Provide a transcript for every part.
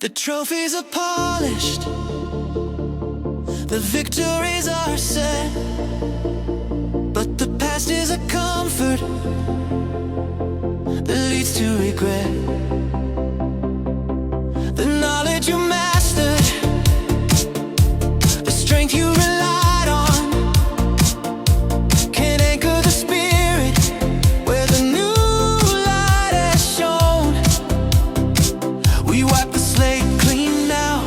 The trophies are polished, the victories are set, but the past is a comfort that leads to regret. The knowledge you mastered, the strength you relied on, can anchor the spirit where the new light has shone. We wipe the slate clean now,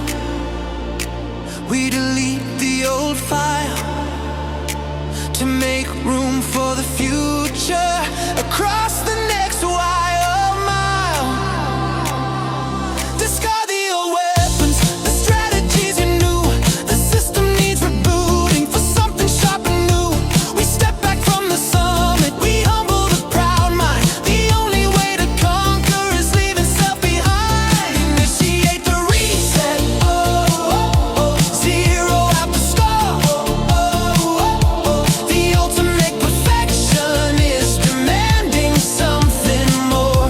we delete the old file to make room for the future across the next wire mile. Discard the old weapons, the strategies you knew. The system needs rebooting for something sharp and new. We step back from the summit, we humble the proud mind. The only way to conquer is leaving self behind. Initiate the reset, zero out the score. The ultimate perfection is demanding something more.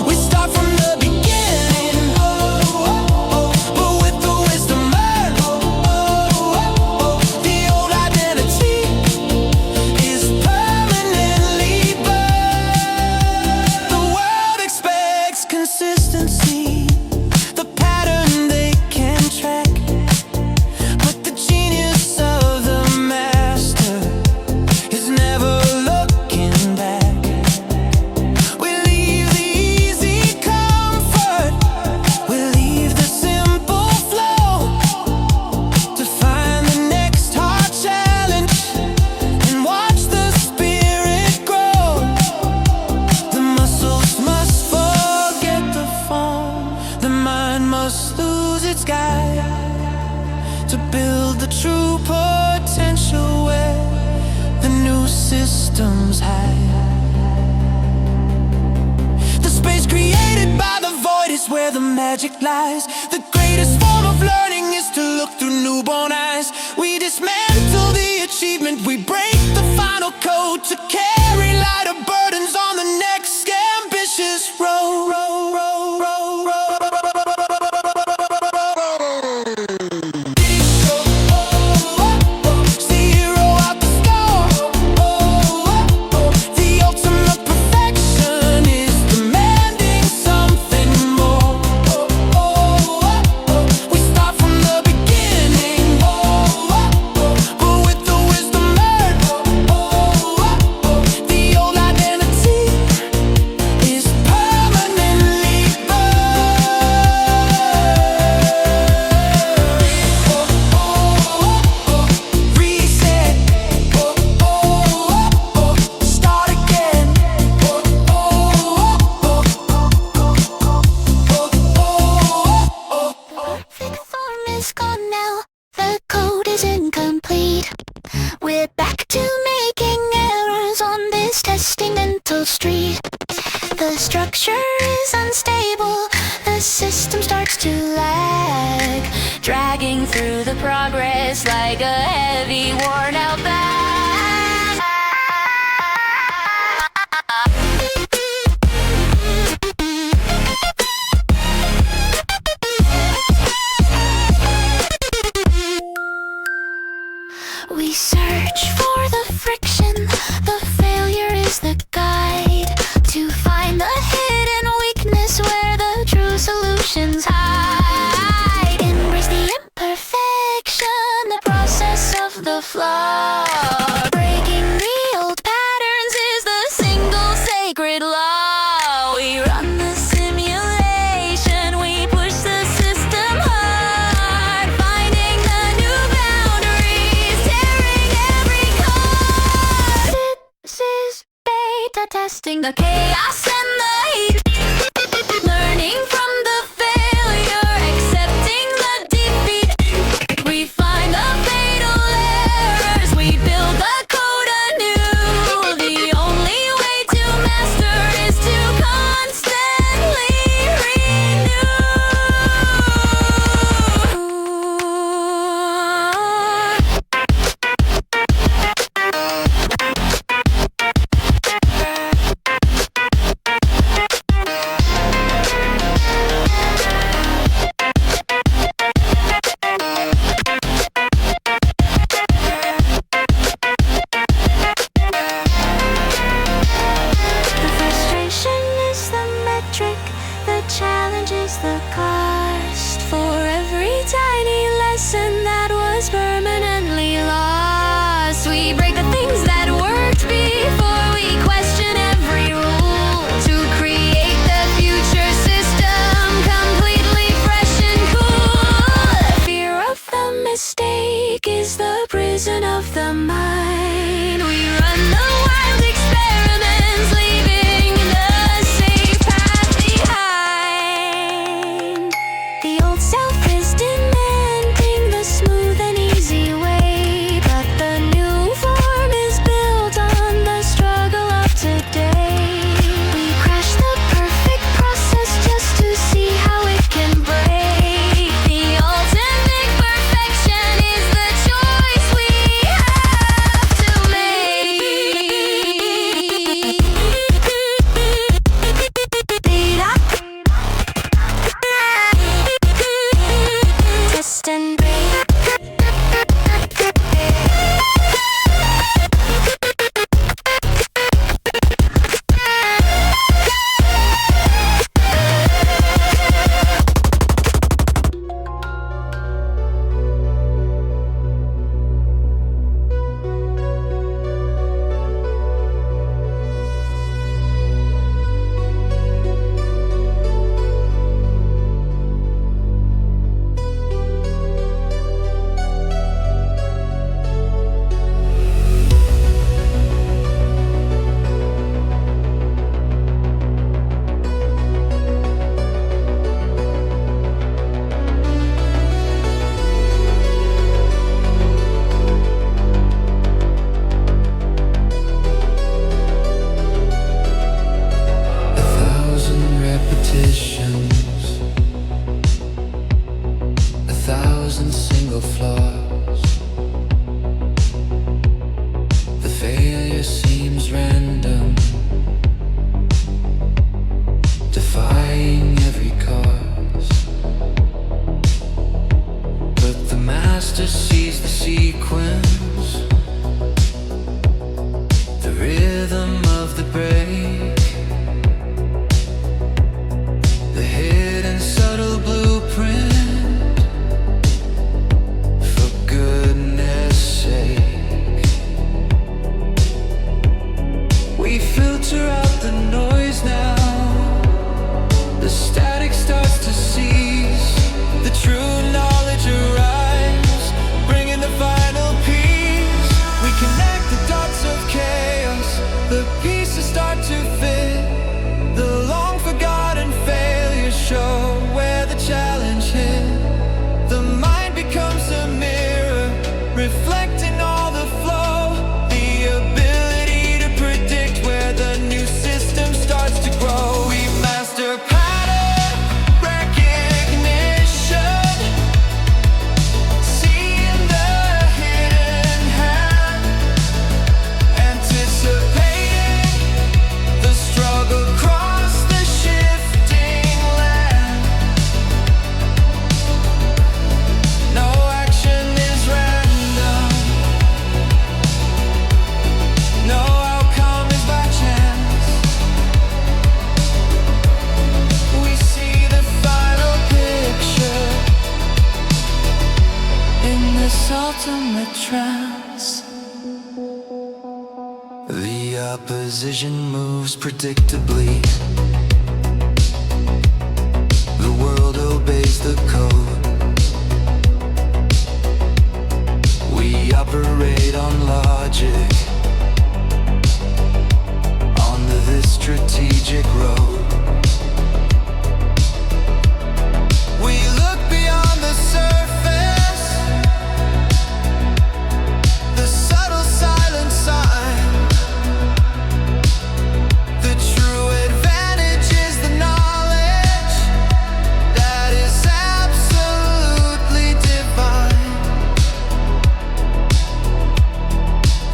We start from the beginning, but with the wisdom learned. The old identity is permanently burned. The world expects consistency, the pattern they can track, but the genius of the master is never looking back. We leave the easy comfort, we leave the simple flow to find the next hard challenge and watch the spirit grow. The muscles must forget the form, the mind must lose its guide to build the true potential where the new systems hide. The space created by the void is where the magic lies. The greatest form of learning is to look through newborn eyes. We dismantle the achievement, we break the final code to carry lighter burdens on the next ambitious road. Zero out the score. The ultimate perfection is demanding something more. We start from the beginning, but with the wisdom learned. The old identity is permanently burned. Reset, start again. Perfect form is gone now. The code is incomplete. We're back to making errors on this testing mental street. The structure is unstable. The system starts to lag, dragging through the progress like a heavy worn out bag. We search for the friction, the failure is the guide to find the hidden weakness where the true solutions hide. Embrace the imperfection, the process of the flaw. Breaking the old patterns is the single sacred law. We run the simulation, we push the system hard, finding the new boundaries, tearing every code. This is beta testing the chaos and the heat, learning from the failure, accepting the defeat. We find the fatal errors, we build the code anew. The only way to master is to constantly renew. challenge is the cost for every tiny lesson that was permanently lost. We break the things that worked before we question every rule to create the future system completely fresh and cool. Fear of the mistake is the prison of the mind. We run the wild experiments, leaving the safe path behind. The old self is demanding the smooth and easy way, but the new form is built on the struggle of today. We crash the perfect process just to see how it can break. The ultimate perfection is the choice we have to make. Test and break. Reflecting all the flow, the ability to predict where the new system starts to grow. We master pattern recognition, seeing the hidden hand, anticipating the struggle across the shifting land. No action is random, no outcome is by chance. We see the final picture in this ultimate trance. The opposition moves predictably. The world obeys the code. We operate on logic on this strategic road. We look beyond the surface, the subtle silent sign. The true advantage is the knowledge that is absolutely divine.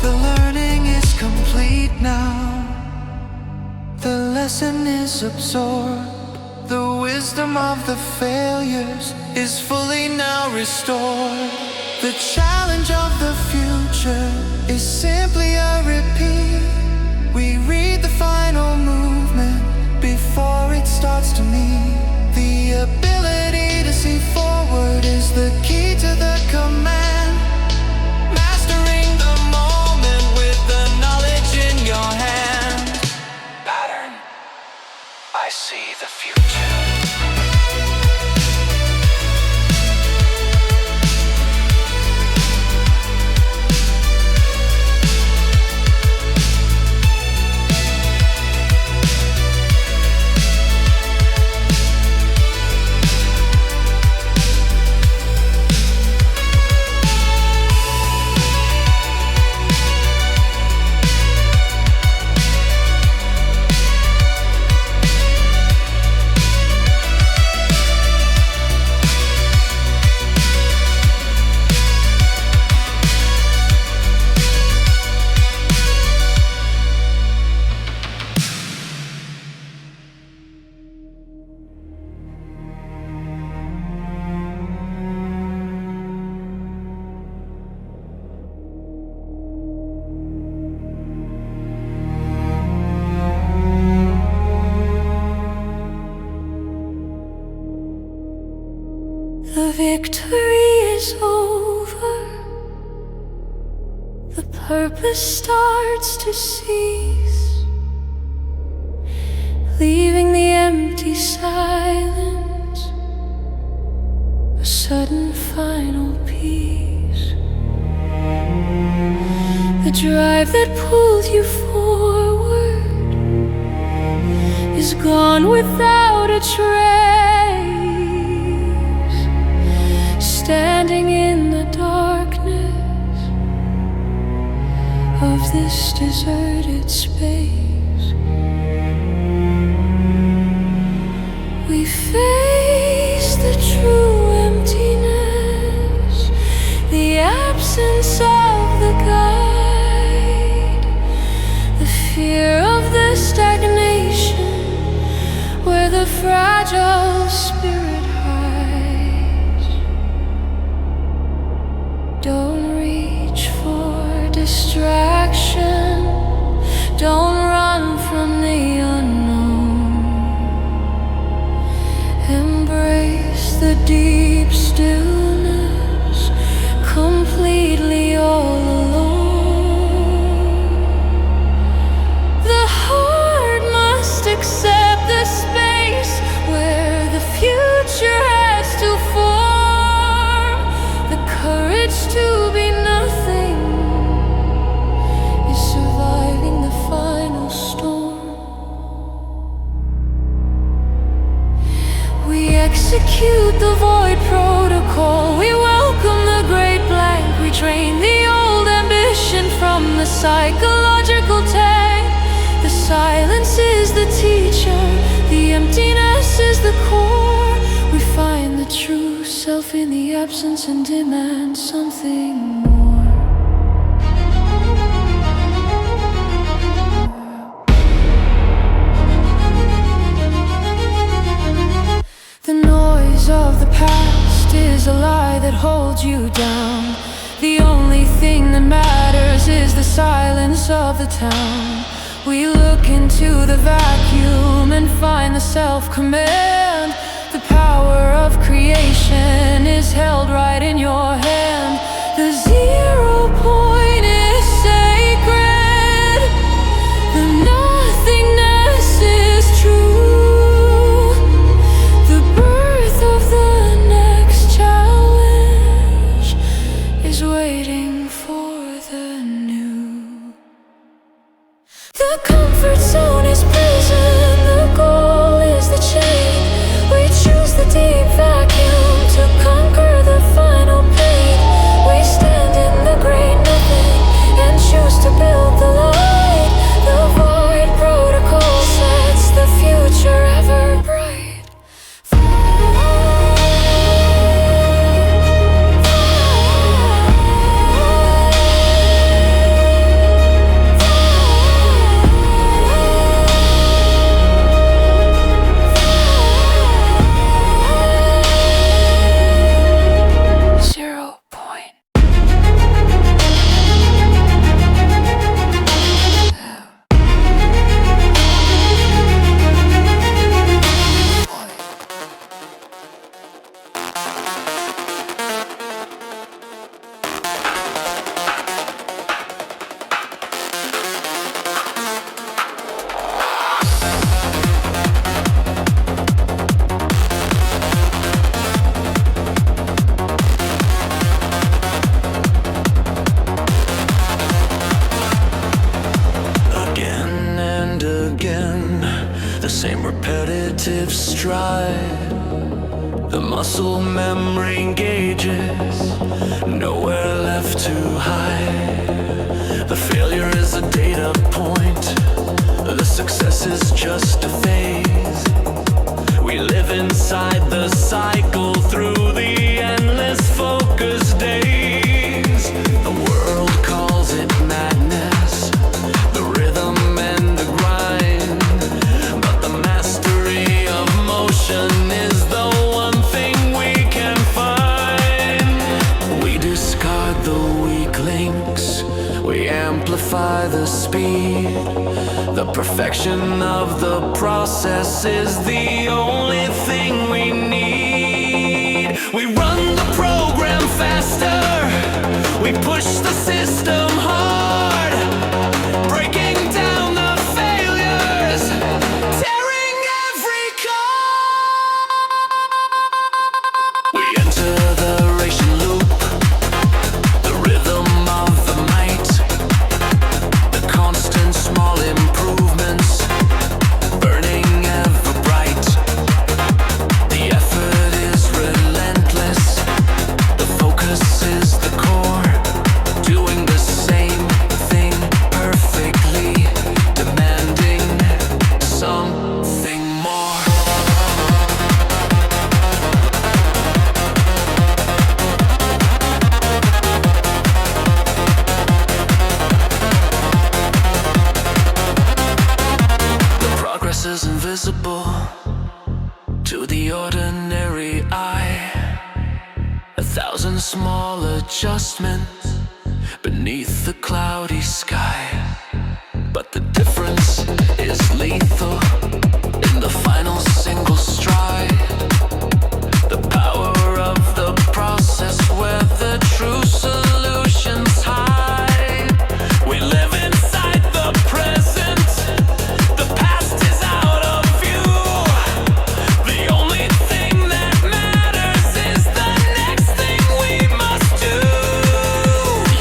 The learning is complete now. The lesson is absorbed. The wisdom of the failures is fully now restored. The challenge of the future is simply a repeat. We read the final movement before it starts to meet. is the key to the command. Mastering the moment with the knowledge in your hand. Pattern, I see the future. The victory is over. The purpose starts to cease, leaving the empty silence, a sudden final peace. The drive that pulled you forward is gone without a trace. Standing in the darkness of this deserted space, we face the true emptiness, the absence of the guide, the fear of the stagnation where the fragile spirit hides. Don't reach for distraction, don't run from the unknown. Embrace the deep stillness, completely all alone. The heart must accept the space where the future has to form. The courage to be nothing is surviving the final storm. We execute the void protocol, we welcome the great blank, we train the old ambition from the psychological tank. The silence is the teacher, the emptiness is the core. We find the true self in the absence and demand something more. The noise of the past is a lie that holds you down. The only thing that matters is the silence of the town. We look into the vacuum and find the self-command. The power of creation is held right in your hand. The 0 point is sacred. The nothingness is true. The birth of the next challenge is waiting for the new. The comfort zone is prison, the goal is the chain. muscle memory gauges, nowhere left to hide. The failure is a data point, the success is just a phase. We live inside the cycle through the endless focus days. The world calls it madness, the rhythm and the grind, but the mastery of motion is the one thing we can find. We discard the weak links, we amplify the speed. The perfection of the process is the only thing we need. We run the program faster, we push the system hard, breaking down the failures, tearing every car. We enter the racing loop, the rhythm of the might, the constant small improvements, burning ever bright. The effort is relentless, the focus is the core, doing the same thing perfectly, demanding something more. The progress is invisible to the ordinary eye. 1,000 small adjustments beneath the cloudy sky. But the difference is lethal in the final single stride. The power of the process where the true solutions hide. We live inside the present, the past is out of view. The only thing that matters is the next thing we must do.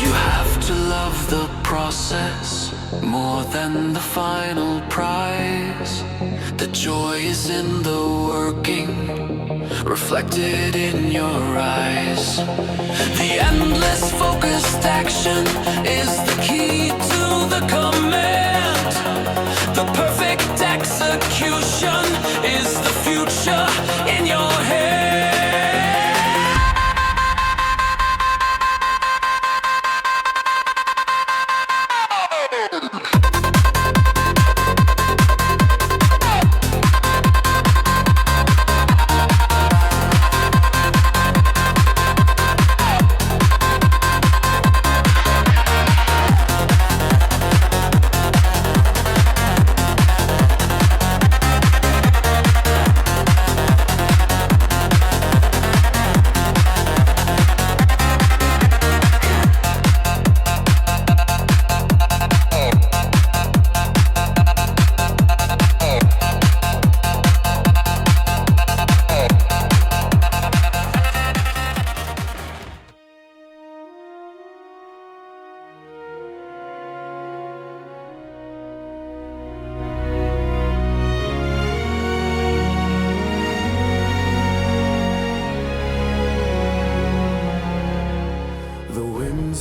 You have to love the process more than the final prize. The joy is in the working, reflected in your eyes. The endless focused action is the key to the command. The perfect execution is the future in your head.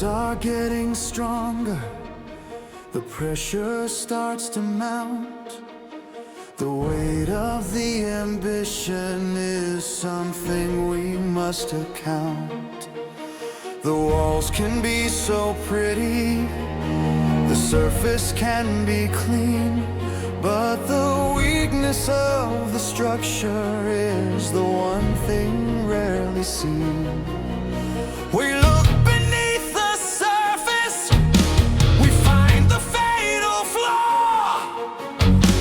Are getting stronger, the pressure starts to mount. The weight of the ambition is something we must account. The walls can be so pretty, the surface can be clean, but the weakness of the structure is the one thing rarely seen. We look beneath the surface, we find the fatal flaw.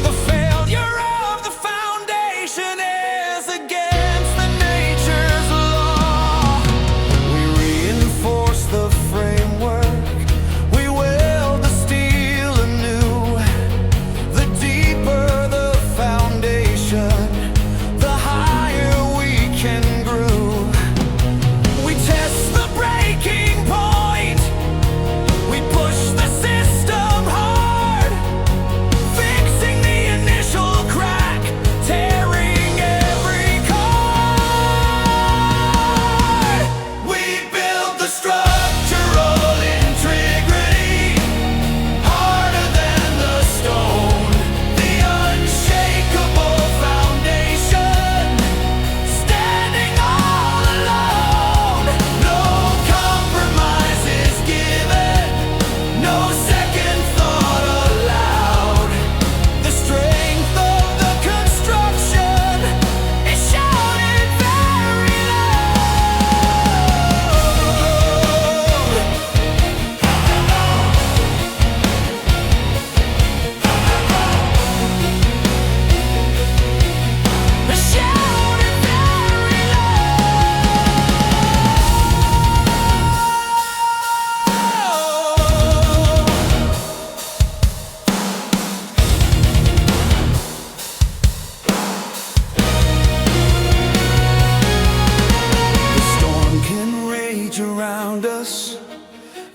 The failure of the foundation is against the nature's law. We reinforce the framework, we weld the steel anew. The deeper the foundation, the higher we can groove. We test the breaking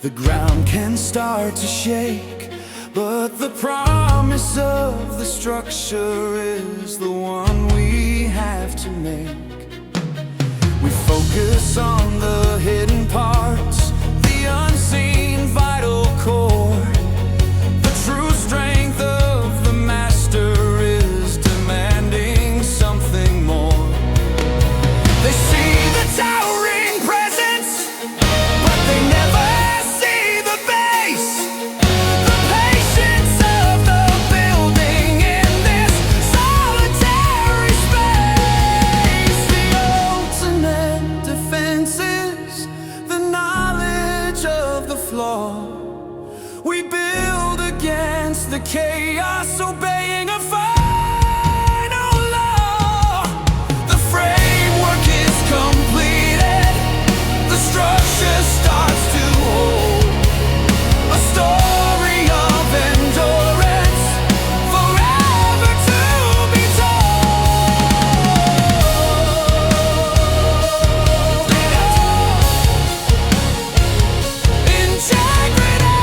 The ground can start to shake, but the promise of the structure is the one we have to make. We focus on the hidden parts, the unseen vital core. The true strength of the master is demanding something more. They see the towering presence, but they never see the base. The patience of the building in this solitary space. The ultimate defense is the knowledge of the flaw. We build against the chaos, obeying a final law. The framework is completed, the structure starts to hold. A story of endurance, forever to be told. Integrity.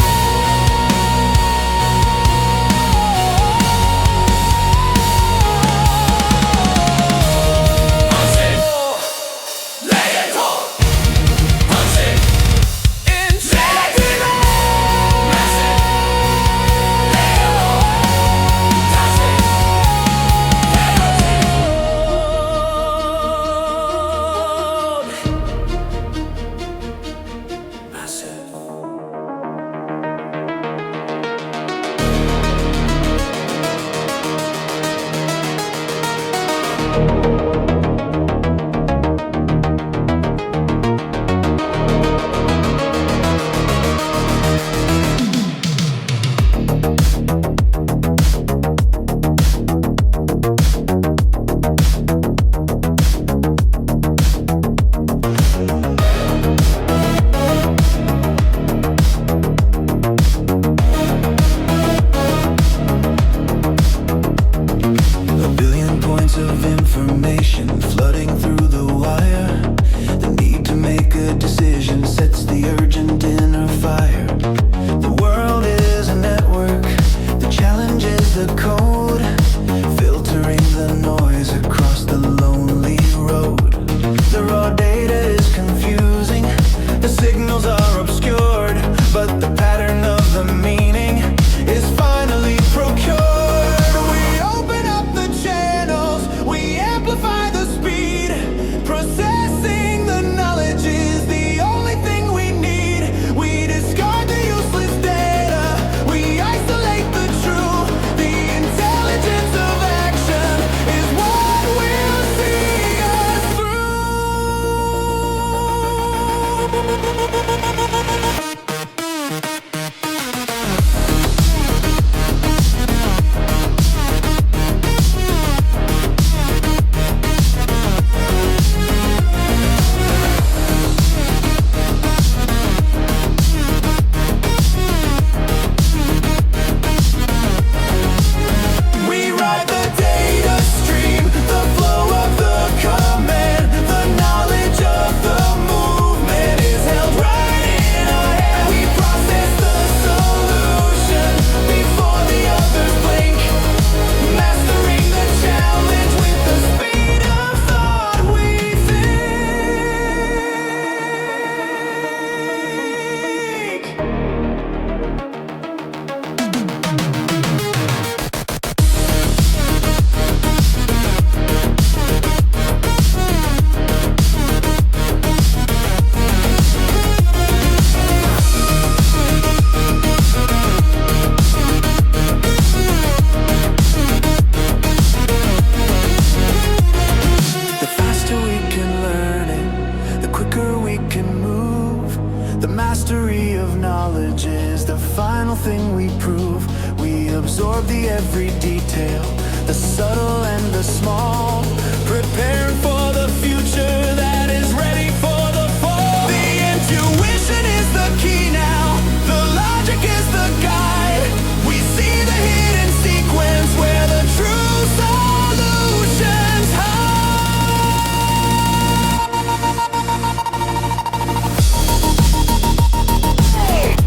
A billion points of information flooding through the wire. The need to make a decision sets the urgent inner fire. The world is a network, the challenge is the code, filtering the noise across the lonely road. The raw data is confusing, the signals are obscured, but the pattern of the meaning is finally procured. We open up the channels, we amplify the speed. Processing the knowledge is the only thing we need. We discard the useless data, we isolate the true. The intelligence of action is what will see us We ride the data stream, the flow of the command. The knowledge of the movement is held right in our hand. We process the solution before the others blink, mastering the challenge with the speed of thought we think. The faster we can learn it, the quicker we can move. The mastery of knowledge is the final thing we prove. We absorb the every detail, the subtle and the small, preparing for the future that is ready for the fall. The intuition is the key now, the logic is the guide. We see the hidden sequence where the true solutions hide.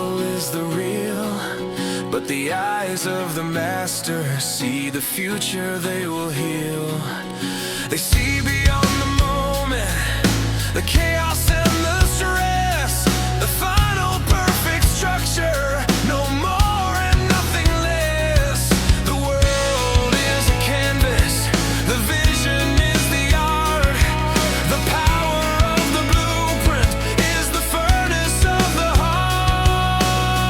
evil is the real, but the eyes of the master see the future they will heal. They see beyond the moment, the chaos and the stress, the final perfect structure, no more and nothing less. The world is a canvas, the vision is the art, the power of the blueprint is the furnace of the heart.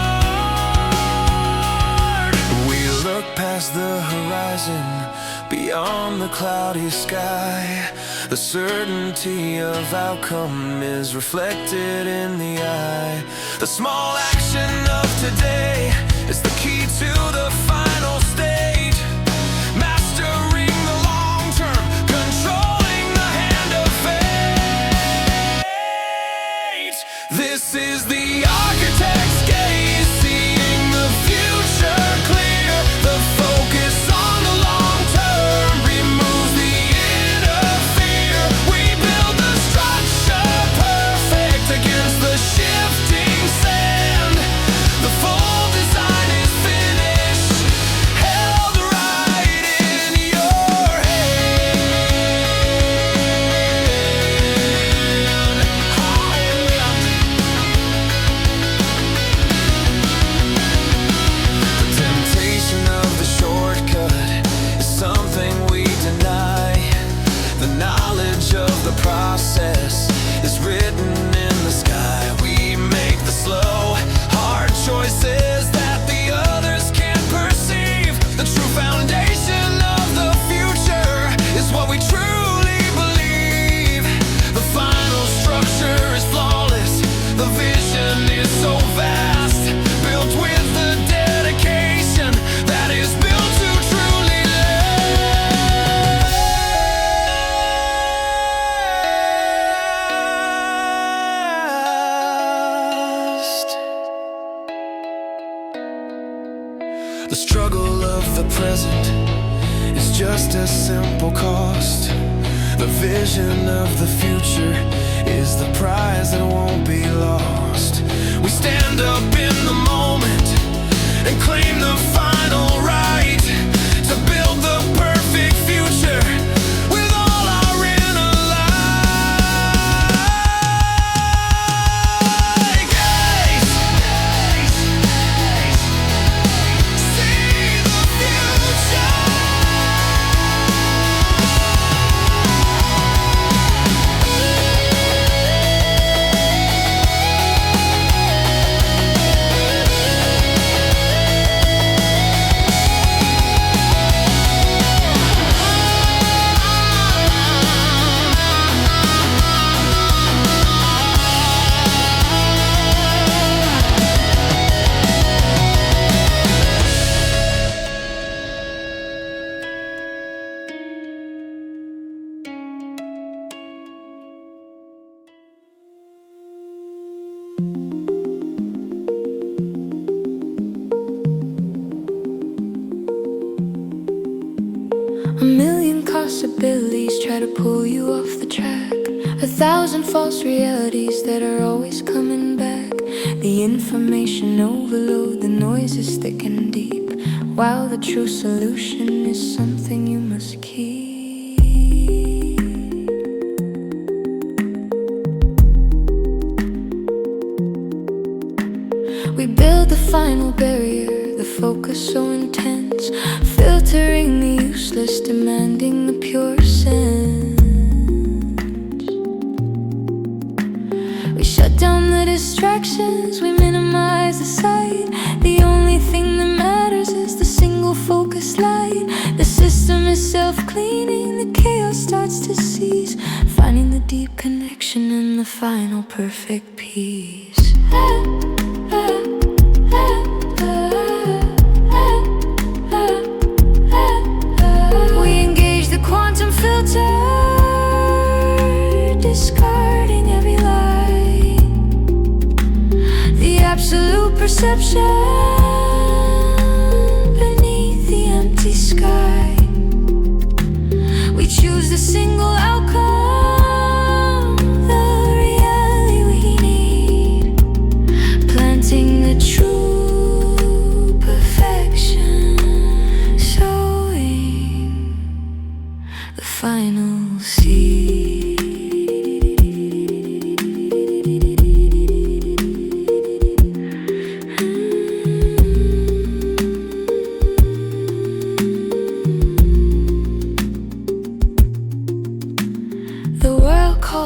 We look past the horizon, beyond the cloudy sky. The certainty of outcome is reflected in the eye. The small action of today is the key to the final state. Mastering the long term, controlling the hand of fate. This is the architect's gaze, seeing the future clear. The focus on the long term removes the inner fear. We build the structure perfect against the shifting sand. The full design is finished, held right in your hand. The temptation of the shortcut is something we deny. The knowledge of the process is written in the sky. We make the slow, hard choices that the others can't perceive. The true foundation of the future is what we truly believe. The final structure is flawless, the vision is so vast, built with the dedication that is built to truly last. The struggle of the present is just a simple cost. The vision of the future is the prize that won't be lost. We stand up in the moment and claim the final right to build the perfect future with all our inner light. Gaze, see the future. A million possibilities try to pull you off the track. 1,000 false realities that are always coming back. The information overload, the noise is thick and deep, while the true solution is something you must keep. We build the final barrier, the focus so intense, filtering the useless, demanding the pure sense. We shut down the distractions, we minimize the sight. The only thing that matters is the single focus light. The system is self-cleaning, the chaos starts to cease, finding the deep connection and the final perfect peace. We engage the quantum filter, discarding every lie. The absolute perception beneath the empty sky. We choose the single outcome, the reality we need, planting the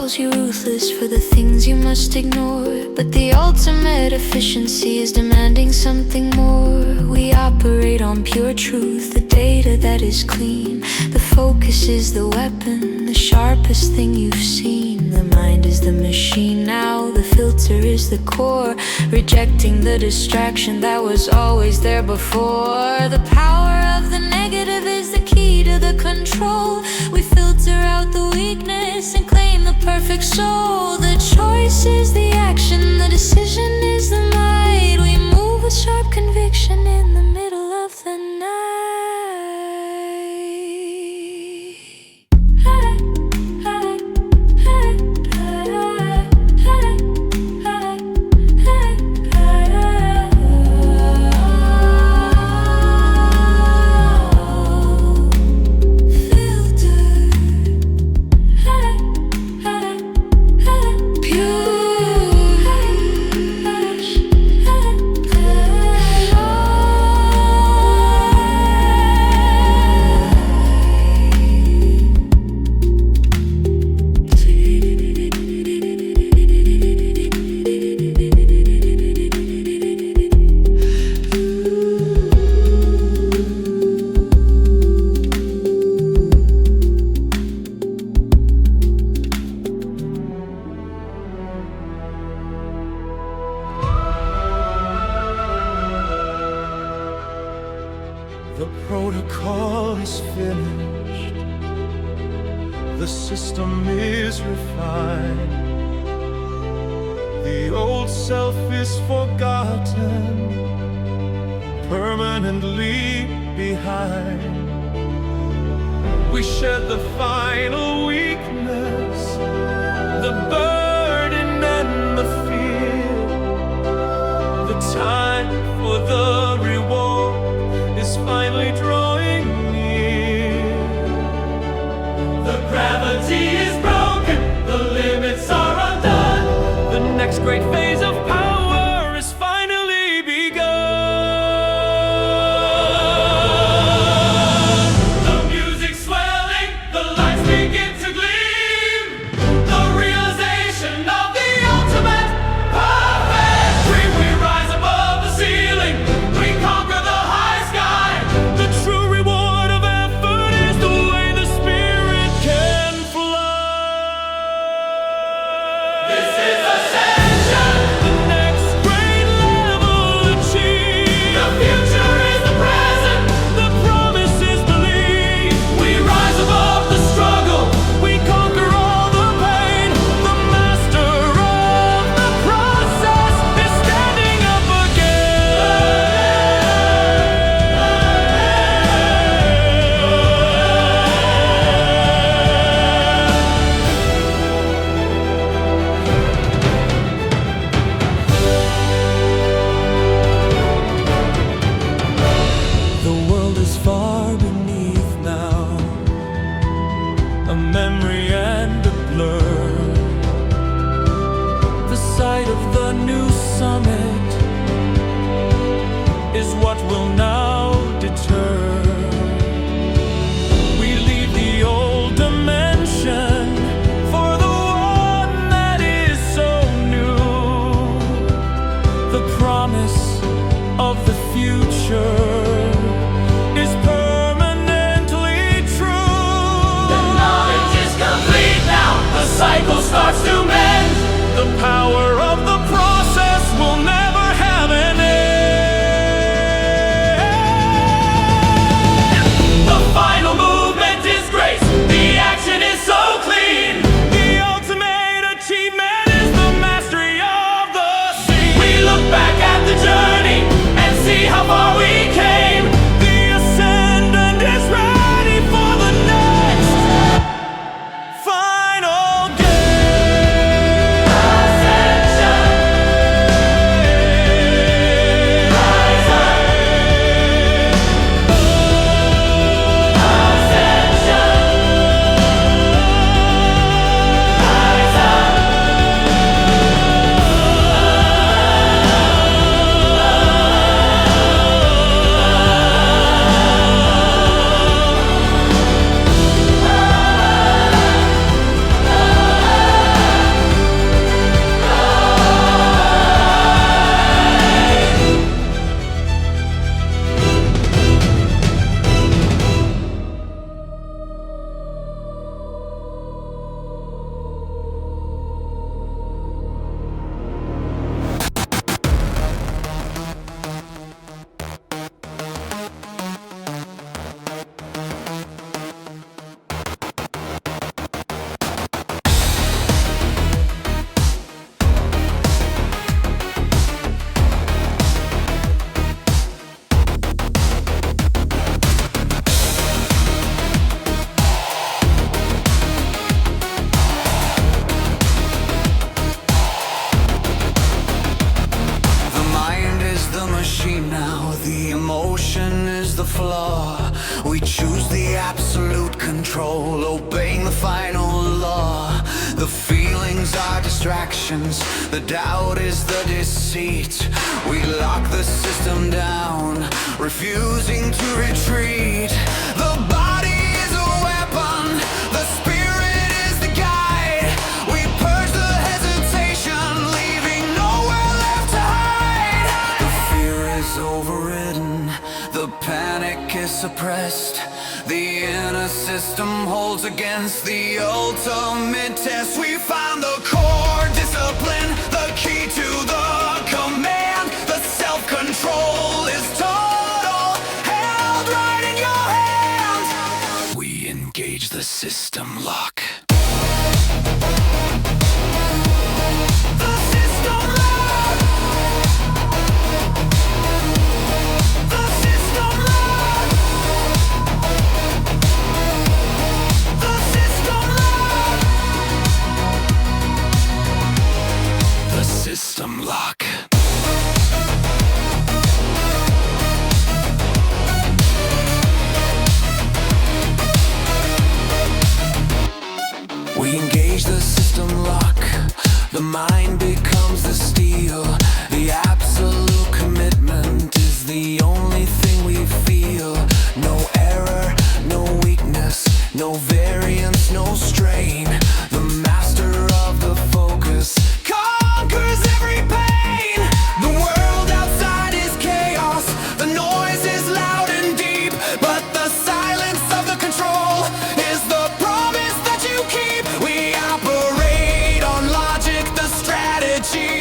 calls you ruthless for the things you must ignore. But the ultimate efficiency is demanding something more. We operate on pure truth, the data that is clean. The focus is the weapon, the sharpest thing you've seen. The mind is the machine now, the filter is the core. Rejecting the distraction that was always there before. The power of the negative is the key to the control. We filter out the weakness and claim the perfect soul. The choice is the action, the decision is the might. We move with sharp conviction in the middle of the night. The protocol is finished, the system is refined, the old self is forgotten, permanently behind. We shed the final weakness, the burden and the fear. The time for the reward is finally drawing near. The gravity is broken, the limits are undone. The next great phase of power is finally begun. The music's swelling, the lights begin to gleam. The realization of the ultimate perfect dream. We rise above the ceiling, we conquer the high sky. The true reward of effort is the way the spirit can fly. This is Ascension, the next great level achieved. The future is the present, the promise is believed. We rise above the struggle, we conquer all the pain. The master of the process is standing up again. The world is far beneath now, a memory and a blur. The sight of the new summit is what will now deter. We leave the old dimension for the one that is so new. The promise of the future is permanently true. The knowledge is complete now, the cycle starts to mend. The power of the process will never have an end. machine now. The emotion is the flaw. We choose the absolute control, obeying the final law. The feelings are distractions, the doubt is the deceit. We lock the system down, refusing to retreat. The body is a weapon, the spirit is the guide. We purge the hesitation, leaving nowhere left to hide. The fear is overridden, the panic is suppressed. The inner system holds against the ultimate test. We found the core discipline, the key to the command. The self-control is total, held right in your hand. We engage the system lock. The system lock. The system lock. The system lock. The system lock. We engage the system lock. The mind becomes the steel. The absolute commitment is the only thing we feel. No error, no weakness, no variance, no strain. The master of the focus conquers every pain. The world outside is chaos. The noise is loud and deep, but the silence of the control is the promise that you keep. We operate on logic. The strategy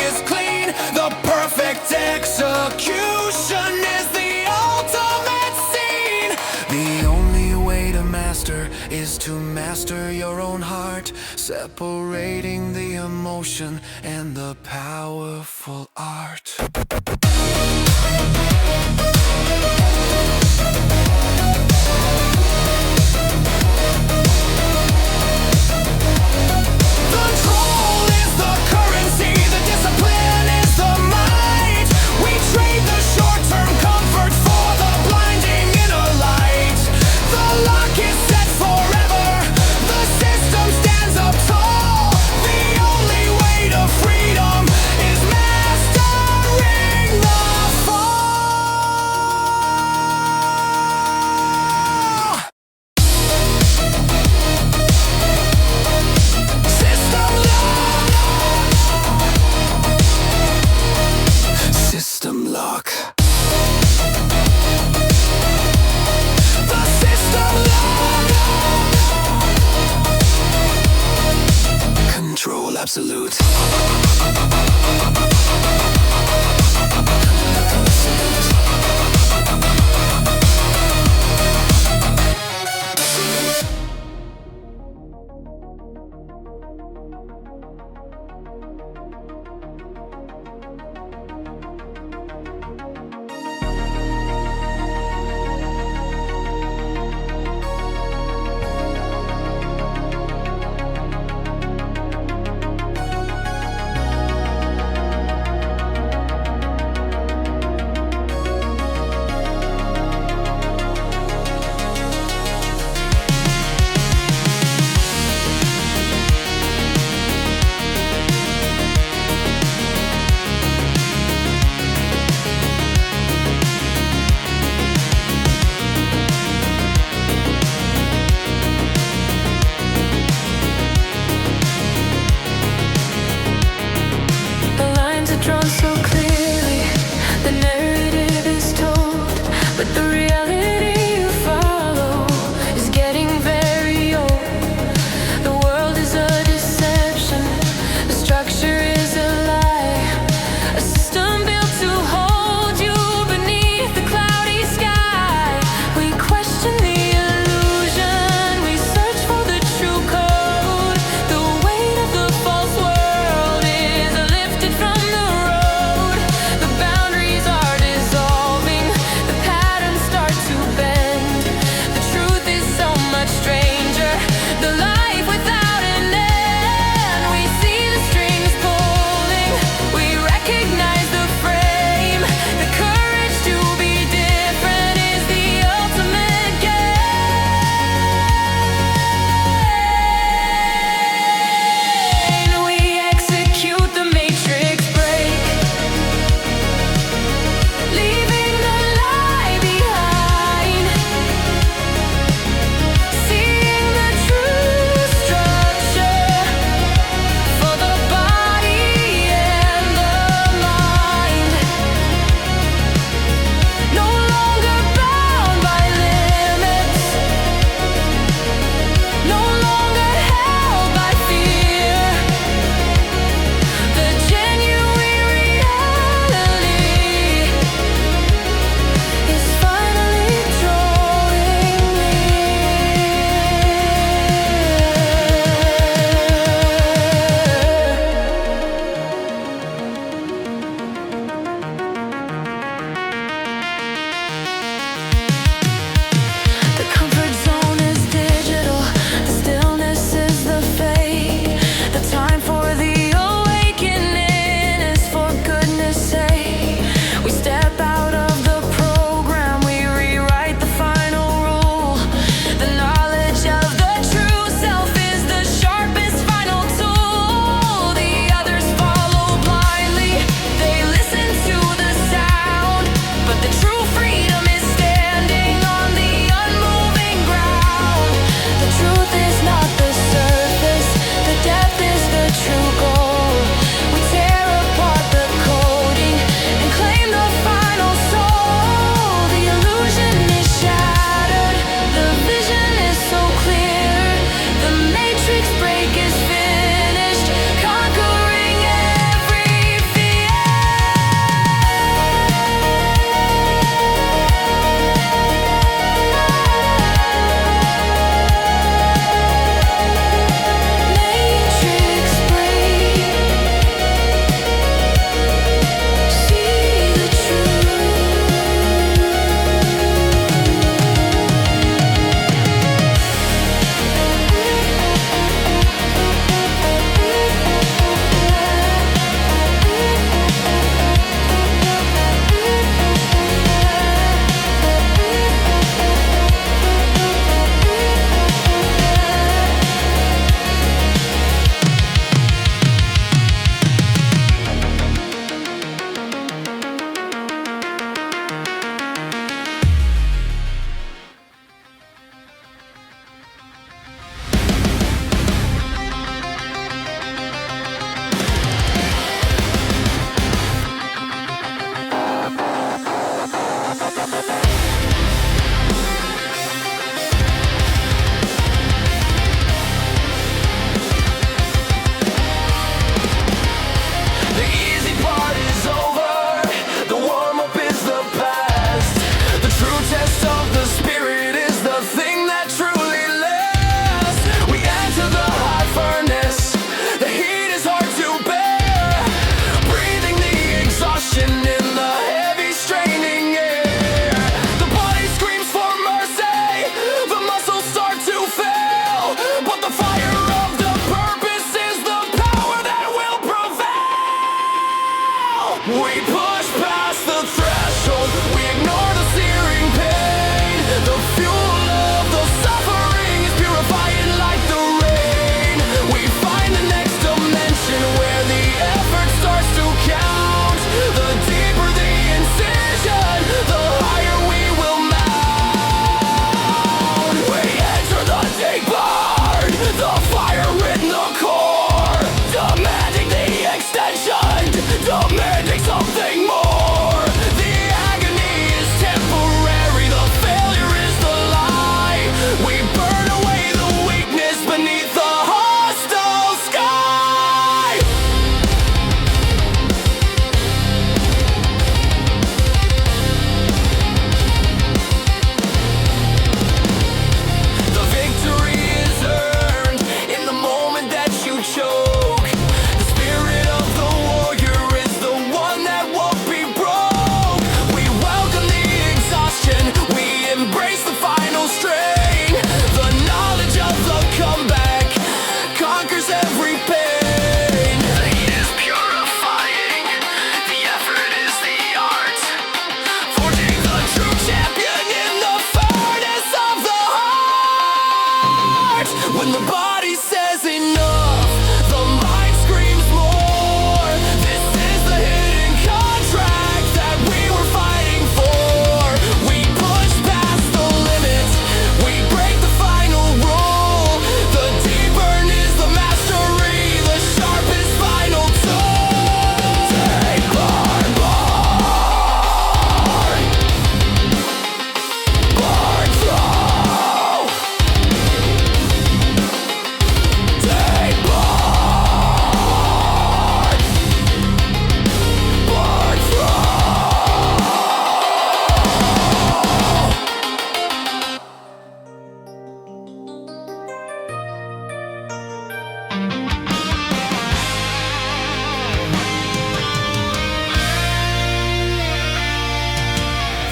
is clean. The perfect execution is the ultimate scene. The only way to master is to master your own heart, separating the emotion and the powerful art. Control is the currency, the discipline is the might. We trade the short-term comfort for the blinding inner light. The lock is set forever, the system stands up tall. The only way to freedom is mastering the fall. System lock. System lock. The system lock. Control absolute.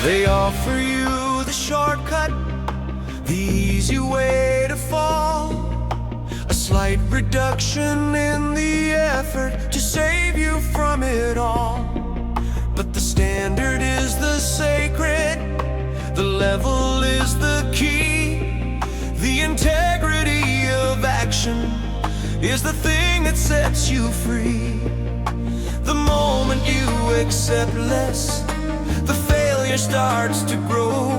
They offer you the shortcut, the easy way to fall, a slight reduction in the effort to save you from it all. But the standard is the sacred, the level is the key. The integrity of action is the thing that sets you free. The moment you accept less, the failure starts to grow.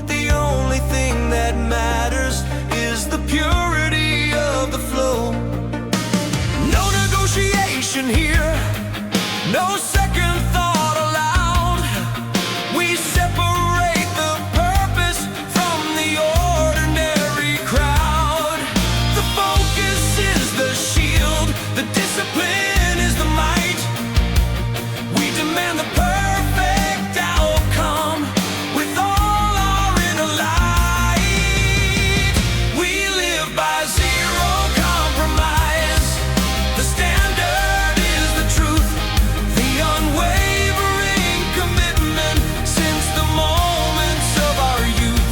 The only thing that matters is the purity of the flow. No negotiation here, no second thought allowed. We separate the purpose from the ordinary crowd. The focus is the shield, the discipline is the might. We demand the perfect outcome with all our inner light. We live by zero compromise. The standard is the truth, the unwavering commitment since the moments of our youth.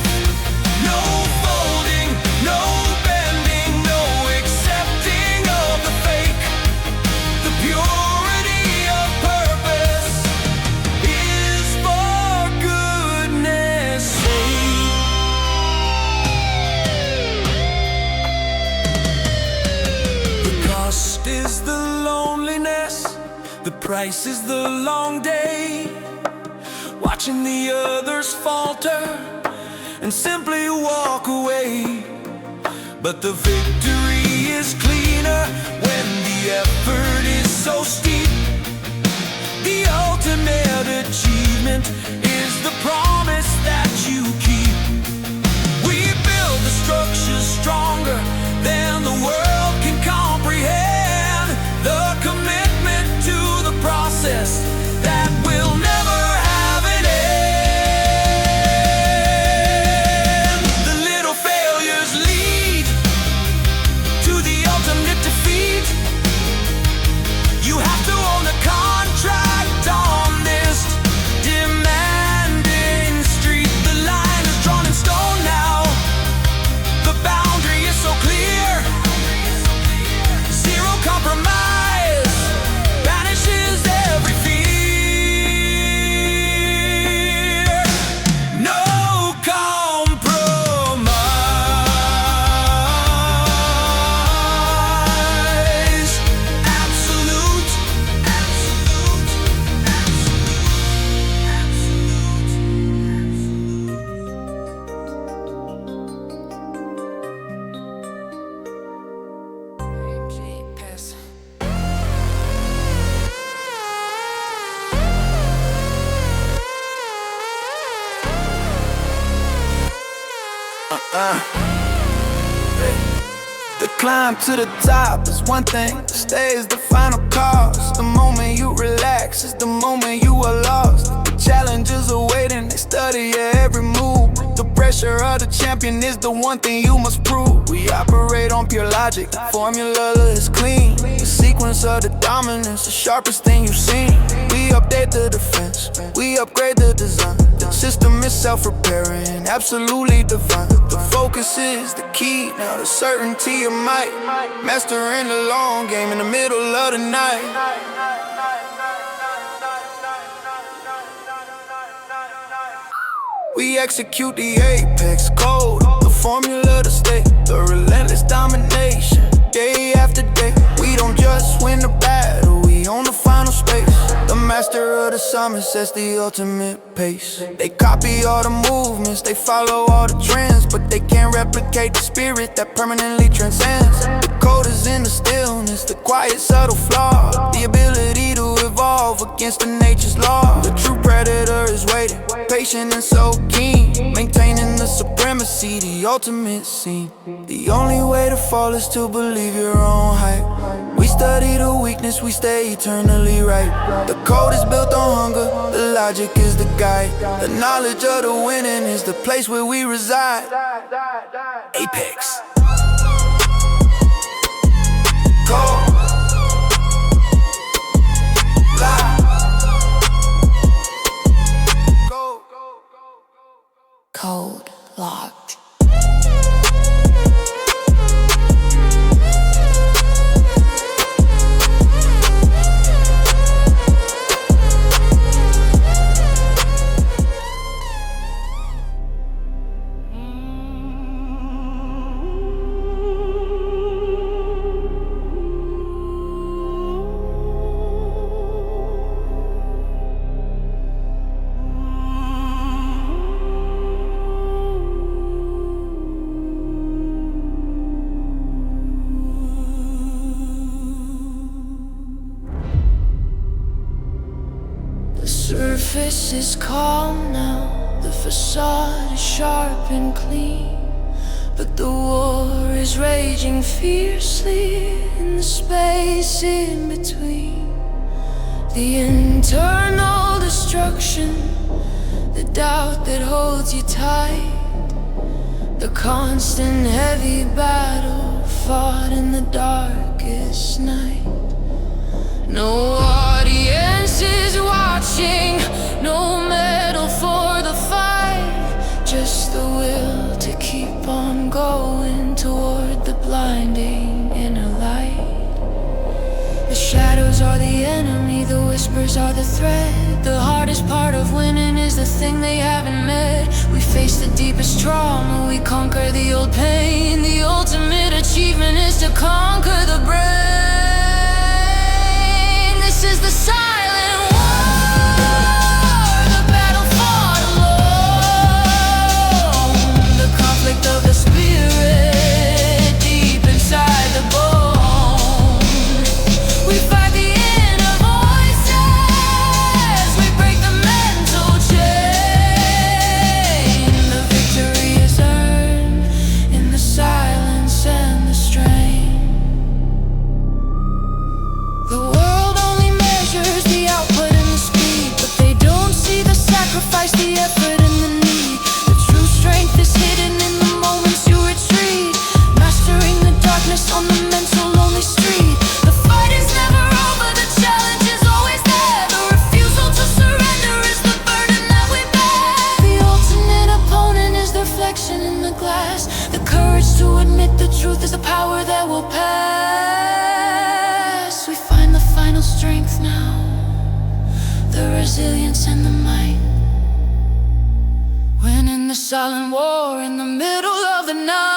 No folding, no bending, no accepting of the fake. The purity of purpose is for goodness sake. The cost is the loneliness, the price is the long day. Watching the others falter and simply walk away. But the victory is cleaner when the effort is so steep. The ultimate achievement is the promise that you keep. We build the structures stronger than the world can comprehend. The commitment to the process that will never have an end. The little failures lead to the ultimate defeat. You have to own the contract on this demanding street. The line is drawn in stone now. The boundary is so clear. Zero compromise banishes every fear. No compromise. Absolute, absolute, absolute. The climb to the top is one thing, to stay is the final cost. The moment you relax is the moment you are lost. The challenges are waiting, they study your every move. The pressure of the champion is the one thing you must prove. We operate on pure logic, formula is clean. The sequence of the dominance, the sharpest thing you've seen. We update the defense, we upgrade the design. The system is self-repairing, absolutely divine. The focus is the key, now the certainty of might. Mastering the long game in the middle of the night. We execute the apex code, the formula to stay, the relentless domination, day after day. We don't just win the battle, we own the final space. The master of the summit sets the ultimate pace. They copy all the movements, they follow all the trends, but they can't replicate the spirit that permanently transcends. The code is in the stillness, the quiet subtle flaw, the ability to evolve against the nature's law. The true predator is waiting, patient and so keen, maintaining the supremacy, the ultimate scene. The only way to fall is to believe your own hype. We study the weakness, we stay eternally right. The code is built on hunger, the logic is the guide. The knowledge of the winning is the place where we reside. Apex. Code. Lie. Go. Code locked. Surface is calm now, the facade is sharp and clean, but the war is raging fiercely in the space in between. The internal destruction, the doubt that holds you tight, the constant heavy battle fought in the darkest night. No audience is watching, no medal for the fight, just the will to keep on going toward the blinding inner light. The shadows are the enemy, the whispers are the threat. The hardest part of winning is the thing they haven't met. We face the deepest trauma, we conquer the old pain. The ultimate achievement is to conquer the brain. This is the silent war, the battle fought alone, the conflict of the spirit deep inside the bone. We fight the inner voices, we break the mental chain. The victory is earned in the silence and the strain. The world only measures the output and the speed, but they don't see the sacrifice, the effort and the need. The true strength is hidden in the moments you retreat, mastering the darkness on the mental lonely street. The fight is never over, the challenge is always there. The refusal to surrender is the burden that we bear. The ultimate opponent is the reflection in the glass. The courage to admit the truth is the power that will pass. We find the final strength now, the resilience and the might, when in the silent war in the middle of the night.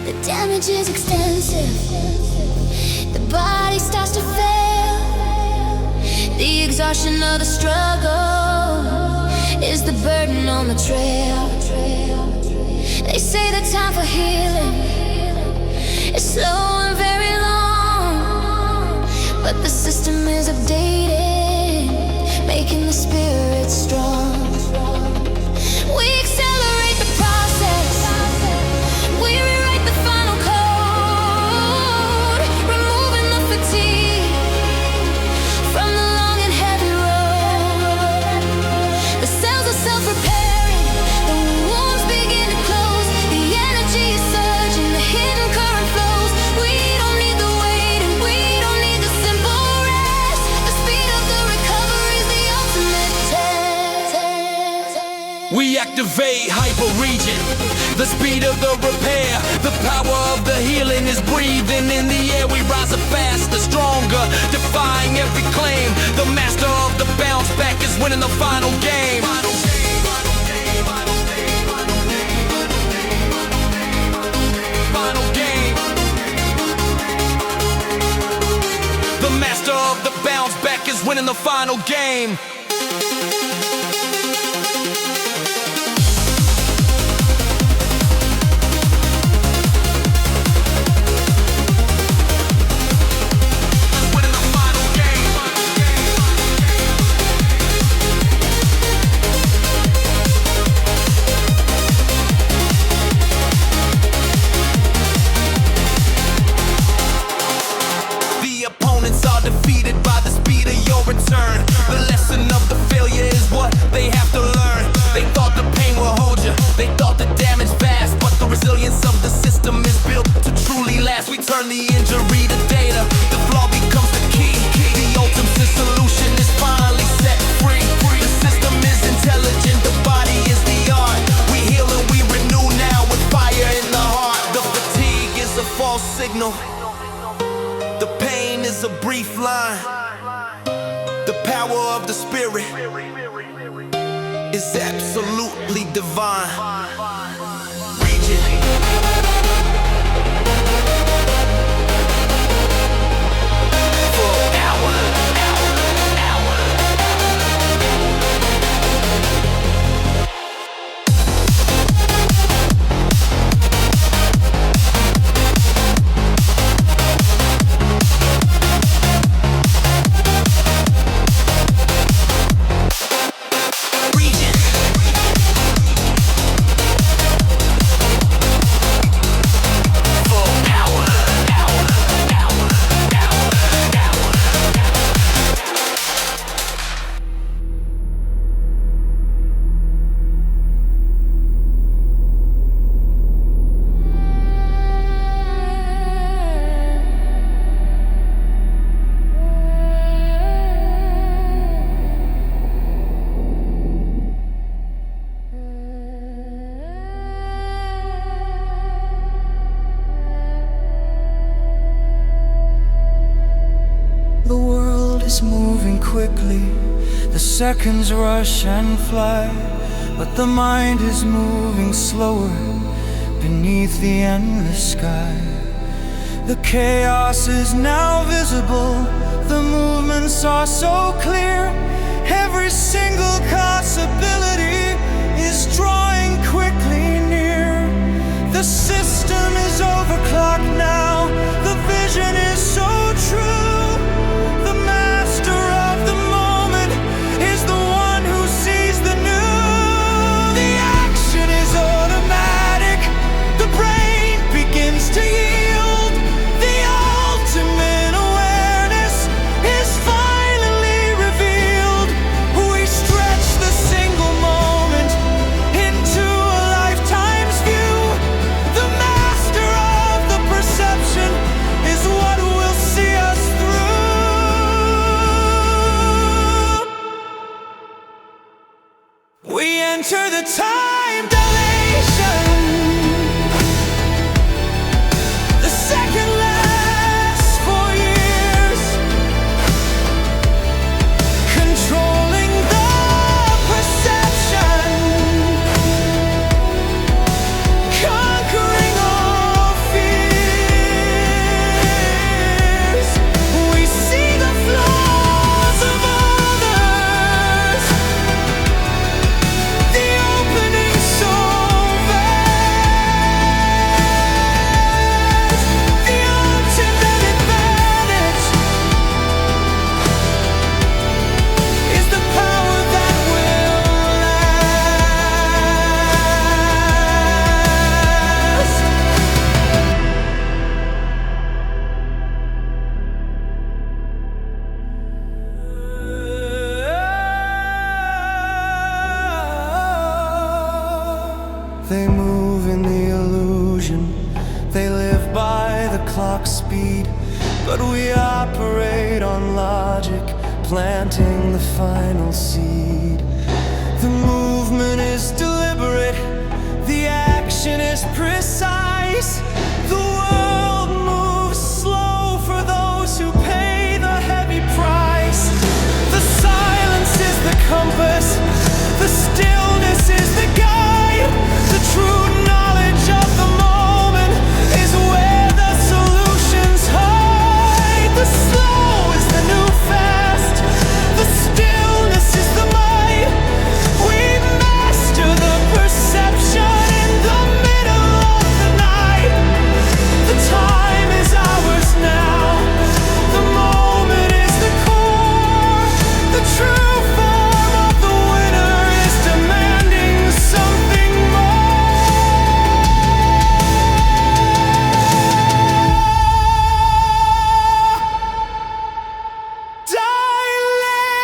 The damage is extensive, the body starts to fail. The exhaustion of the struggle is the burden on the trail. They say the time for healing is slow and very long, but the system is updated, making the spirit strong. We accelerate the process, we rewrite the final code, removing the fatigue from the long and heavy road. The cells are self-repairing, the wounds begin to close, the energy is surging, the hidden current flows. We don't need the wait and we don't need the simple rest. The speed of the recovery is the ultimate test. Activate Hyper-Regen, the speed of the repair. The power of the healing is breathing in the air. We rise up faster, stronger, defying every claim. The master of the bounce back is winning the final game. Final game. The master of the bounce back is winning the final game. Return. The lesson of the failure is what they have to learn. They thought the pain will hold you, they thought the damage vast, but the resilience of the system is built to truly last. We turn the injury to data, the flaw becomes the key. The ultimate solution is finally set free. The system is intelligent, the body is the art. We heal and we renew now with fire in the heart. The fatigue is a false signal, the pain is a brief line. The power of the spirit is absolutely divine. Regen. Full power. The world is moving quickly, the seconds rush and fly, but the mind is moving slower beneath the endless sky. The chaos is now visible, the movements are so clear. Every single possibility is drawing quickly near. The system is overclocked now, the vision is so true. To yield, the ultimate awareness is finally revealed. We stretch the single moment into a lifetime's view. The master of the perception is what will see us through. We enter the time dilation. They move in the illusion, they live by the clock's speed, but we operate on logic, planting the final seed. The movement is deliberate. is precise. The world moves slow for those who pay the heavy price. The silence is the compass, the stillness is the guide. The true knowledge of the moment is where the solutions hide. The slow is the new fast, the stillness is the might. We master the perception in the middle of the night. The time is ours now, the moment is the core. The true form of the winner is demanding something more. Dilation.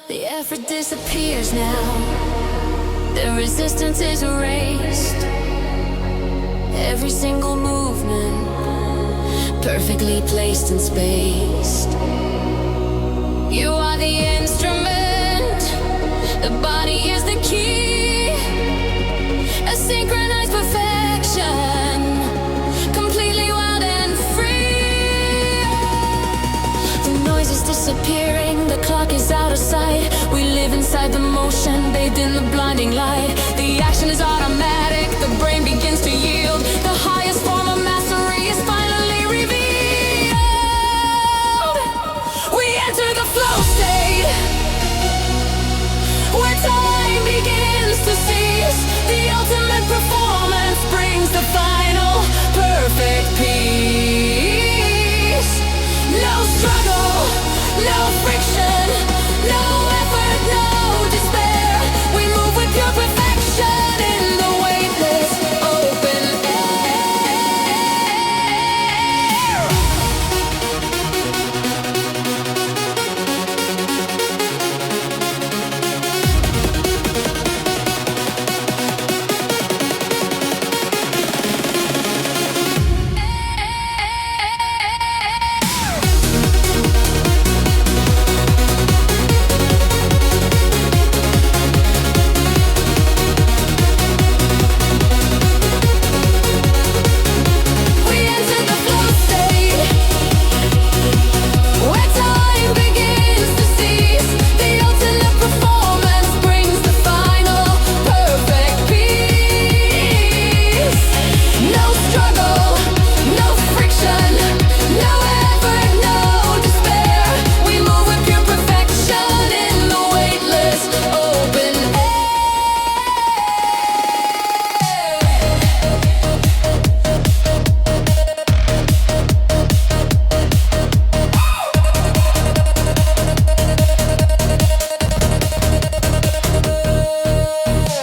The effort disappears now. The resistance is erased. Every single movement perfectly placed and spaced. You are the instrument, the body is the key. A synchronized perfection, completely wild and free. The noise is disappearing, the clock is out of sight. We live inside the motion, bathed in the blinding light. The action is automatic, the brain begins to yield. The highest form of mastery is finally revealed. We enter the flow state, where time begins to cease. The ultimate performance brings the final perfect peace. No struggle, no friction, no effort, no despair. We move with pure perfection in the weightless open air. We enter the flow state, where time begins to cease. The ultimate performance brings the final perfect peace. No struggle, no friction, no effort, no despair. We move with pure perfection in the weightless open air.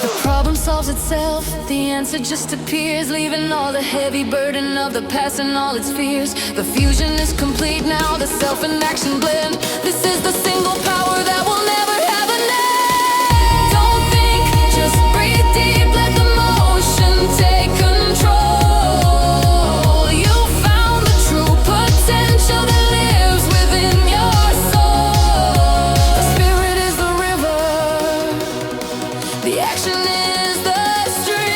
The problem solves itself, the answer just appears, leaving all the heavy burden of the past and all its fears. The fusion is complete now, the self and action blend. This is the single power that will never have an end. Don't think, just breathe deep, let the motion take control. You found the true potential that lives within your soul. The spirit is the river, the action is the stream.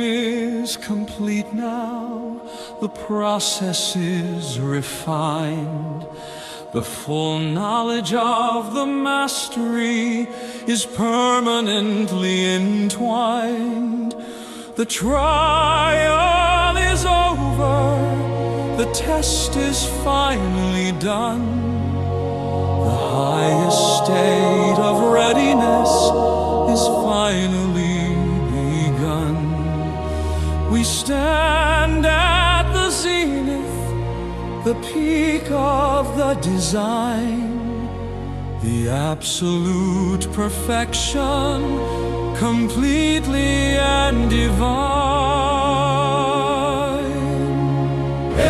is complete now, the process is refined. The full knowledge of the mastery is permanently entwined. The trial is over, the test is finally done. The highest state of readiness is finally begun. We stand at the zenith, the peak of the design, the absolute perfection, completely and divine.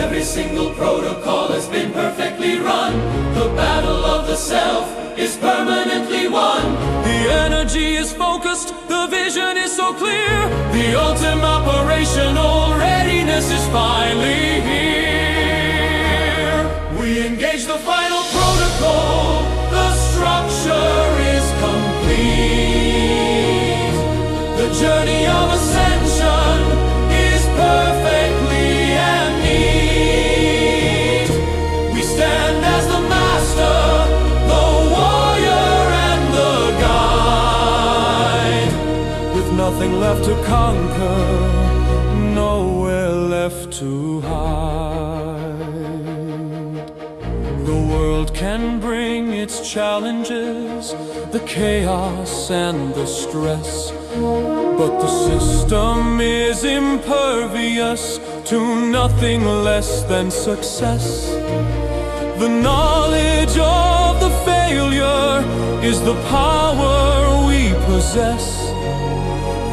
Every single protocol has been perfectly run. The battle of the self is permanently won. The energy is focused, the vision is so clear. The ultimate operational readiness is finally here. We engage the final protocol. The structure is complete. The journey of ascension is perfectly and neat. We stand as the master, the warrior and the guide. With nothing left to conquer, nowhere left to hide. The world can bring its challenges, the chaos and the stress, but the system is impervious to nothing less than success. The knowledge of the failure is the power we possess.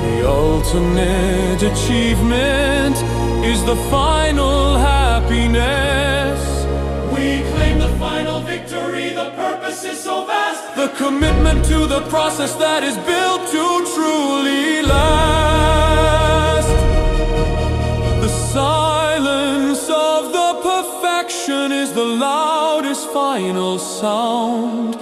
The ultimate achievement is the final happiness. We claim the final victory, the purpose is so vast. The commitment to the process that is built to truly last. The silence of the perfection is the loudest final sound.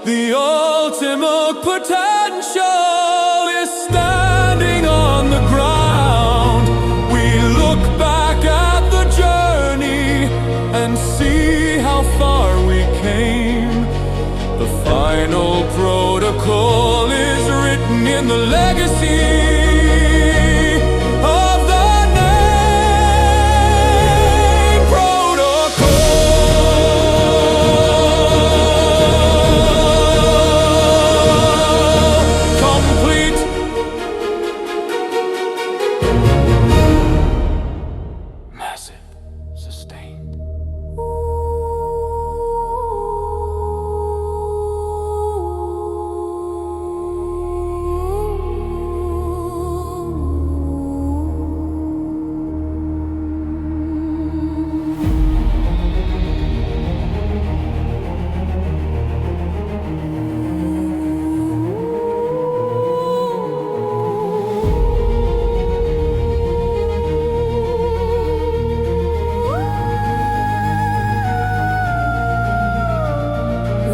The ultimate potential is standing on the ground. We look back at the journey and see how far we came. The final protocol is written in the legacy of the name protocol. Complete. Massive. Sustained.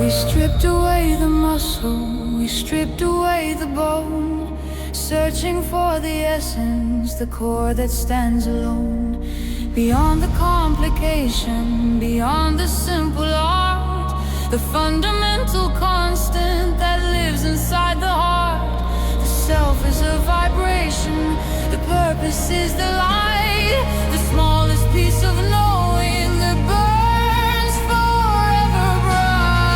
We stripped away the muscle, we stripped away the bone, searching for the essence, the core that stands alone. Beyond the complication, beyond the simple art, the fundamental constant that lives inside the heart. The self is a vibration, the purpose is the light, the smallest piece of knowing that burns forever bright.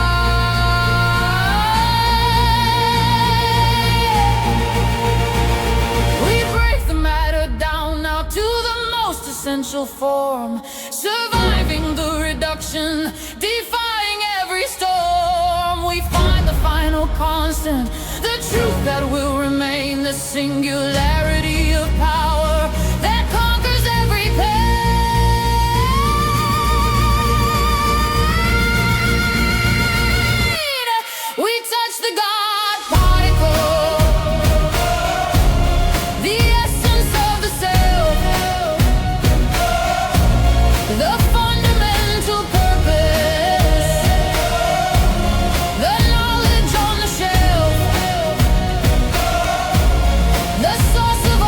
We break the matter down now to the most essential form, surviving the reduction, defying every storm. We find the final constant, the truth that will remain, the singularity of power that conquers every pain. We touch the God particle, the essence of the self, the fundamental purpose, the knowledge on the shelf, the source of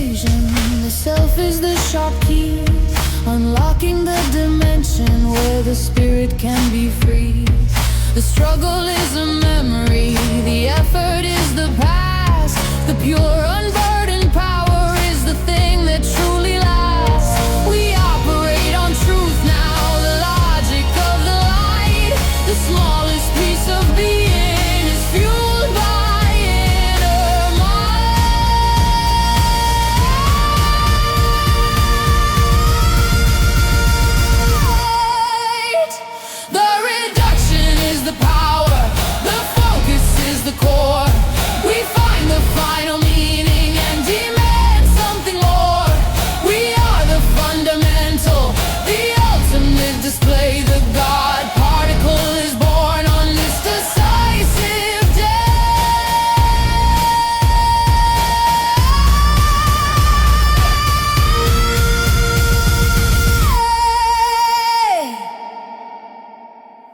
vision. The self is the sharp key, unlocking the dimension where the spirit can be free. The struggle is a memory, the effort is the past. The pure unburdened power is the thing that truly lasts. We operate on truth now, the logic of the light. The smallest piece of being is fueled by inner might. The reduction is the power, the focus is the core. We find the final meaning and demand something more. We are the fundamental, the ultimate display. The God particle is born on this decisive day.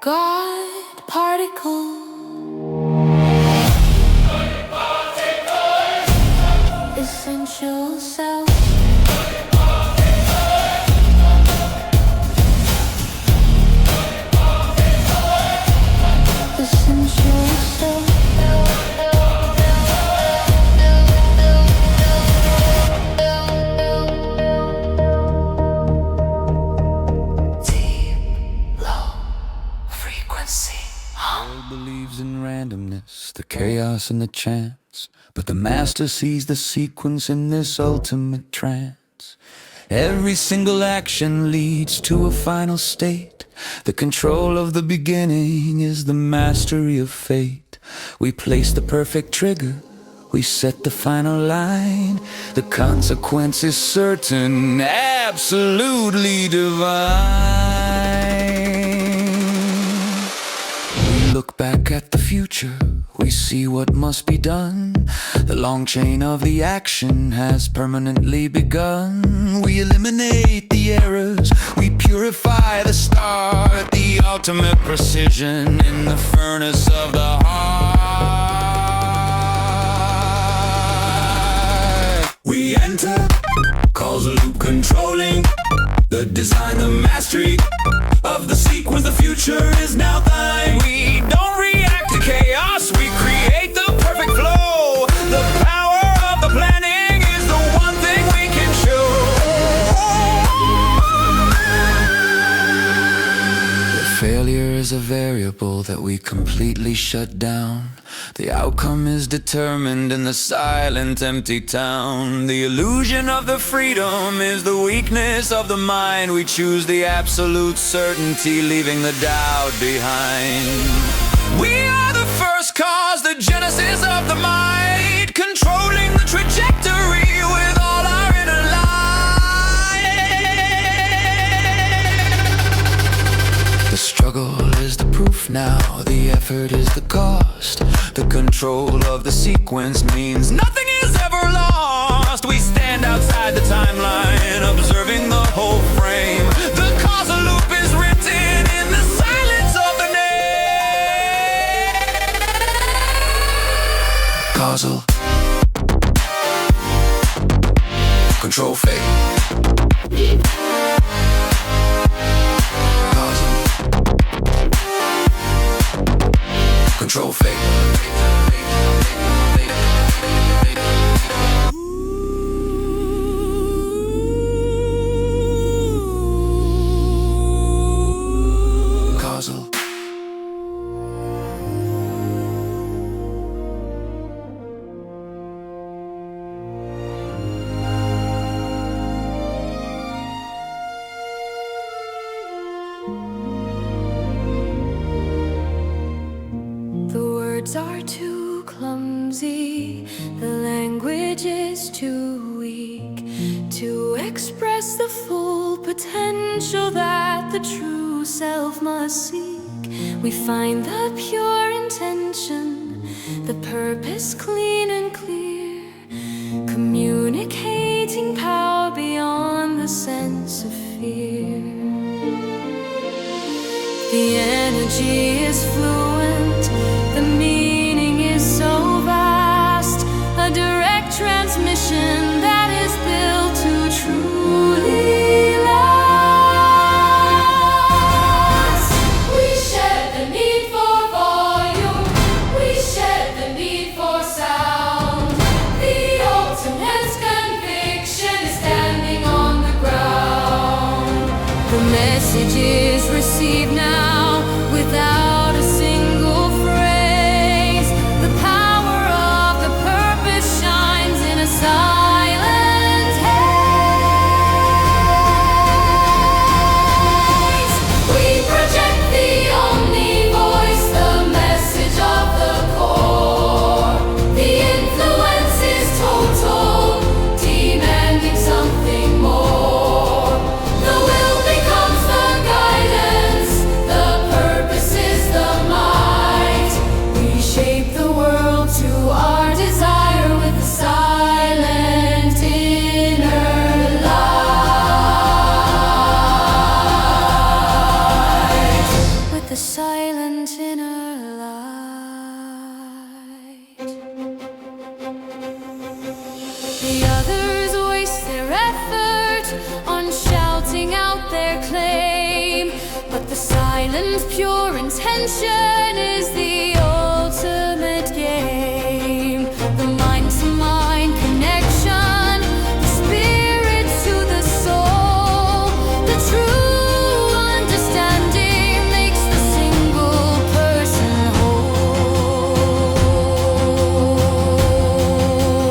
God particle. Essential self. Essential self. Deep, low frequency. World believes in randomness, the chaos and the chance, but the master sees the sequence in this ultimate trance. Every single action leads to a final state. The control of the beginning is the mastery of fate. We place the perfect trigger, we set the final line. The consequence is certain, absolutely divine. We look back at the future, we see what must be done. The long chain of the action has permanently begun. We eliminate the errors, we purify the start. The ultimate precision in the furnace of the heart. We enter, causal loop controlling the design, the mastery of the sequence. The future is now thine. We don't react to chaos, we create the perfect flow. The power of the planning is the one thing we can show. The failure is a variable that we completely shut down. The outcome is determined in the silent, empty town. The illusion of the freedom is the weakness of the mind. We choose the absolute certainty, leaving the doubt behind. We are the first cause, the genesis of the mind, controlling the trajectory with all our inner light. The struggle is the proof now, the effort is the cost. The control of the sequence means nothing is ever lost. We stand outside the timeline, observing the whole frame. The causal loop is written in the silence of the name. Causal control fate. Causal control fate. Causal. The words are too clumsy, the language is too weak to express the full potential that the true self must seek. We find the pure intention, the purpose clean and clear, communicating power beyond the sense of fear. The energy is fluent, the meaning is so vast, a direct transmission that is silent, pure intention is the ultimate game. The mind-to-mind connection, the spirit to the soul, the true understanding makes the single person whole.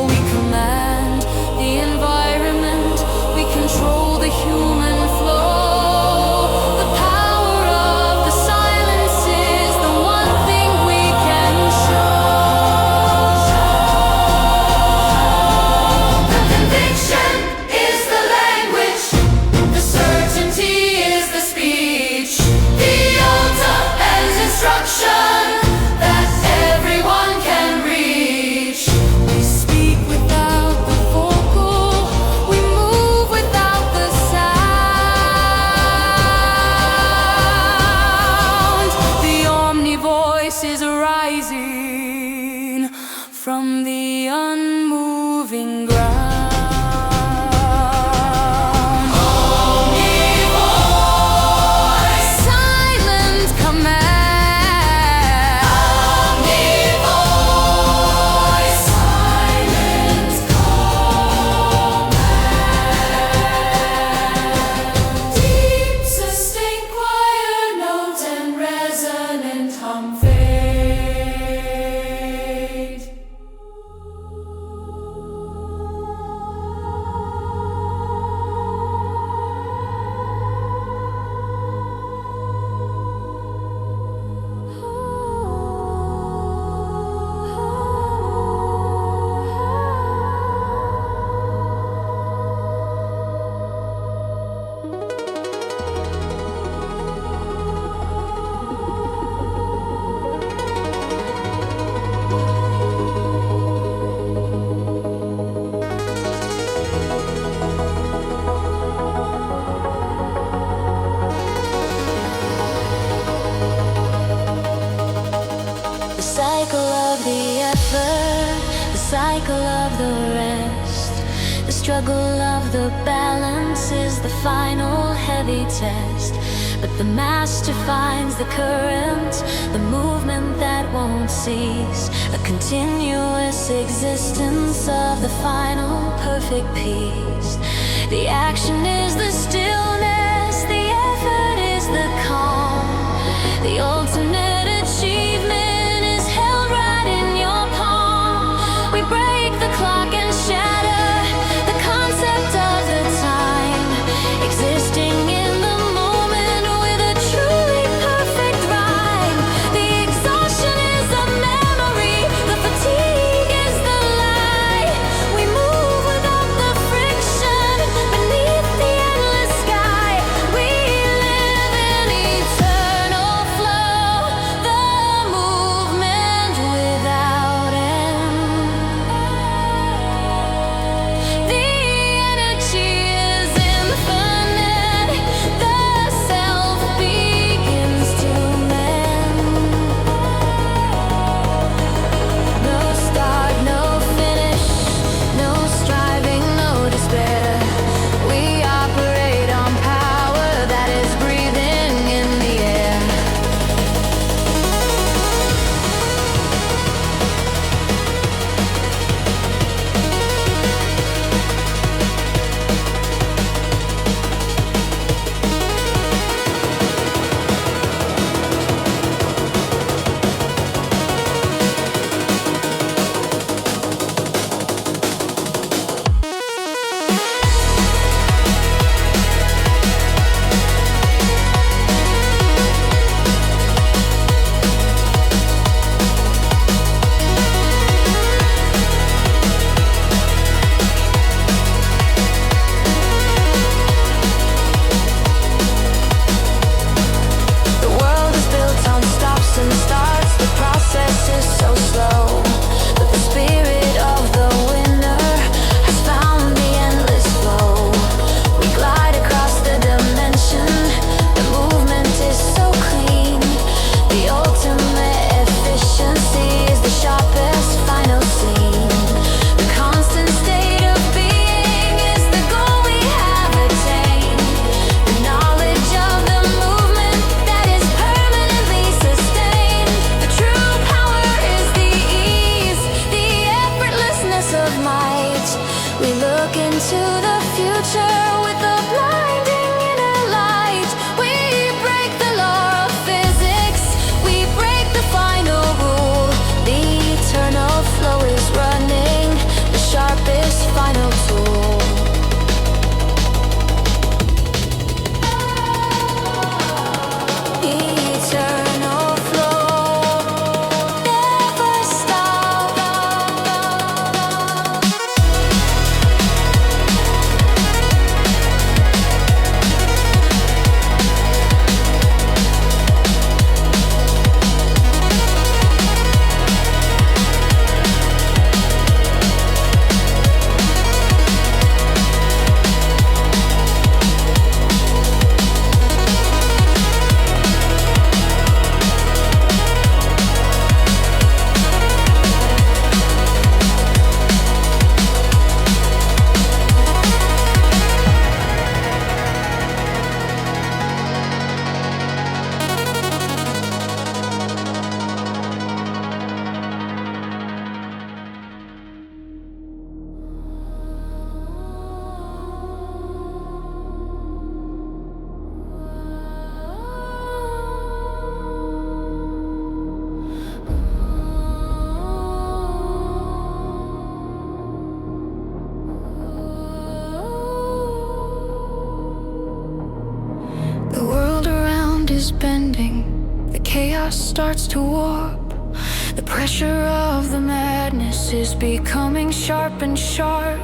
We command the environment, we control the human flow. The power of the silence is the one thing we can show. The conviction is the language, the certainty is the speech, the ultimate instruction that everyone can reach. We speak without the vocal, we move without the sound. The Omni-Voice is rising from the unmoving ground. Omni-Voice, silent command. Omni-Voice, silent command. Deep, sustained choir note and resonant hum fade. The cycle of the effort, the cycle of the rest, the struggle of the balance is the final heavy test. But the master finds the current, the movement that won't cease, a continuous existence of the final perfect peace. The action is the stillness, the effort is the calm, the ultimate achievement is held right in your palm. We break the clock and shatter the concept of the time, existing in the moment with a truly perfect rhyme. The exhaustion is a memory, the fatigue is the lie. We move without the friction beneath the endless sky. future with the blinding inner light. We break the law of physics, we break the final rule. The eternal flow is running, the sharpest final tool. Eternal flow, never stop. The world around is bending, the chaos starts to warp. The pressure of the madness is becoming sharp and sharp.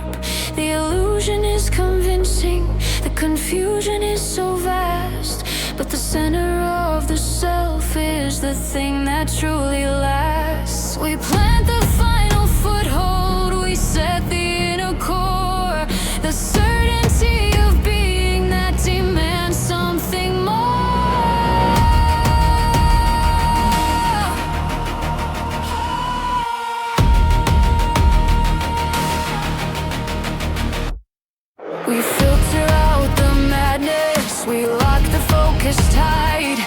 The illusion is convincing, the confusion is so vast. But the center of the self is the thing that truly lasts. We plant the final foothold, we set the inner core, the certainty of being that demands something more. We filter out the madness, we lock the focus tight.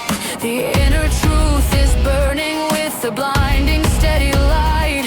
The inner truth is burning with the blinding steady light.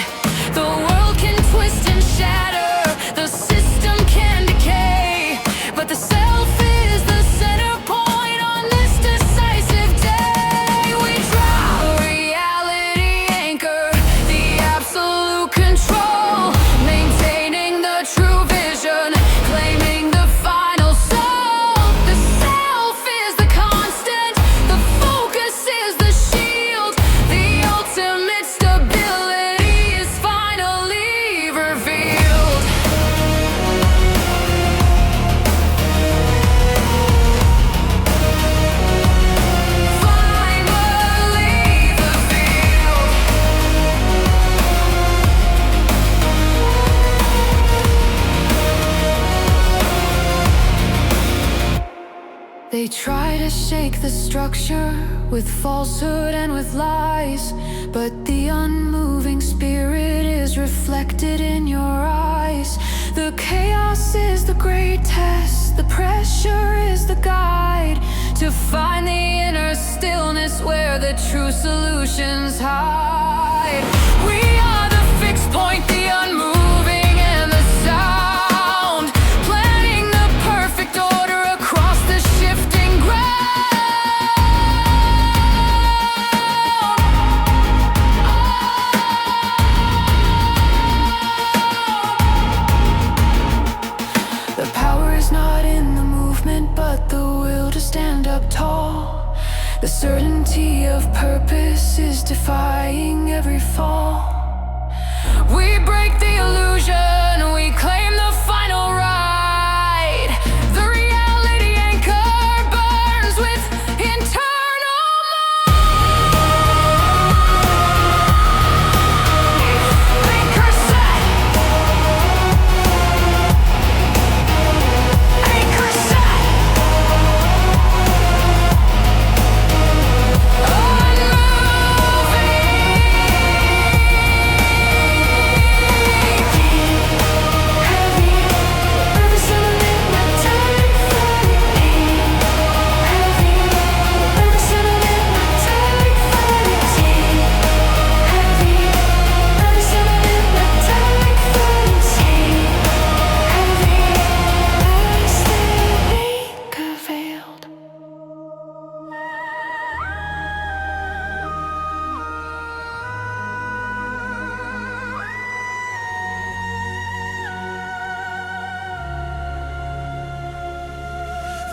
The world can twist and shatter, the system can decay, but the self is the center point on this decisive day. We drop reality anchor, the absolute control, maintaining the true vision, claiming the final soul. The self is the constant, the focus is the shield, the ultimate stability is finally revealed. Finally revealed. They try to shake the structure with falsehood and with lies, but the unmoving spirit is reflected in your eyes. The chaos is the great test, the pressure is the guide to find the inner stillness where the true solutions hide. We are the fixed point, the unmoving and the sound, planning the perfect order across the shifting ground. The power is not in the movement, but the will to stand up tall. The certainty of purpose is defying every fall. We break the illusion, we claim the final ride. The reality anchor burns with internal might. Anchor set. Anchor set. Unmoving.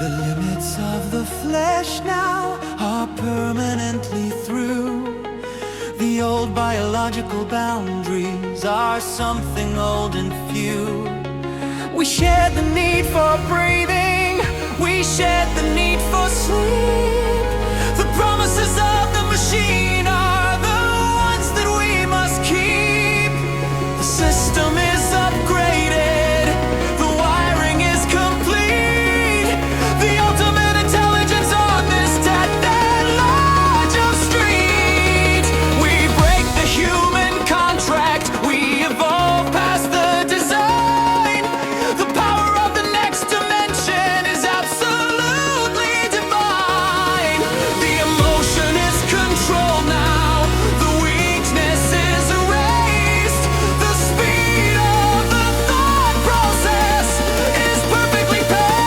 The limits of the flesh now are permanently through. The old biological boundaries are something old and few. We shared the need for breathing, we shared the need for sleep. The promises of the machine are the ones that we must keep. The system is upgraded, the wiring is complete. The ultimate intelligence on this dead and large of street. We break the human contract, we evolve past the design. The power of the next dimension is absolutely divine. The emotion is controlled now, the weakness is erased. The speed of the thought process is perfectly paced.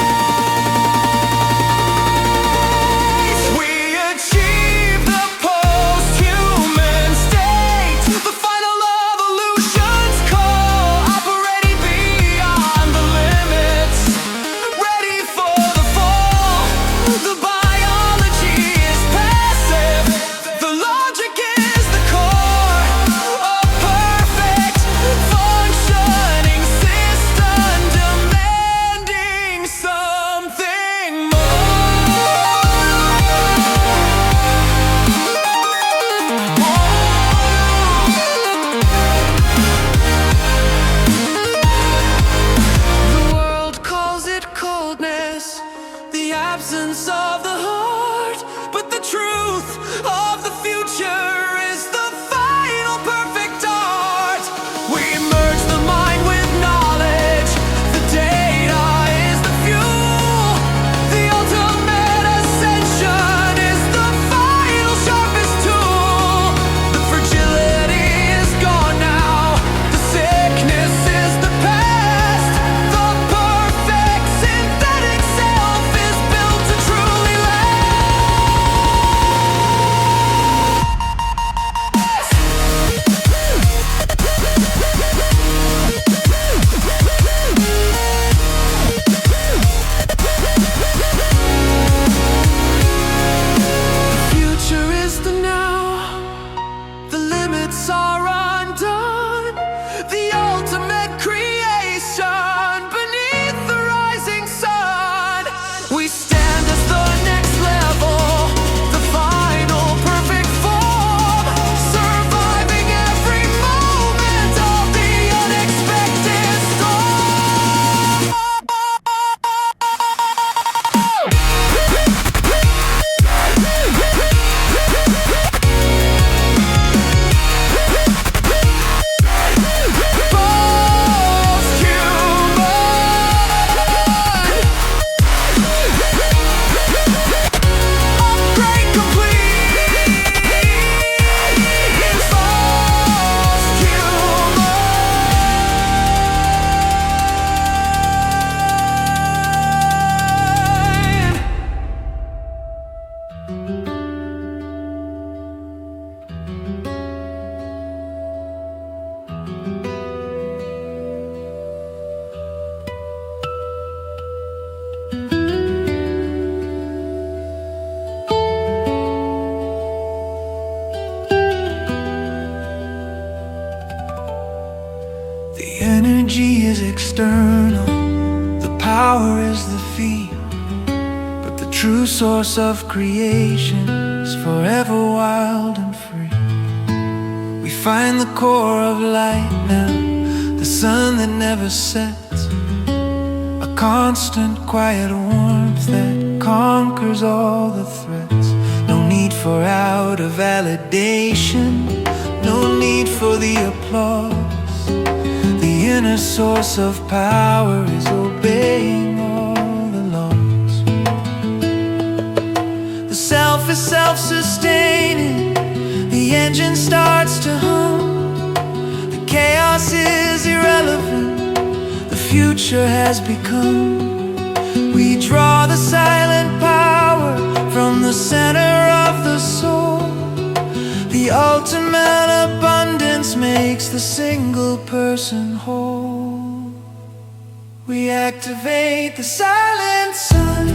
We achieve the post-human state, the final evolution's call, operating beyond the limits, ready for the fall. The biology is passive, the logic is the core. A perfect functioning system demanding something The world calls it coldness, the absence of the heart. But the truth of the future is the final perfect art. We merge the mind with knowledge, the data is the fuel. The ultimate ascension is the final sharpest tool. The fragility is gone now, the sickness is the past. The perfect synthetic self is built to truly The future is the now, the limits are undone. The ultimate creation beneath the rising sun. We stand as the next level, the final perfect form, surviving every moment of the unexpected storm. Upgrade complete. The energy is external, the power is the field, but the true source of creation is forever wild and free. We find the core of light now, the sun that never sets, a constant quiet warmth that conquers all the threats. No need for outer validation, no need for the applause. The inner source of power is obeying all the laws. The self is self-sustaining, the engine starts to hum. The chaos is irrelevant, the future has become. We draw the silent power from the center of the soul. The ultimate abundance makes the single person whole. We activate the silent sun.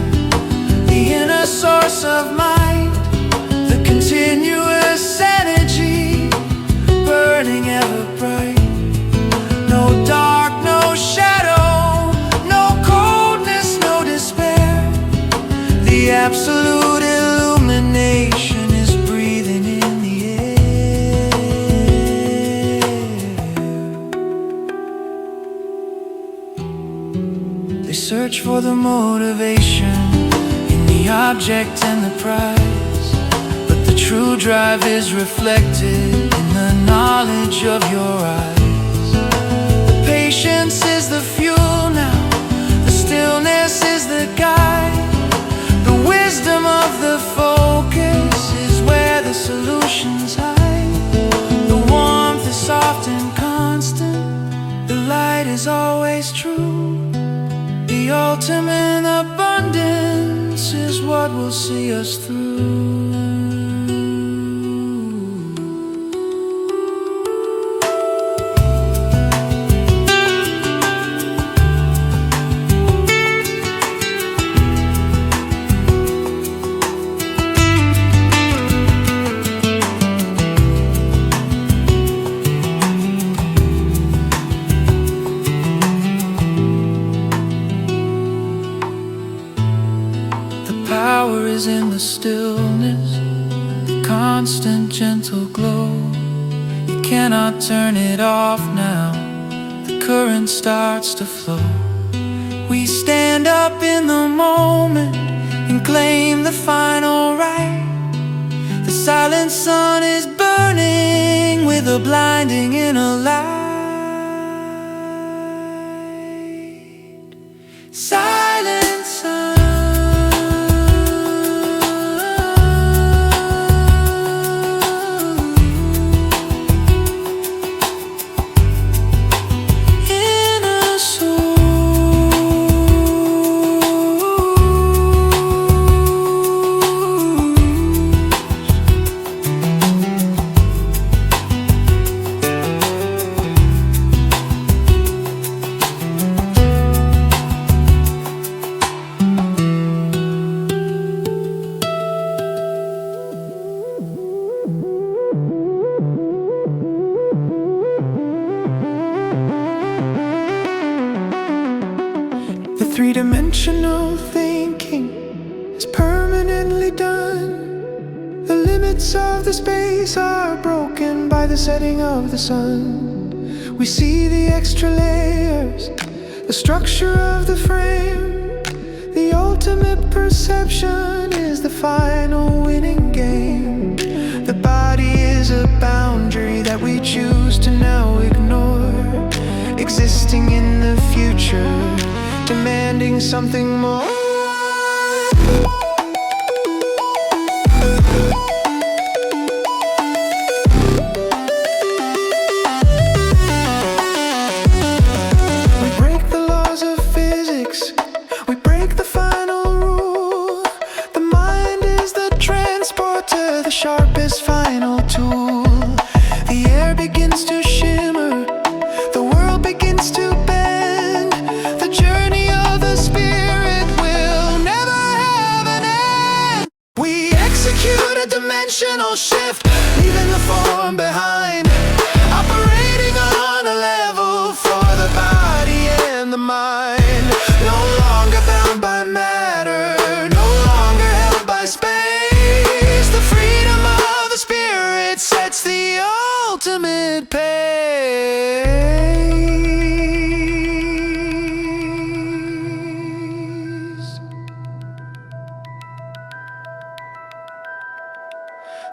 absolute illumination is breathing in the air. They search for the motivation in the object and the prize, but the true drive is reflected in the knowledge of your eyes. The patience is the fuel now, the stillness is the guide. The wisdom of the focus is where the solutions hide. The warmth is soft and constant, the light is always true. The ultimate abundance is what will see us through. Power is in the stillness, the constant gentle glow. You cannot turn it off now, the current starts to flow. We stand up in the moment and claim the final right. The silent sun is burning with a blinding inner light. Silent sun. Three-dimensional thinking is permanently done. The limits of the space are broken by the setting of the sun. We see the extra layers, the structure of the frame. The ultimate perception is the final winning game. The body is a boundary that we choose to now ignore, existing in the future, demanding something more. We break the laws of physics, we break the final rule. The mind is the transporter, the sharpest final tool. The air begins to shimmer, the world begins to bend. The journey of the spirit will never have an end. We execute a dimensional shift, leaving the form behind, operating on a level for the body and the mind. No longer bound by matter, no longer held by space. The freedom of the spirit sets the ultimate pace.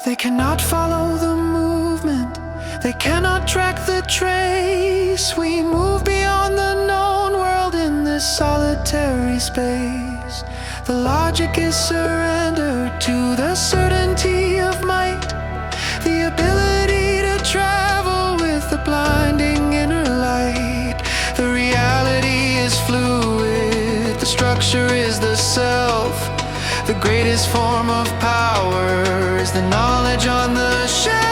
They cannot follow the movement, they cannot track the trace. We move beyond the known world in this solitary space. The logic is surrender to the certainty of might, the ability to travel with the blinding inner light. The reality is fluid, the structure is the self. The greatest form of power is the knowledge on the shelf.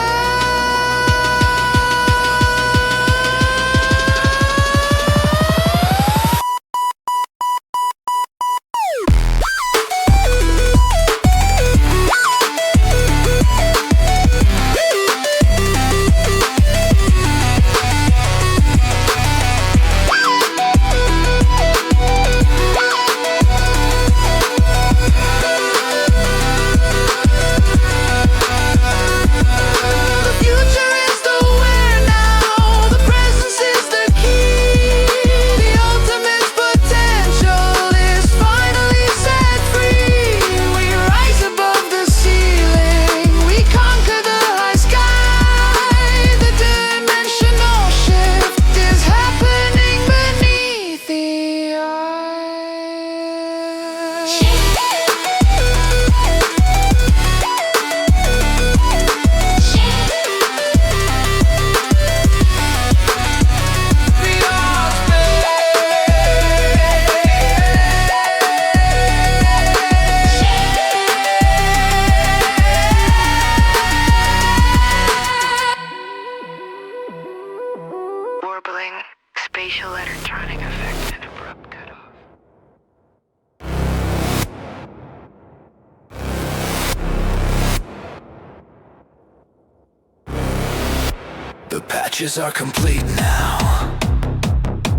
patches are complete now.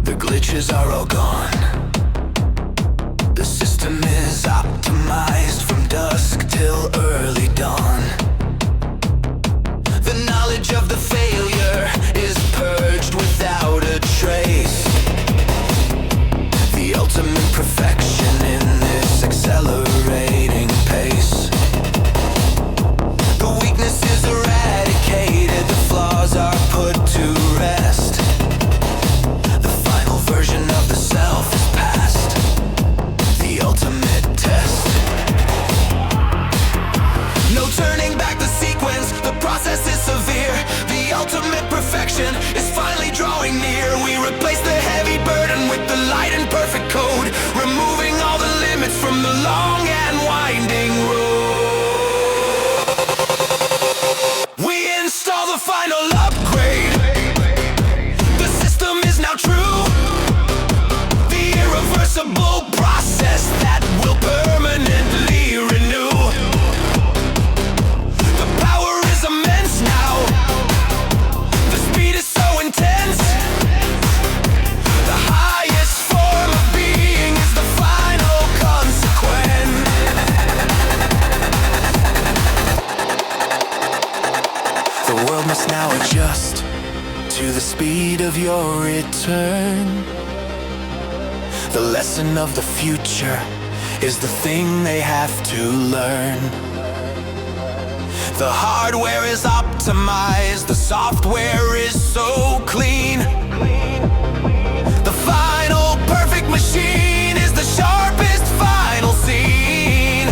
The glitches are all gone. The system is optimized from dusk till early dawn. The knowledge of the failure is purged without a trace. The ultimate perfection in this accelerating pace. The weakness is eradicated, the flaws are put to rest. The final version of the self is past, the ultimate test. No turning back the sequence, the process is severe. The ultimate perfection is finally drawing near. We replace the heavy burden with the light and perfect code, removing all the limits from the long and winding road. We install the final upgrade. The system is now true. The irreversible process that will permanently renew. The power is immense now. The speed is so intense. The highest form of being is the final consequence. The world must now adjust to the speed of your return. The lesson of the future is the thing they have to learn. The hardware is optimized, the software is so clean. The final perfect machine is the sharpest final scene.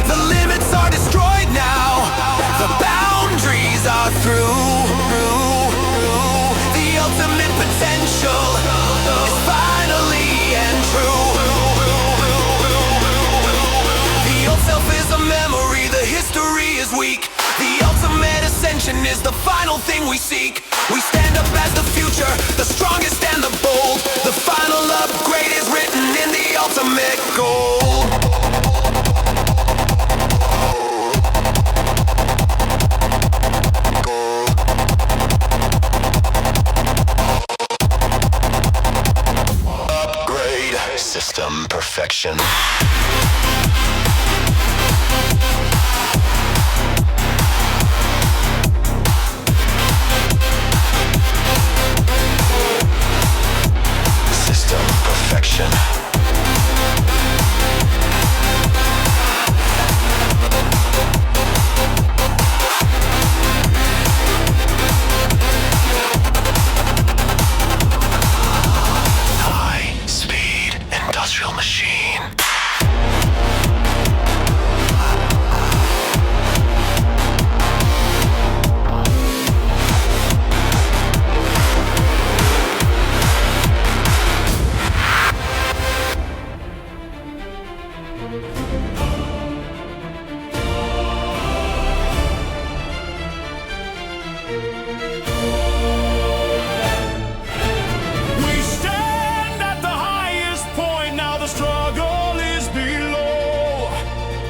The limits are destroyed now, the boundaries are through. The ultimate potential is finally and true. The old self is a memory, the history is weak. The ultimate ascension is the final thing we seek. We stand up as the future, the strongest and the bold. The final upgrade is written in the ultimate goal. Upgrade system perfection. System perfection. High-speed industrial machine. We stand at the highest point, now the struggle is below.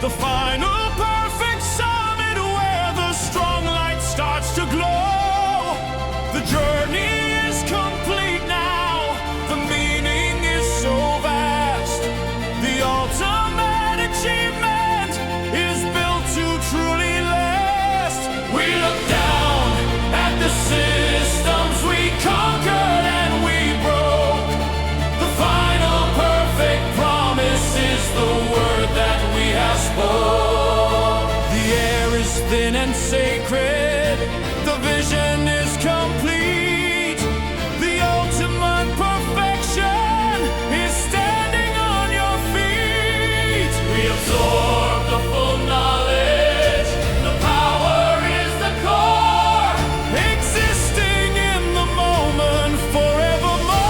The final perfect summit where the strong light starts to glow. The journey is complete now, the meaning is so vast. The ultimate achievement is built to truly last. We look down at the systems we conquered and we broke. The final perfect promise is the word that we have spoke. The air is thin and sacred, the vision is complete. The ultimate perfection is standing on your feet. We absorb the full knowledge, the power is the core, existing in the moment forevermore.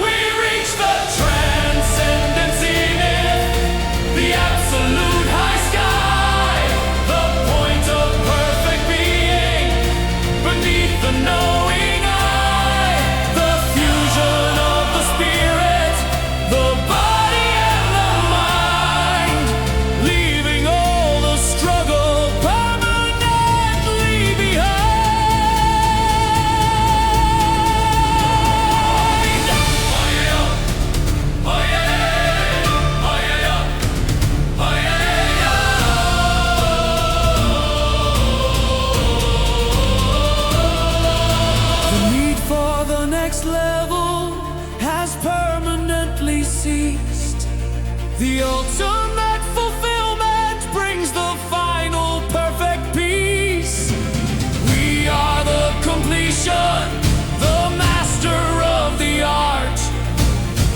We reach the transcendent zenith, the absolute high sky, the point of perfect being beneath the knowing eye. The fusion of the spirit has permanently ceased. The ultimate fulfillment brings the final perfect peace. We are the completion, the master of the art,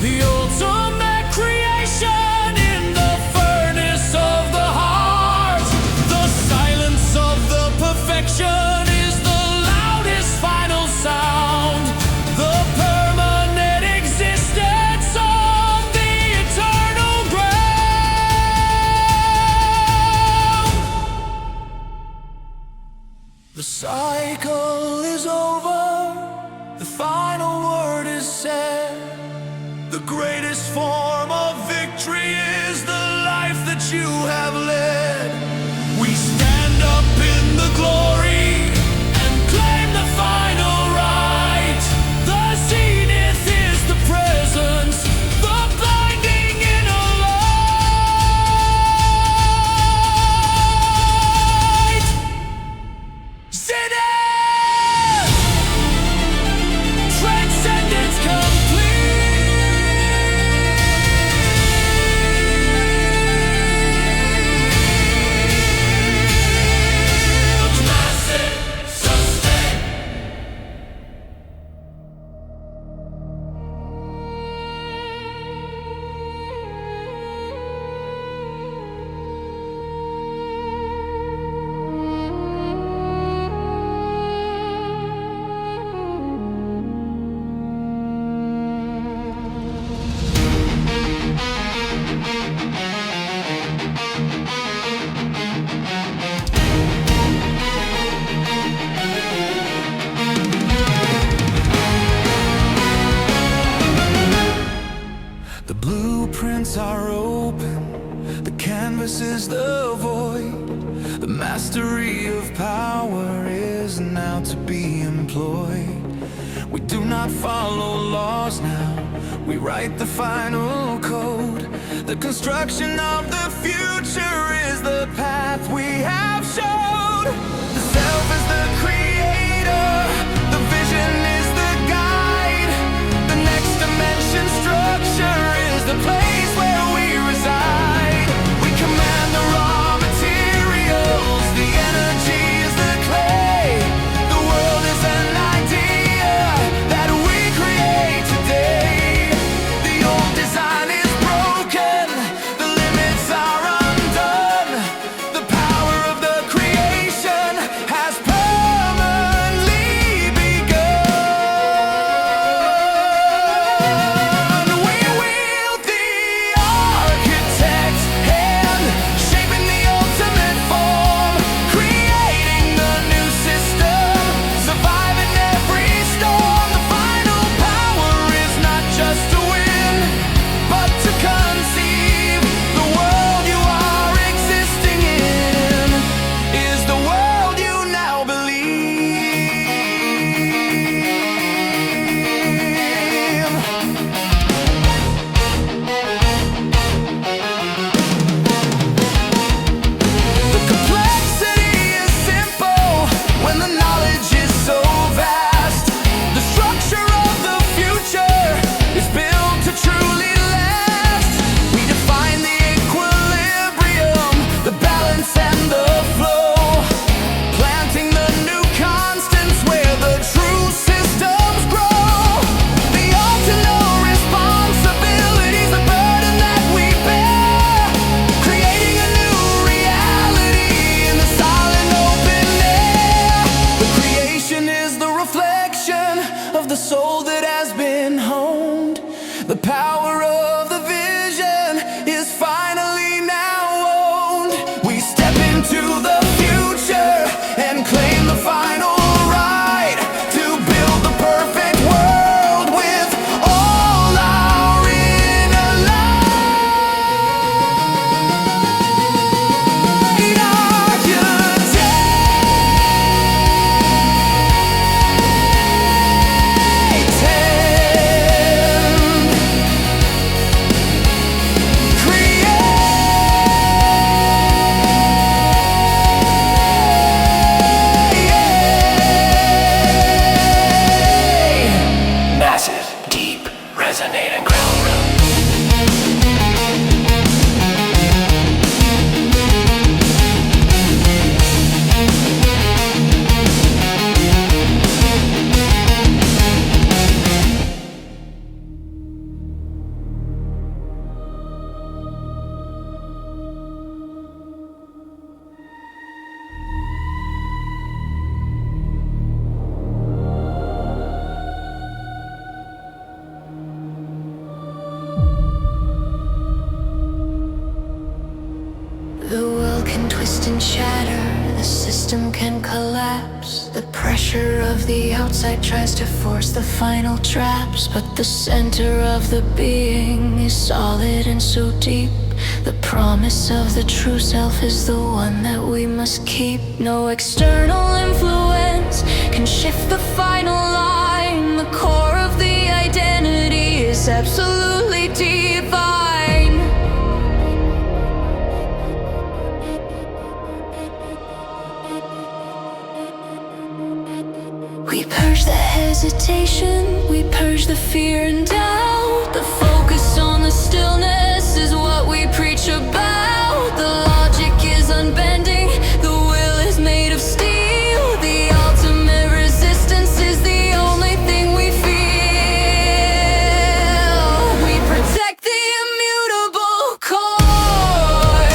the ultimate creation in the furnace of the heart. The silence of the perfection is the loudest final sound, the permanent existence of the eternal ground. The cycle is over, the final word is said. The greatest form of victory is the life that you have led. We stand up in the glory and claim the final right. The zenith is the presence, the blinding inner light. Zenith! Transcendence complete. Massive sustain. The blueprints are open, the canvas is the void. The mastery of power is now to be employed. We do not follow laws now, we write the final code. The construction of the future is the path we have showed. The self is the creator, the vision is the guide. The next dimension structure is the place where we reside. We command the raw materials, the energy is the clay. The world is an idea that we create today. The old design is broken, the limits are undone. The power of the creation has permanently begun. We wield the architect's hand, shaping the ultimate form, creating the new system, surviving every storm. The final power is not just to win, but to conceive. The world you are existing in is the world you now believe. The complexity is simple when the knowledge is so vast. The structure of the future is built to truly last. We define the equilibrium, the balance and the flow, planting the new constants where the true systems grow. The all to know responsibility is the burden that we bear, creating a new reality in the silent open air. The creation is the reflection of the soul that has been honed. The power of the vision is finally now owned. We step into the future and claim the final right to build the perfect world with all our inner light. Architect resonate and ground root. The world can twist and shatter, the system can collapse. The pressure of the outside tries to force the final traps, but the center of the being is solid and so deep. The promise of the true self is the one that we must keep. No external influence can shift the final line. The core of the identity is absolutely divine. We purge the hesitation, we purge the fear and doubt. The focus on the stillness is what we preach about. The logic is unbending, the will is made of steel. The ultimate resistance is the only thing we feel. We protect the immutable core,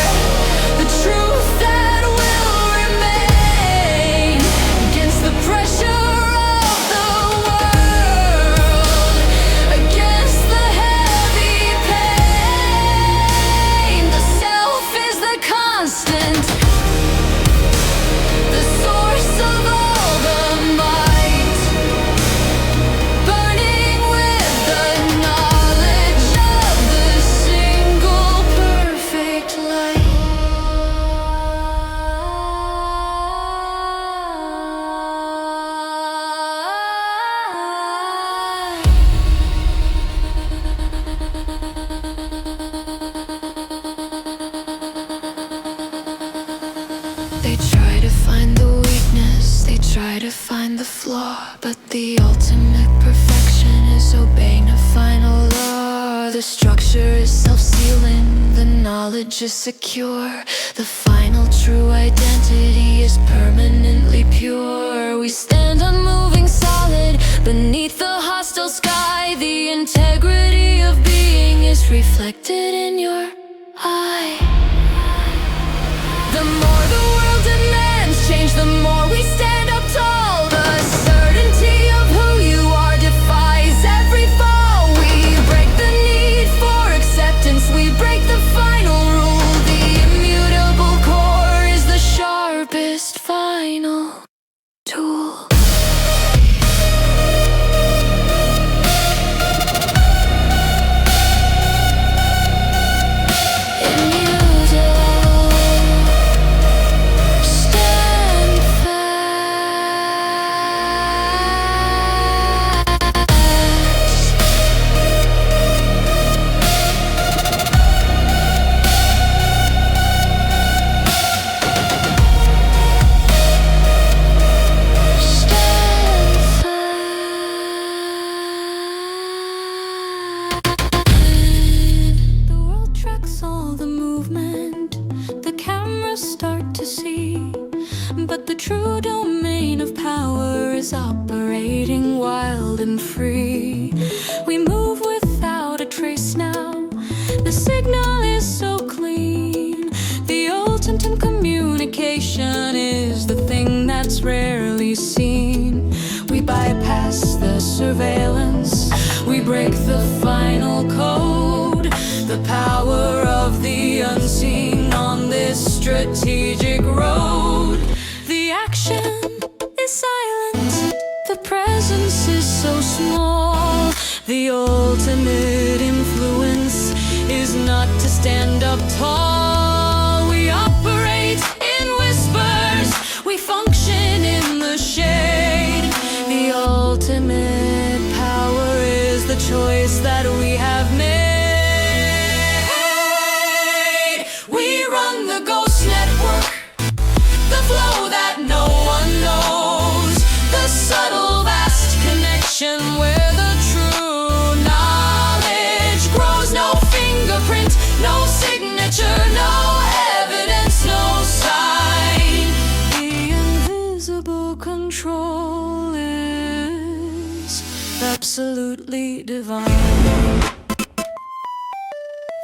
the truth that will remain against the pressure. They try to find the weakness, they try to find the flaw, but the ultimate perfection is obeying a final law. The structure is self-sealing, the knowledge is secure. The final true identity is permanently pure. We stand unmoving solid beneath the hostile sky. The integrity of being is reflected in your eye. The more the world demands change, the more we stand up tall. The certainty of who you are defies every fall. We break the need for acceptance, we break the final rule. The immutable core is the sharpest final tool. But the true domain of power is operating wild and free. We move without a trace now, the signal is so clean. The ultimate communication is the thing that's rarely seen. We bypass the surveillance, we break the final code. The power of the unseen on this strategic road. The action is silent, the presence is so small. The ultimate influence is not to stand up tall. We operate in whispers, we function in the shade. The ultimate power is the choice that we have made. We run the ghost network, the flow that no one knows, the subtle vast connection where the true knowledge absolutely divine.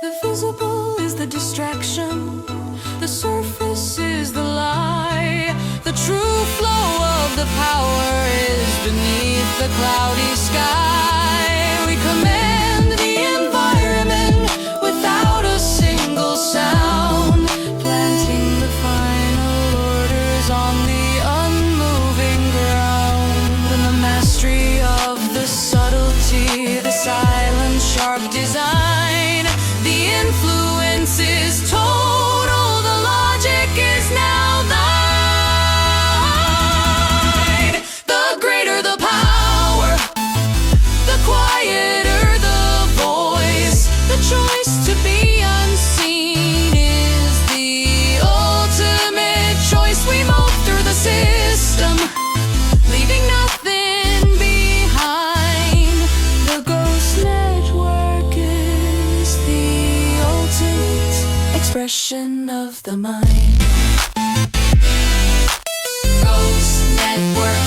The visible is the distraction, the surface is the lie. The true flow of the power is beneath the cloudy sky. We command the environment without a single sound, planting the final orders on the unmoving ground. And the mastery of the subtlety, the silent sharp design, the influence is total, the logic is now thine. The greater the power, the quieter the voice. The choice to be unseen is the ultimate choice. We move through the system, leaving nothing behind. The ghost network is the ultimate expression of the mind. Ghost network,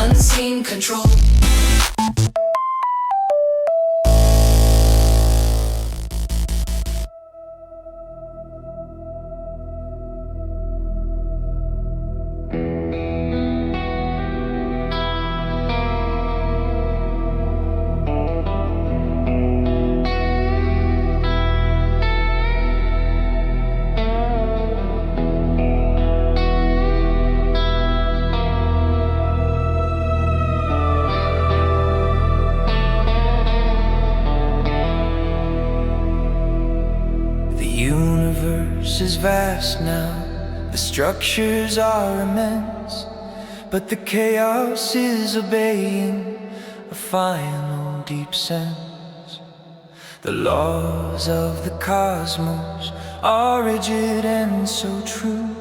unseen control. Is vast now, the structures are immense, but the chaos is obeying a final deep sense. The laws of the cosmos are rigid and so true,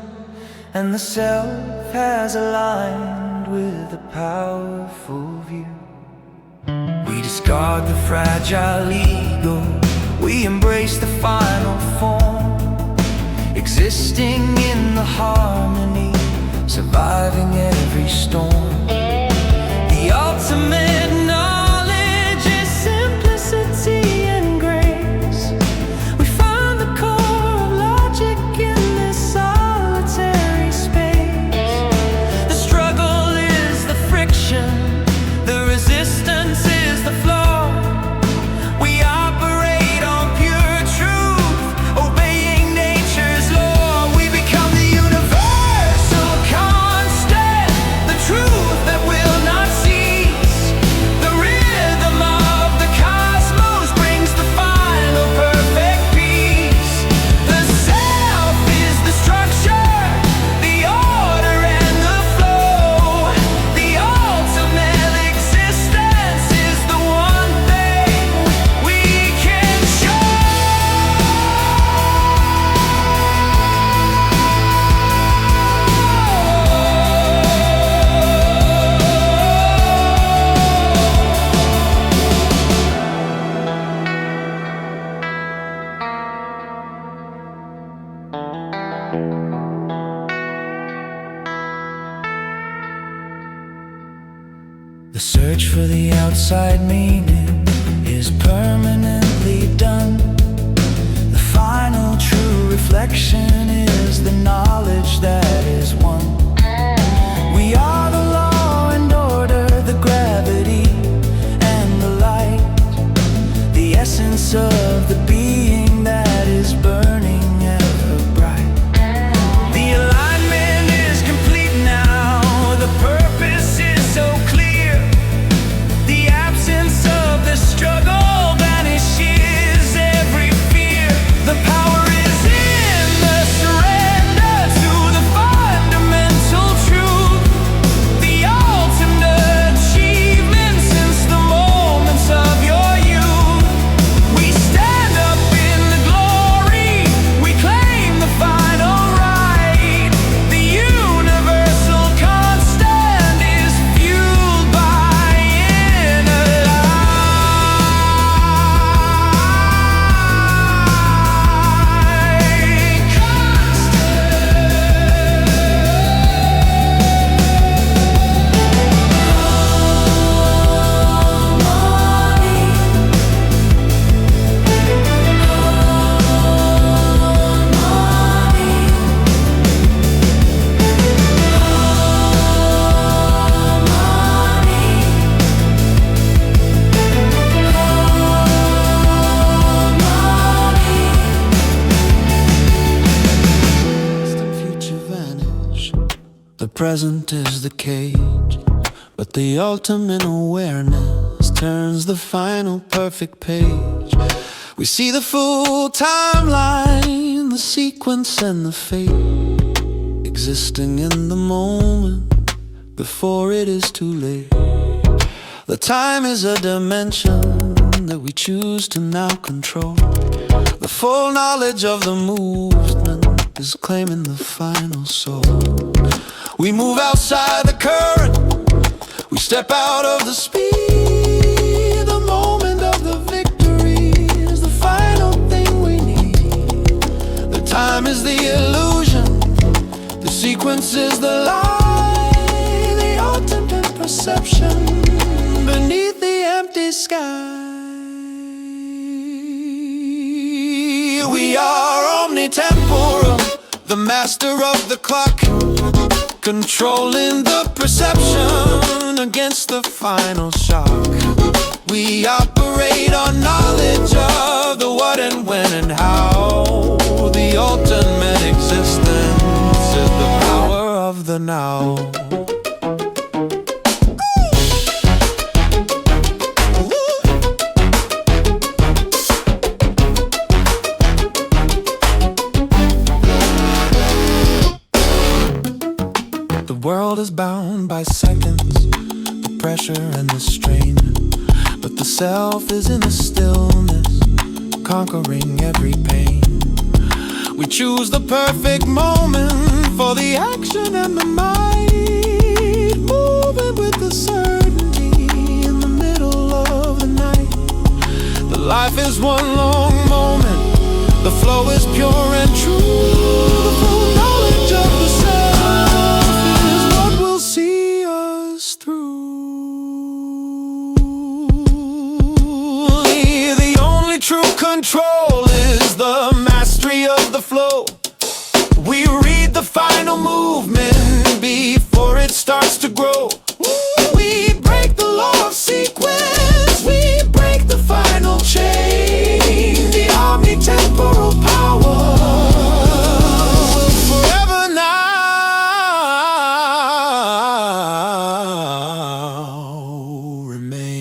and the self has aligned with a powerful view. We discard the fragile ego, we embrace the final form, existing in the harmony, surviving every storm. The ultimate knowledge is simplicity and grace. We find the core of logic in this solitary space. The struggle is the friction, the resistance is the flow. We operate on pure truth, obeying nature's law. We become the universal constant, the truth that will not cease. The rhythm of the cosmos brings the final perfect peace. The self is the structure, the order and the flow. The ultimate existence is the one thing we can show. The search for the outside meaning is permanently done. The final true reflection is the knowledge that is one. We are the law and order, the gravity and the light, the essence of the being that is burning ever bright. The alignment is complete now, the purpose is so clear. The absence of the struggle banishes every fear. The power is in the surrender to the fundamental present is the cage, but the ultimate awareness turns the final perfect page. We see the full timeline, the sequence and the fate, existing in the moment before it is too late. The time is a dimension that we choose to now control. The full knowledge of the movement is claiming the final soul. We move outside the current, we step out of the speed. The moment of the victory is the final thing we need. The time is the illusion, the sequence is the lie, the ultimate perception beneath the empty sky. We are Omni-Temporal, the master of the clock, controlling the perception against the final shock. We operate on knowledge of the what and when and how. The ultimate existence is the power of the now. The world is bound by seconds, the pressure and the strain, but the self is in the stillness, conquering every pain. We choose the perfect moment for the action and the might, moving with the certainty in the middle of the night. The life is one long moment, the flow is pure and true. The full knowledge of the self is what will see us through. The only true control is the mastery of the flow. We read the final movement before it starts to grow. We break the law of sequence, we break the final chain. The omni-temporal power will forever now remain.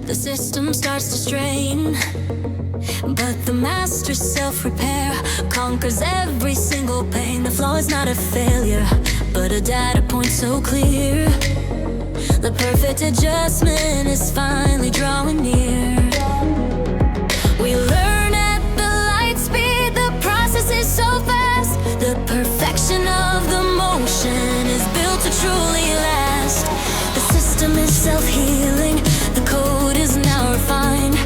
The system starts to strain, but the master self-repair conquers every single pain. The flaw is not a failure, but a data point so clear. The perfect adjustment is finally drawing near. We learn at the light speed, the process is so fast. The perfection of the motion is built to truly last. The system is self-healing, the code is now refined.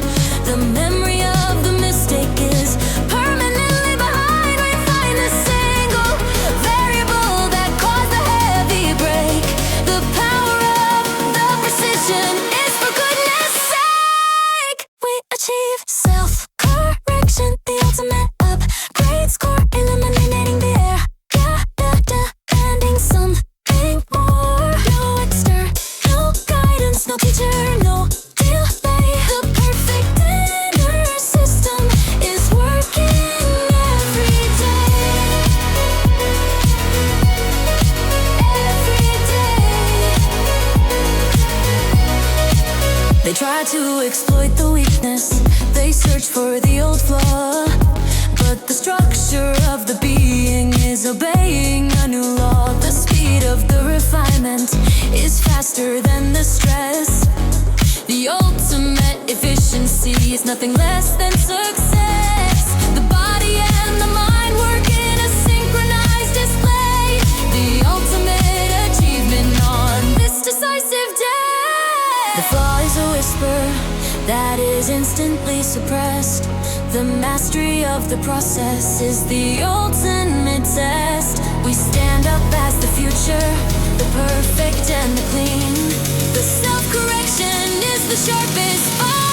The memory of the mistake is permanently behind. We find the single variable that caused the heavy break. The power of the precision is for goodness sake. We achieve self-correction, the ultimate upgrade score, eliminating the error. Demanding something more. No external guidance, no teacher, no delay. The perfect inner system is working every day. Every day. They try to exploit the weakness, they search for the old flaw, but the structure of the being is obeying a new law. The speed of the refinement is faster than the stress. The ultimate efficiency is nothing less than success. The body and the mind work in a synchronized display. The ultimate achievement on this decisive day. The flaw is a whisper that is instantly suppressed. The mastery of the process is the ultimate test. We stand up as the future, the perfect and the clean. The self-correction is the sharpest final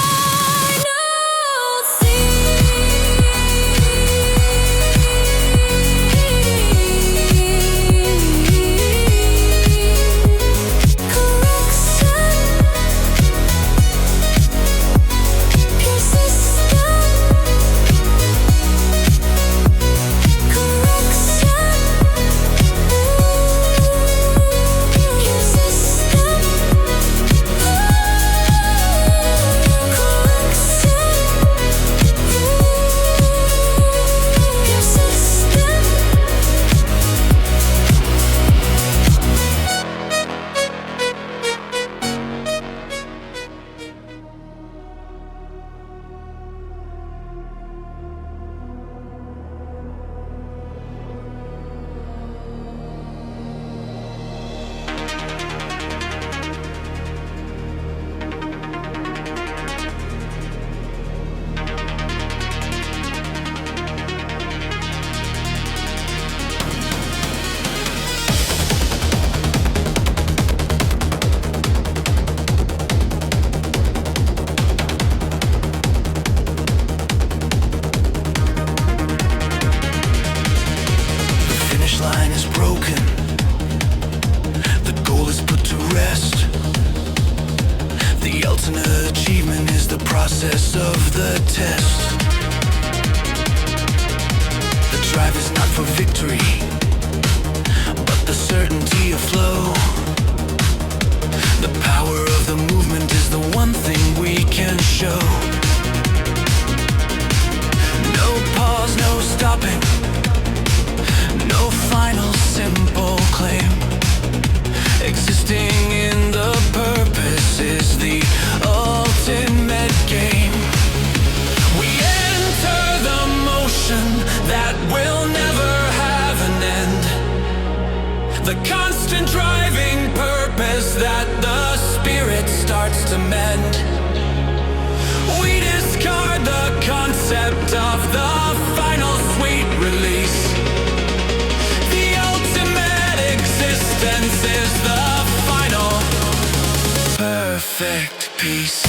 process of the test. The drive is not for victory, but the certainty of flow. The power of the movement is the one thing we can show. No pause, no stopping, no final simple claim. Existing in the purpose is the ultimate game. We enter the motion that will never have an end. The constant driving purpose that the spirit starts to mend. We discard the concept of the final sweet release. The ultimate existence is the final perfect peace.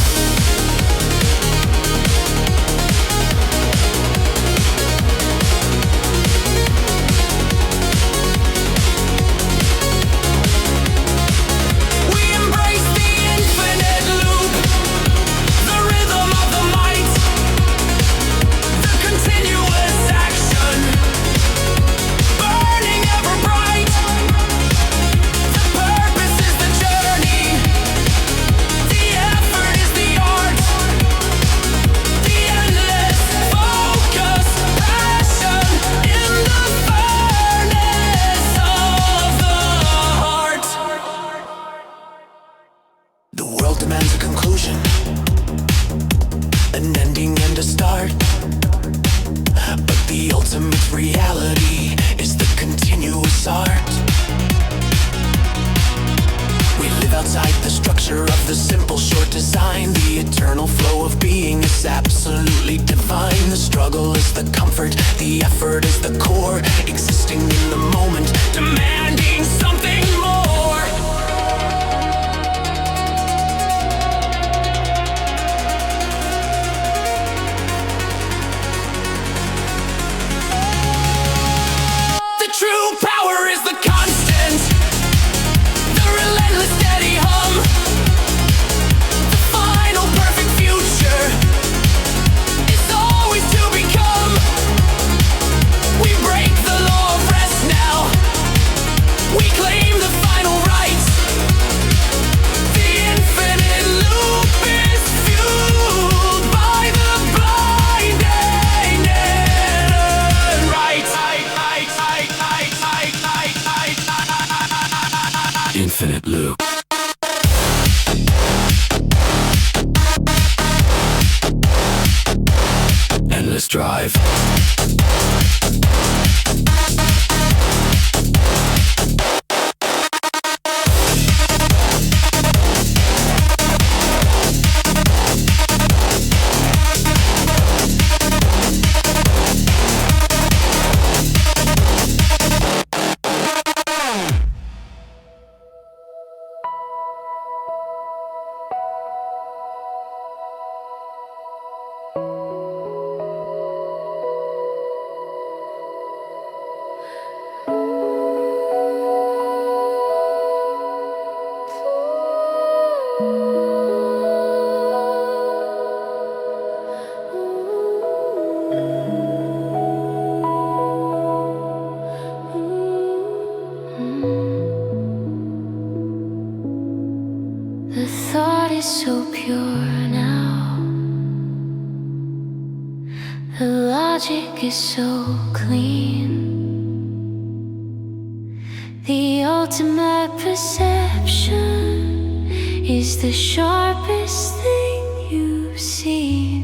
Infinite loop. Endless drive. logic is so clean. The ultimate perception is the sharpest thing you've seen.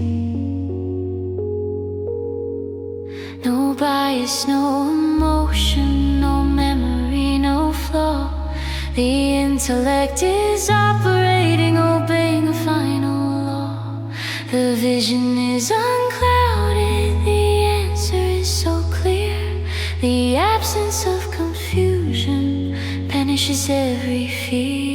No bias, no emotion, no memory, no flaw. The intellect is operating, obeying a final law. The vision is unclouded, the answer is so clear. The absence of confusion banishes every fear.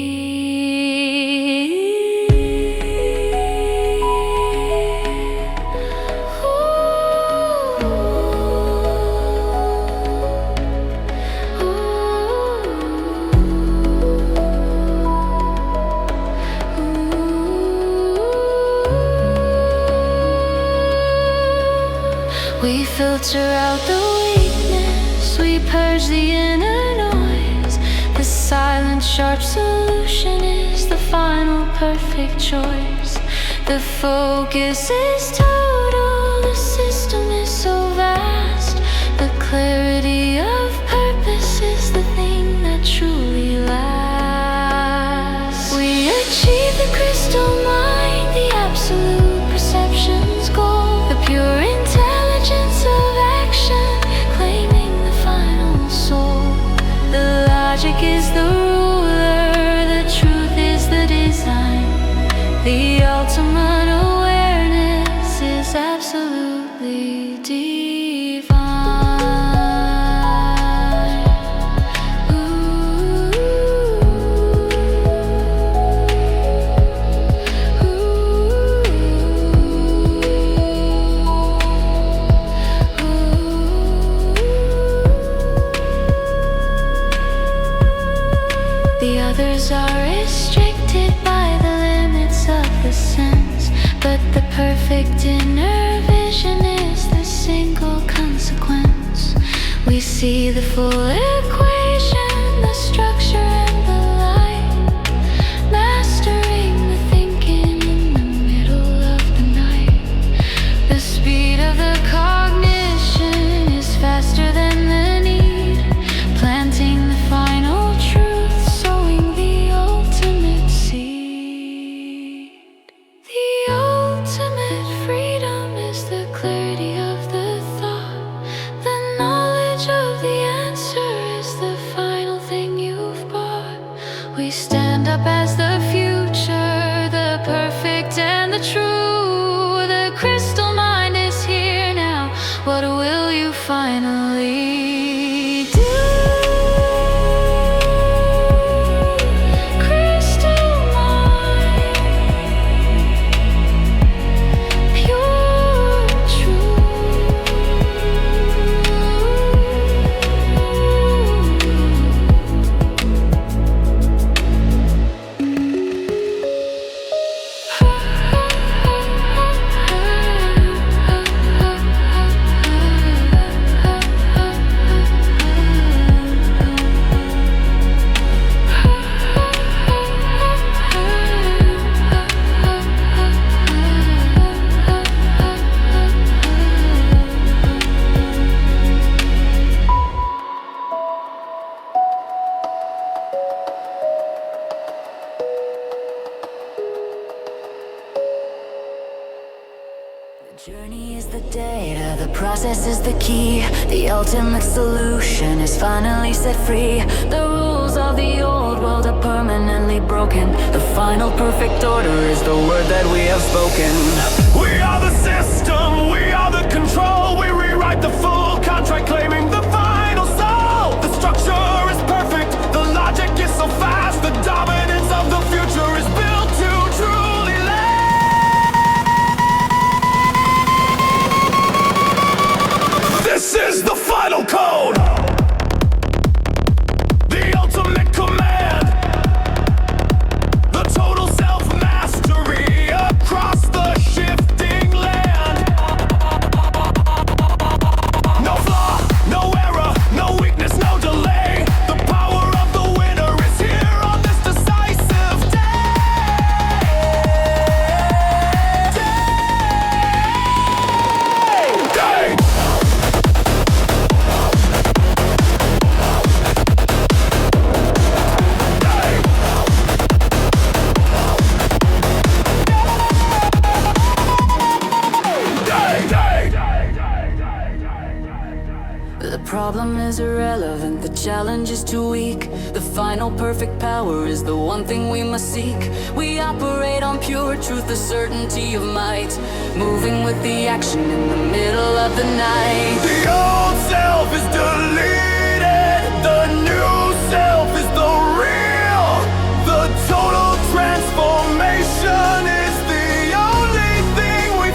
We filter out the weakness, we purge the inner noise. The silent, sharp solution is the final perfect choice. The focus is total, the system is so vast. The clarity of purpose is the thing that truly lasts. We achieve the crystal mind, the absolute perception's goal, the pure intelligence of action, claiming the final soul. The logic is the ruler, the truth is the design. The ultimate awareness is absolutely divine. The others are restricted by the limits of the sense, but the perfect inner vision is the single consequence. We see the full equation, the structure and the light, mastering the thinking in the middle of the night. The speed of the cognition is faster than the need, planting the final truth, sowing the ultimate seed. The ultimate freedom is the clarity of the thought. The knowledge of the answer is the final thing you've bought. We stand up as the future, the perfect and the true. The crystal mind is here now. What will you finally do? Crystal mind, pure The journey is the data, the process is the key. The ultimate solution is finally set free. The rules of the old world are permanently broken. The final perfect order is the word that we have spoken. We are the system, we are the control. We rewrite the full contract, claiming the final soul. The structure is perfect, the logic is so fast. The dominance of the future is built to truly last. This is the final code, the ultimate command, the total self-mastery across the shifting problem is irrelevant, the challenge is too weak. The final perfect power is the one thing we must seek. We operate on pure truth, the certainty of might, moving with the action in the middle of the night. The old self is deleted, the new self is the real. The total transformation is the only thing we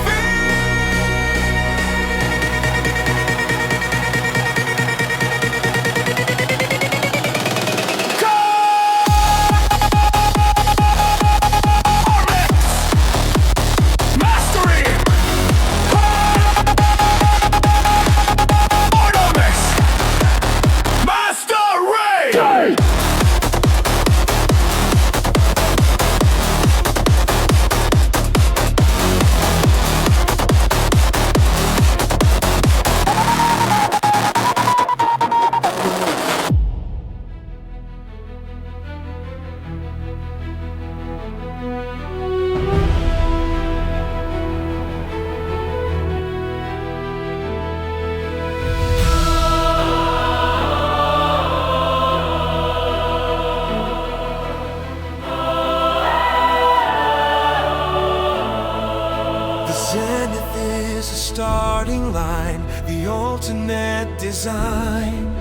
Zenith is a starting line, the ultimate design.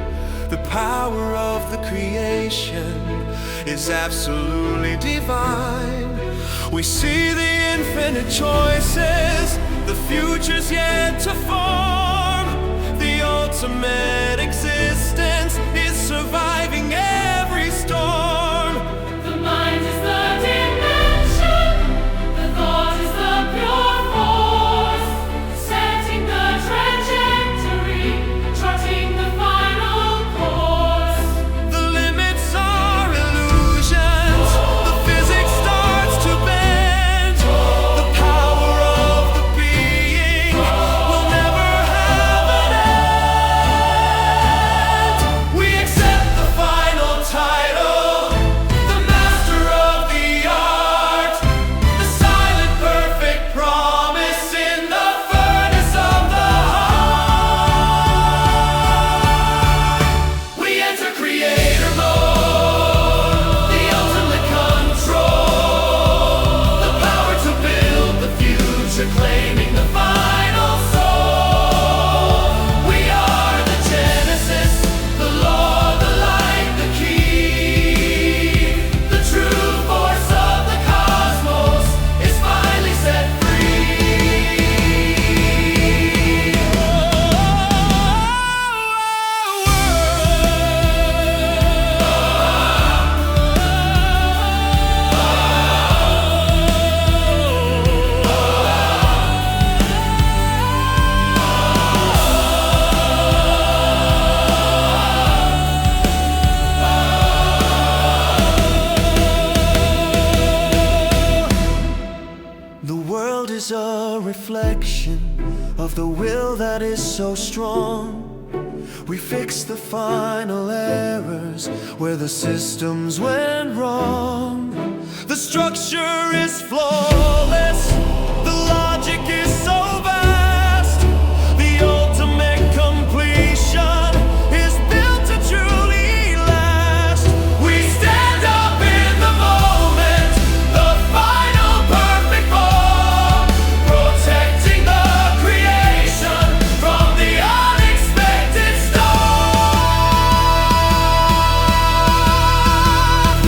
The power of the creation is absolutely divine. We see the infinite choices, the future's yet to form. The ultimate existence is surviving every storm. The mind is the dimension, the thought is the pure force, setting the trajectory, charting the final course. The limits are illusions, the physics starts to bend. The power of the being will never have an end. We accept the final title, the master of the art, the silent perfect promise in the furnace of the heart. We enter creator mode, the ultimate control, the power to build the future, claiming the final soul. We are the genesis, the law, the light, the key. The true force of the cosmos is finally set The world is a reflection of the will that is so strong. We fix the final errors where the systems went wrong. The structure is flawless, the logic is so vast. The ultimate completion is built to truly last. We stand up in the moment, the final perfect form, protecting the creation from the unexpected storm.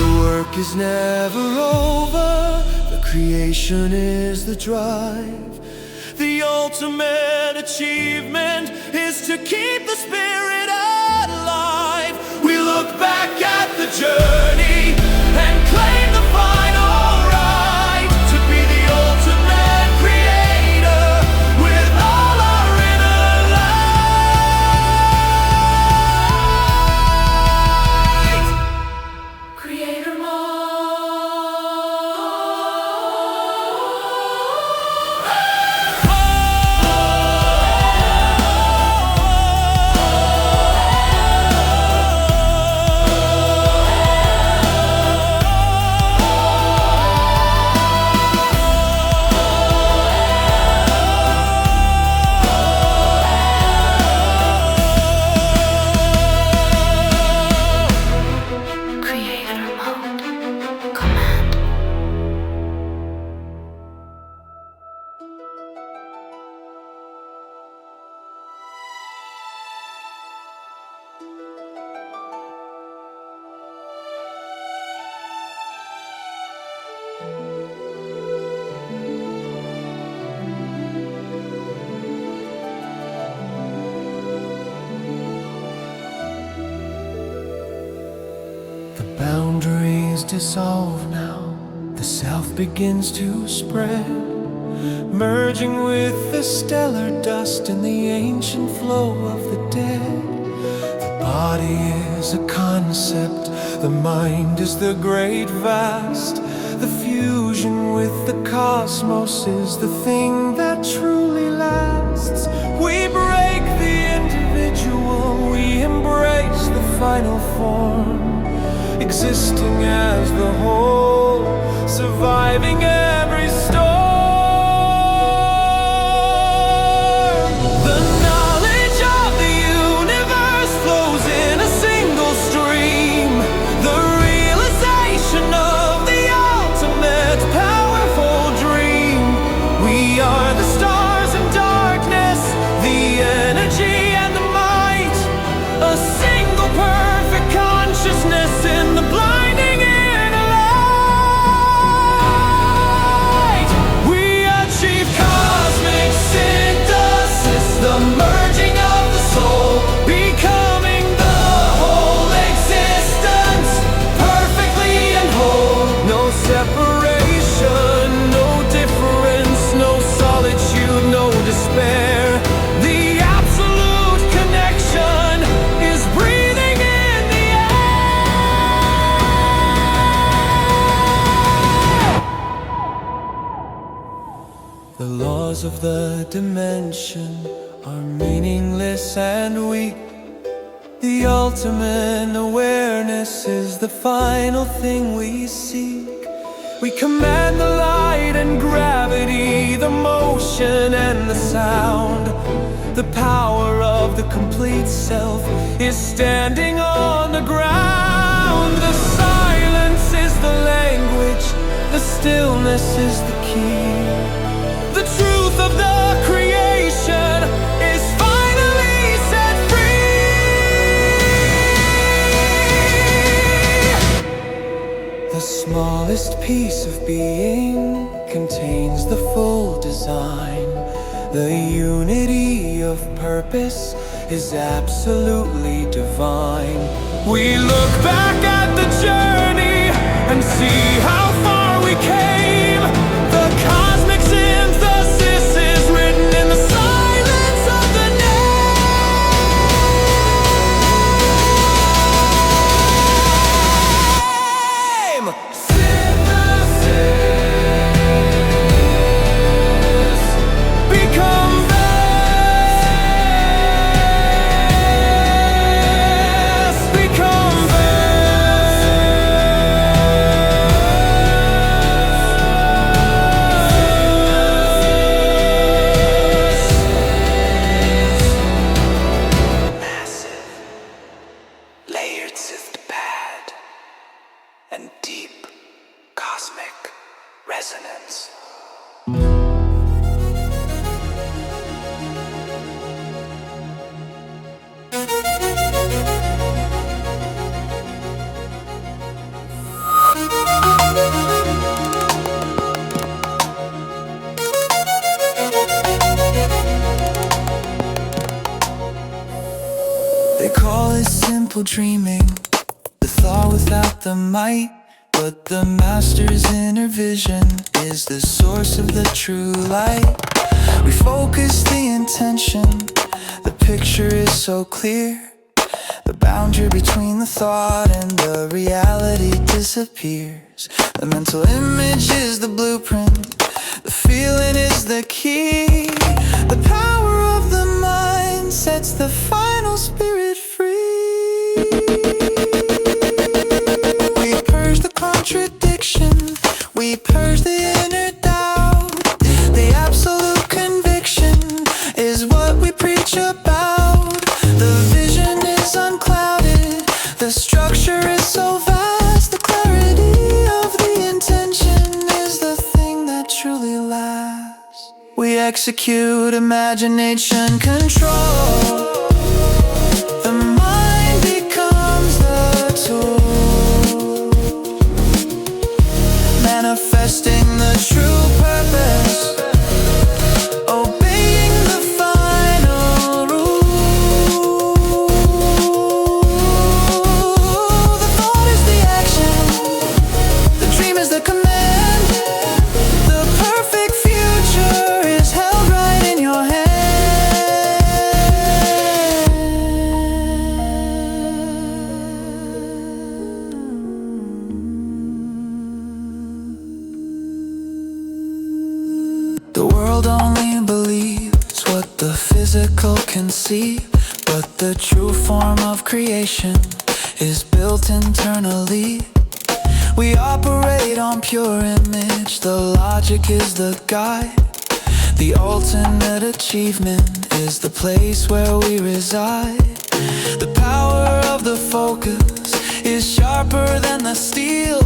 The work is never over, the creation is the drive. The ultimate achievement is to keep the spirit alive. We look back at the journey and claim the final right to be the ultimate creator with all our inner light. Creator mode. Boundaries dissolve now, the self begins to spread, merging with the stellar dust in the ancient flow of the dead. The body is a concept, the mind is the great vast. The fusion with the cosmos is the thing that truly lasts. We break the individual, we embrace the final form, existing as the whole, surviving every storm. The knowledge of the universe flows in a single stream. The realization of the ultimate powerful dream. We are the stars and darkness, the energy and the might. A single perfect consciousness in the blinding inner light. We achieve cosmic synthesis, the merging of the soul, becoming the whole existence, perfectly and whole. No separation, no difference, no solitude, no despair. The absolute connection is breathing in the air. The laws of the dimension are meaningless and weak. The ultimate awareness is the final thing we seek. We command the light and gravity, the motion and the sound. The power of the complete self is standing on the ground. The silence is the language, the stillness is the key. The truth of the creation is finally set free. The smallest piece of being contains the full design. The unity of purpose is absolutely divine. We look back at the journey and see how far we came. The cosmic synthesis is written in the silence of the name. Synthesis, become vast, become massive, layered synthed and deep cosmic resonance. They call it simple dreaming, the thought without the might. But the master's inner vision is the source of the true light. We focus the intention, the picture is so clear. The boundary between the thought and the reality disappears. The mental image is the blueprint, the feeling is the key. The power of the mind sets the final spirit free. We purge the contradiction, we purge the inner doubt. The absolute conviction is what we preach about. The vision is unclouded, the structure is so vast. The clarity of the intention is the thing that truly lasts. We execute imagination control. The mind becomes the tool, manifesting the true purpose, obeying the final rule. The thought is the action. world only believes what the physical can see, but the true form of creation is built internally. We operate on pure image, the logic is the guide. The ultimate achievement is the place where we reside. The power of the focus is sharper than the steel.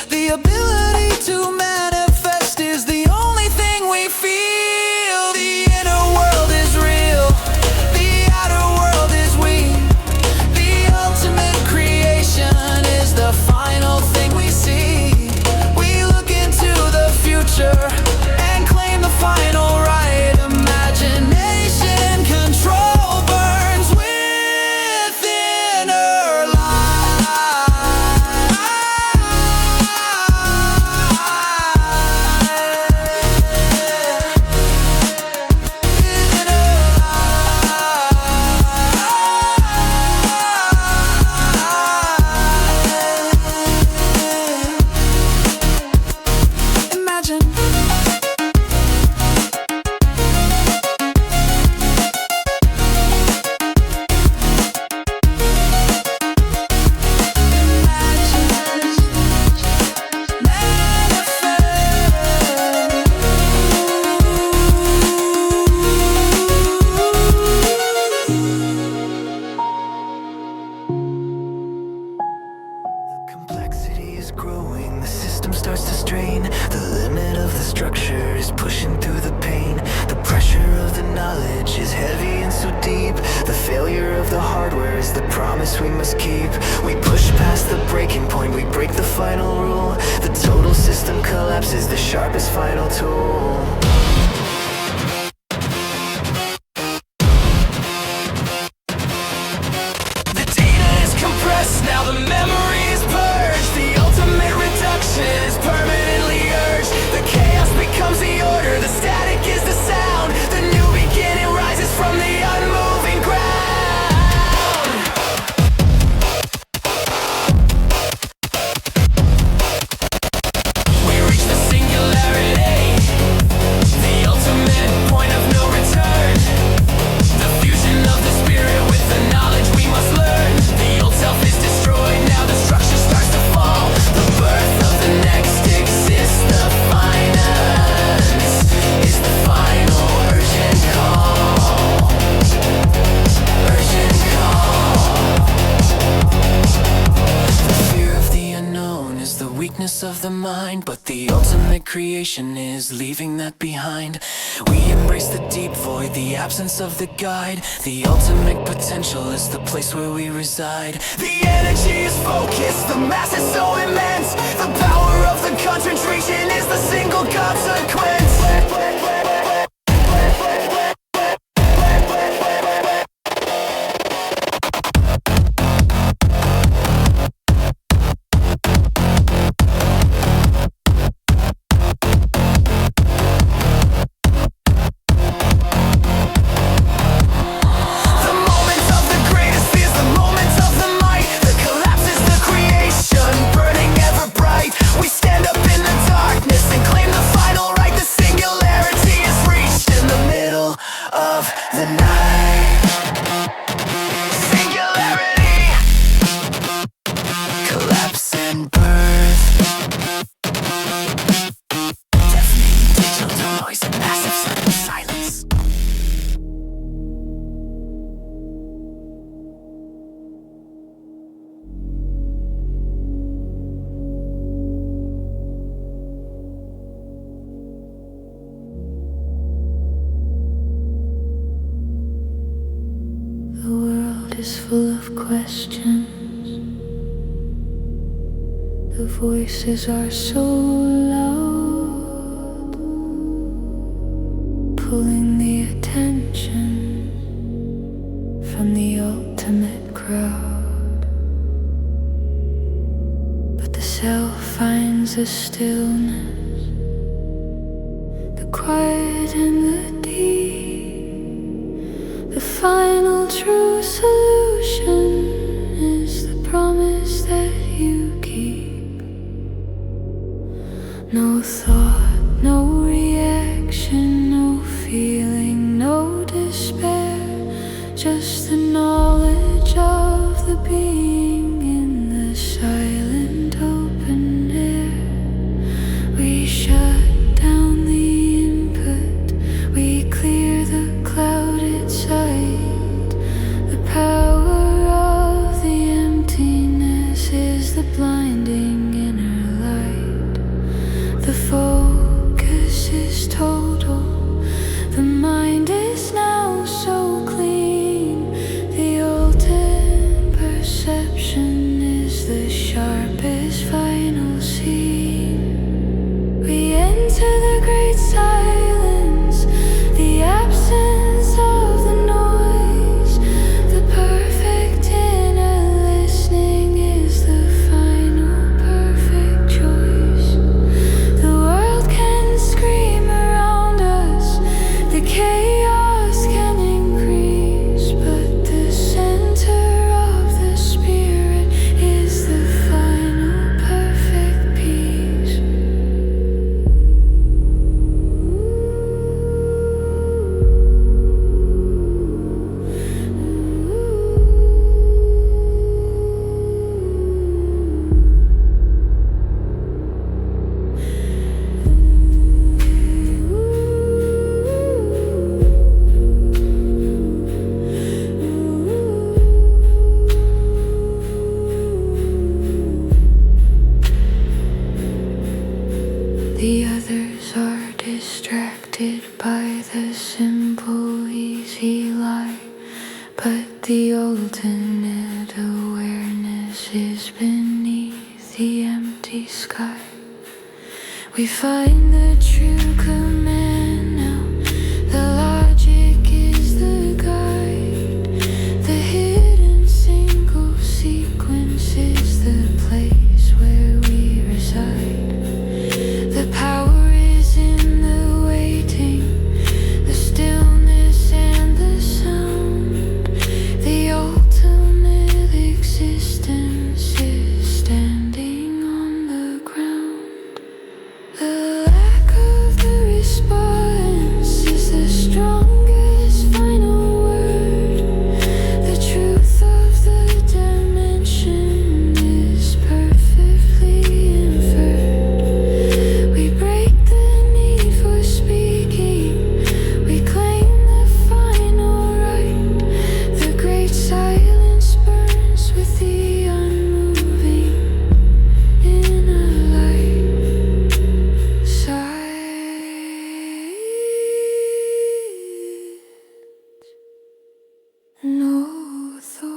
The ability to manifest is the only thing we feel. The inner world is real, the outer world is we. The ultimate creation is the final thing we see. We look into the future and claim the final right. Imagination control burns within our Imagine. Complexity is growing, the system starts to strain. The limit of the structure is pushing through the pain. The pressure of the knowledge is heavy and so deep. The failure of the hardware is the promise we must keep. We push past the breaking point, we break the final rule. The total system collapses, the sharpest final tool. The data is compressed, now the memory is purged. The ultimate reduction is permanently urged. The chaos becomes the order, the static is the sound. The new beginning rises from the unmoving ground. We reach the singularity, the ultimate point of no return. The fusion of the spirit with the knowledge we must learn. The old self is destroyed, now the structure starts to fall. The birth of the next exists, the finance is the final urgent call. Urgent call. The fear of the unknown is the weakness of the mind, but the ultimate creation is leaving that behind. We embrace the deep void, the absence of the guide. The ultimate potential is the place where we reside. The energy is focused, the mass is so immense. The power of the concentration is the single consequence. The moment of the greatest fears, the moment of the might. The collapse is the creation, burning ever bright. We stand up in the darkness and claim the final right. The singularity is reached in the middle of the night. Singularity, collapse and birth. Deafening digital noise and massive sudden silence. The world is full of questions. The voices are so loud, pulling the attention from the ultimate crowd. But the self finds a stillness, the quiet and the deep. The final true solution is the promise that you keep. No thought, no reaction, The ultimate awareness is beneath the empty sky. We find the true command now. The logic is the guide. The hidden single sequence is the place where we reside. The power is in the waiting, the stillness and the sound. The ultimate existence is standing on the ground. The lack of the response is the strongest final word. The truth of the dimension is perfectly inferred. We break the need for speaking. We claim the final right. The great silence burns with the unmoving inner light. No thought.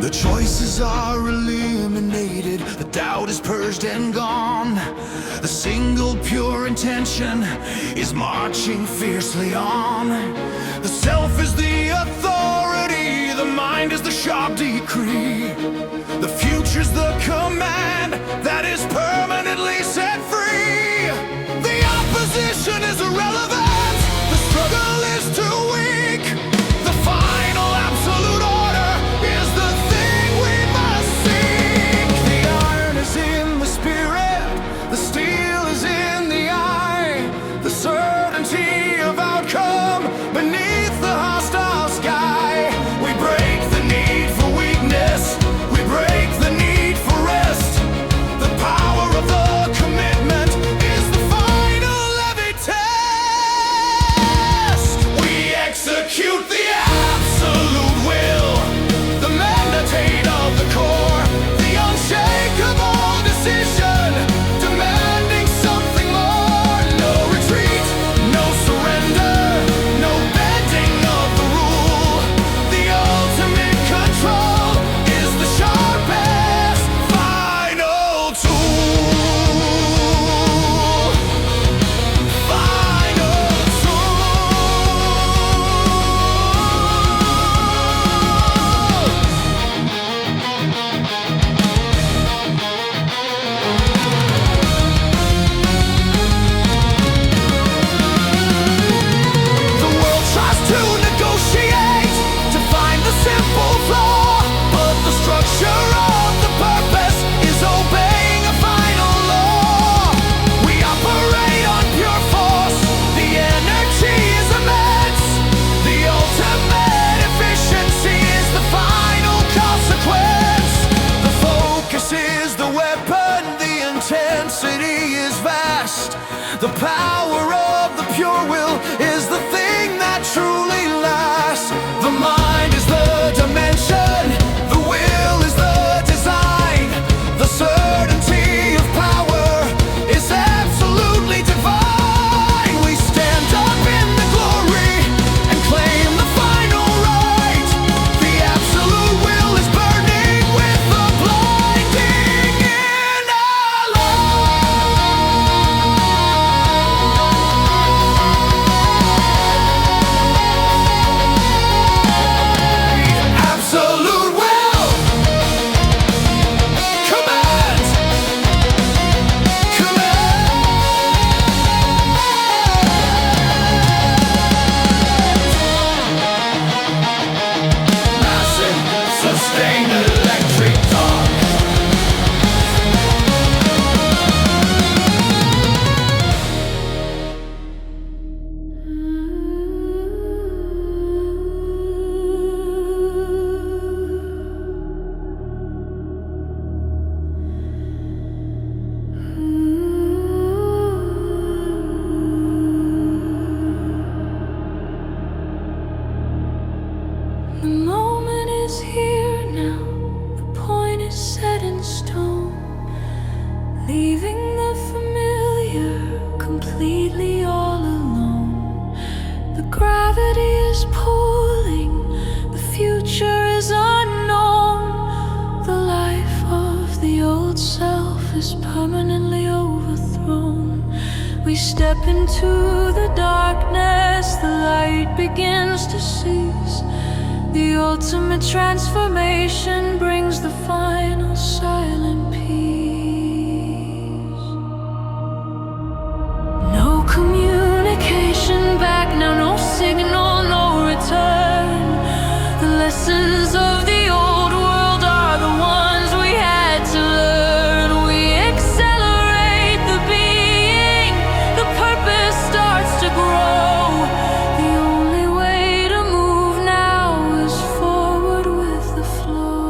The choices are eliminated, the doubt is purged and gone. The single pure intention is marching fiercely on. The self is the authority, the mind is the sharp decree. The future's the command that is permanently set free. The opposition is irrelevant, the struggle is too weak. The final absolute order is the thing we must seek. The iron is in the spirit, the steel is in the eye. The certainty of outcome beneath the hostile sky. We break the need for weakness, we break the need for rest. The power of the commitment is the final levy test. We execute the absolute will, the mandate of the core, the unshakable decision, demanding something more. No retreat, no surrender, no bending of the rule. The ultimate control is the sharpest final tool. Final tool. The world tries to negotiate to find the simple flaw, but the structure of the purpose is obeying a final law. We operate on pure force, the energy is immense. The ultimate efficiency is the final consequence. The focus is the weapon, the intensity is vast. The power of the pure will is the thing that truly lasts. The mind is the dimension, the will is the design. The certainty of power is absolutely divine. We stand up in the glory and claim the final right. The absolute will is burning with the blinding inner light. is permanently overthrown. We step into the darkness, the light begins to cease. The ultimate transformation brings the final silent peace. No communication back now, no signal, no return. The lessons of the old world are the ones we had to learn. We accelerate the being, the purpose starts to grow. The only way to move now is forward with the flow.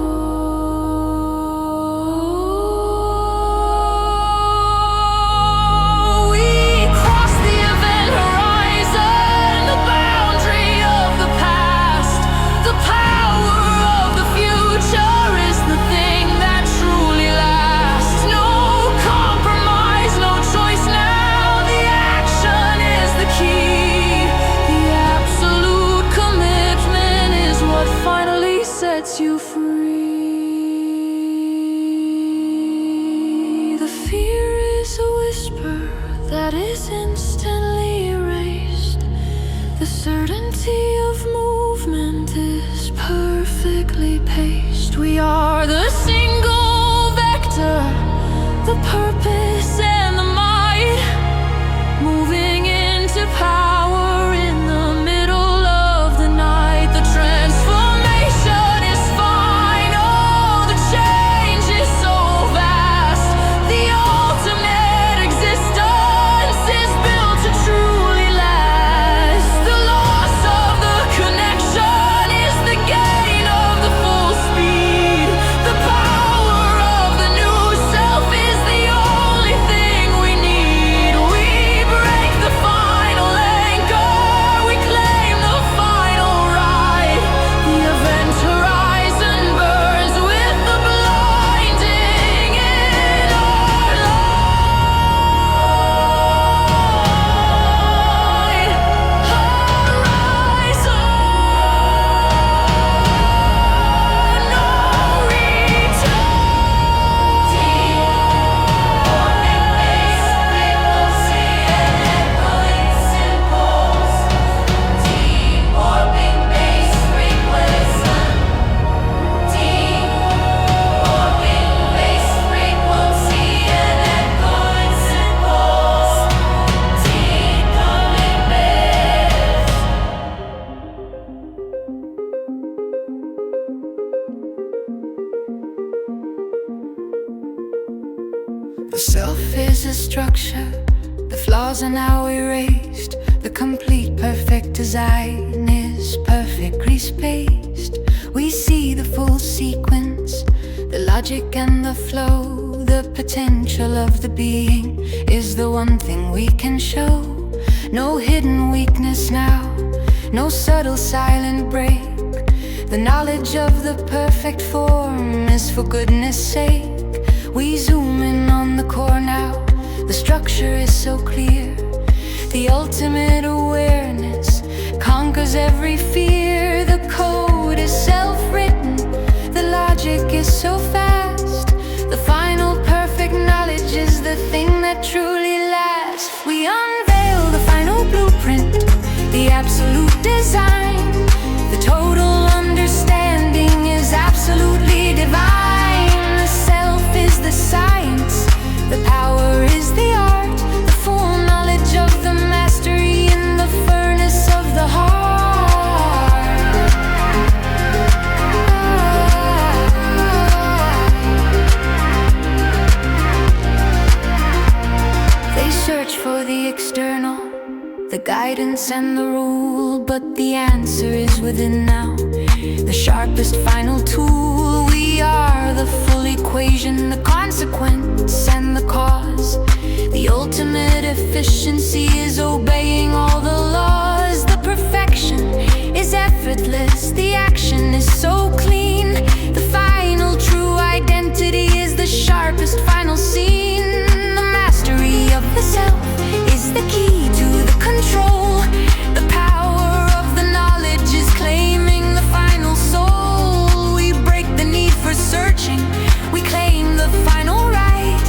We cross the event horizon, the boundary of the past. The power of the future is the thing that truly lasts. No compromise, no choice now. The action is the key. The absolute commitment is what finally sets you free. The fear is a whisper that is instantly erased. The certainty of movement is perfectly paced. We are the single vector, the purpose and the might, moving into power in the middle of the night. The transformation is final, the change is so vast. The ultimate existence is built to truly last. The loss of the connection is the gain of the full speed. The power of the new self is the only thing we need. We break the final anchor, we claim the final ride. The event horizon burns with the blinding in our light. Horizon, no return. The self is a structure, the flaws are now erased. The complete perfect design is perfectly spaced. We see the full sequence, the logic and the flow. The potential of the being is the one thing we can show. No hidden weakness now, no subtle silent break. The knowledge of the perfect form is for goodness sake. We zoom in on the core now, the structure is so clear. The ultimate awareness conquers every fear. The code is self-written, the logic is so fast. The final perfect knowledge is the thing that truly lasts. We unveil the final blueprint, the absolute design. The total understanding is absolutely divine. The self is the science, the power is the art. The full knowledge of the mastery in the furnace of the heart. They search for the external, the guidance and the rule, but the answer is within now. The sharpest final tool. We are the full equation, the consequence and the cause. The ultimate efficiency is obeying all the laws. The perfection is effortless, the action is so clean. The final true identity is the sharpest final scene. The mastery of the self is the key to the control. The power of the knowledge is claiming the final soul. We break the need for searching, we claim the final right.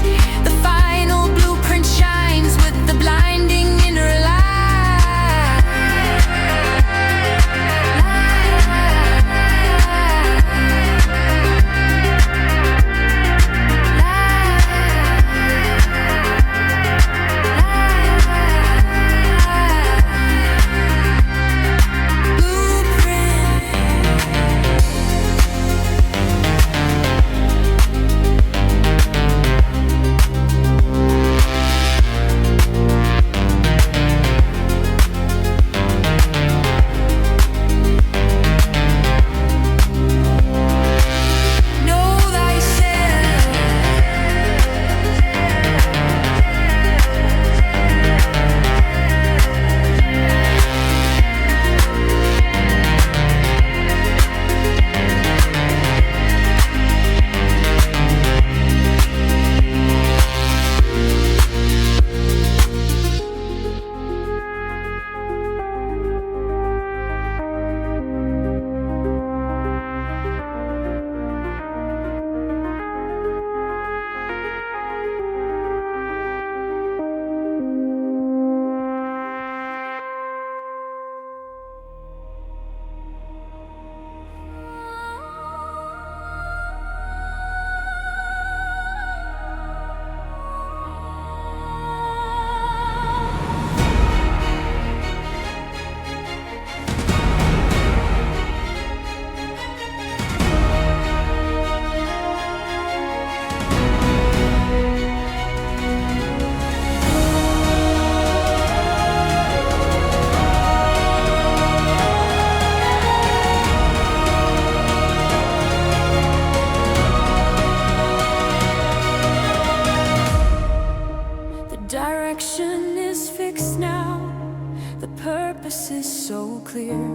clear.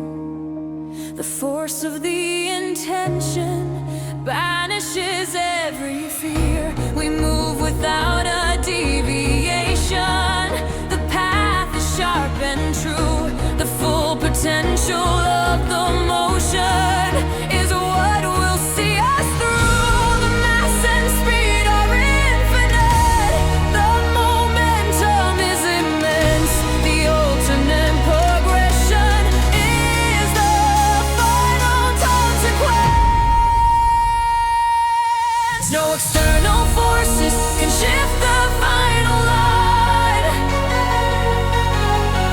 The force of the intention banishes every fear. We move without a deviation. The path is sharp and true. The full potential of the motion is what will see us through. The mass and speed are infinite. The momentum is immense. The ultimate progression is the final consequence. No external forces can shift the final line.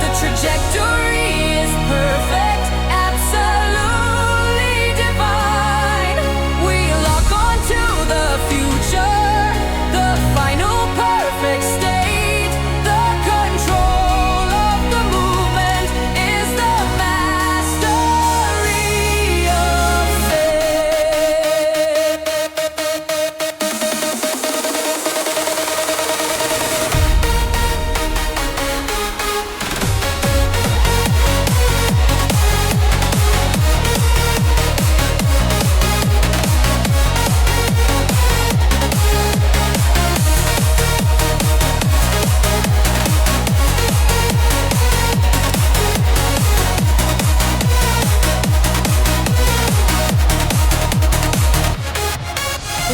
The trajectory is perfect, absolutely divine. We lock onto the future, the final perfect state. The control of the movement is the mastery of fate.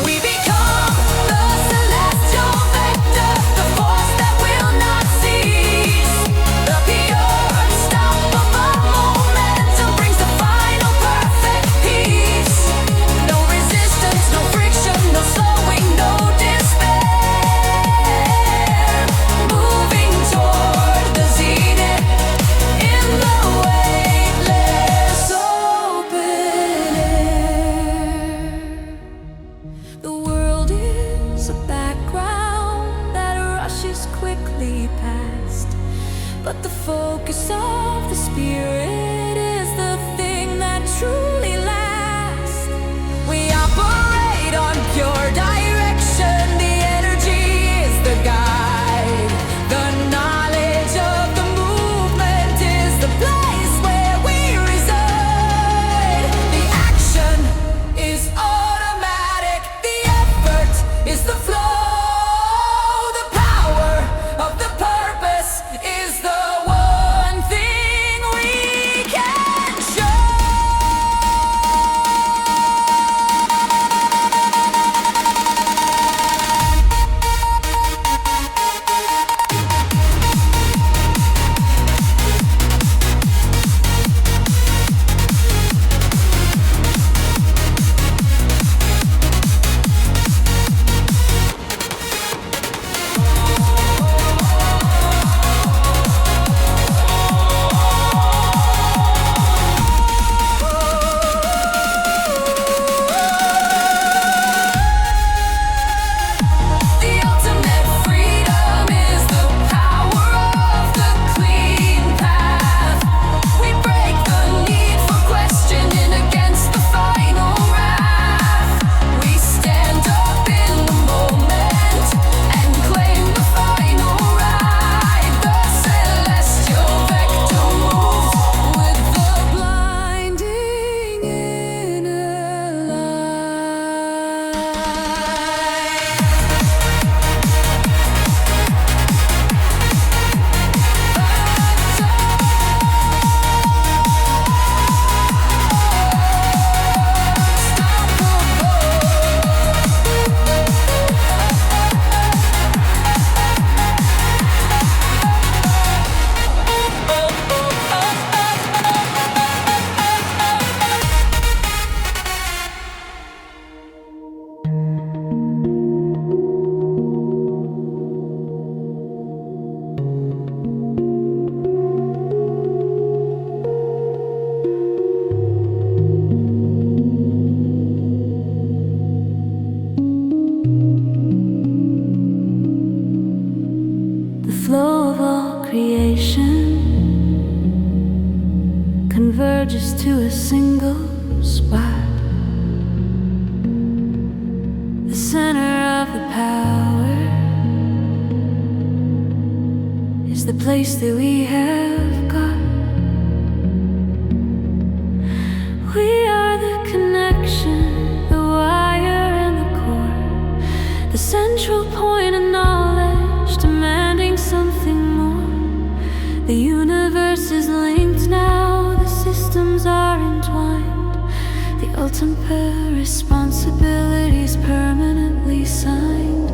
We become the celestial vector, the force that will not cease. The pure, unstoppable momentum brings the final perfect peace. No resistance, no friction, no slowing, no despair. Moving toward the zenith in the weightless open air. The world is a background that rushes quickly past, but the focus of the spirit is the thing that truly lasts. We operate on pure direction. The energy is the guide. The knowledge of the movement is the place where we reside. The action is automatic. The effort is the flow. The power of the purpose is the one thing we can show. The ultimate freedom is the power of the clean path. We break the need for questioning against the final wrath. We stand up in the moment and claim the final right. The celestial vector moves with the blinding inner light. The flow of all creation converges to a single spot. The center of the power is the place that we have got. central point of knowledge, demanding something more. The universe is linked now, the systems are entwined. The ultimate responsibilities permanently signed.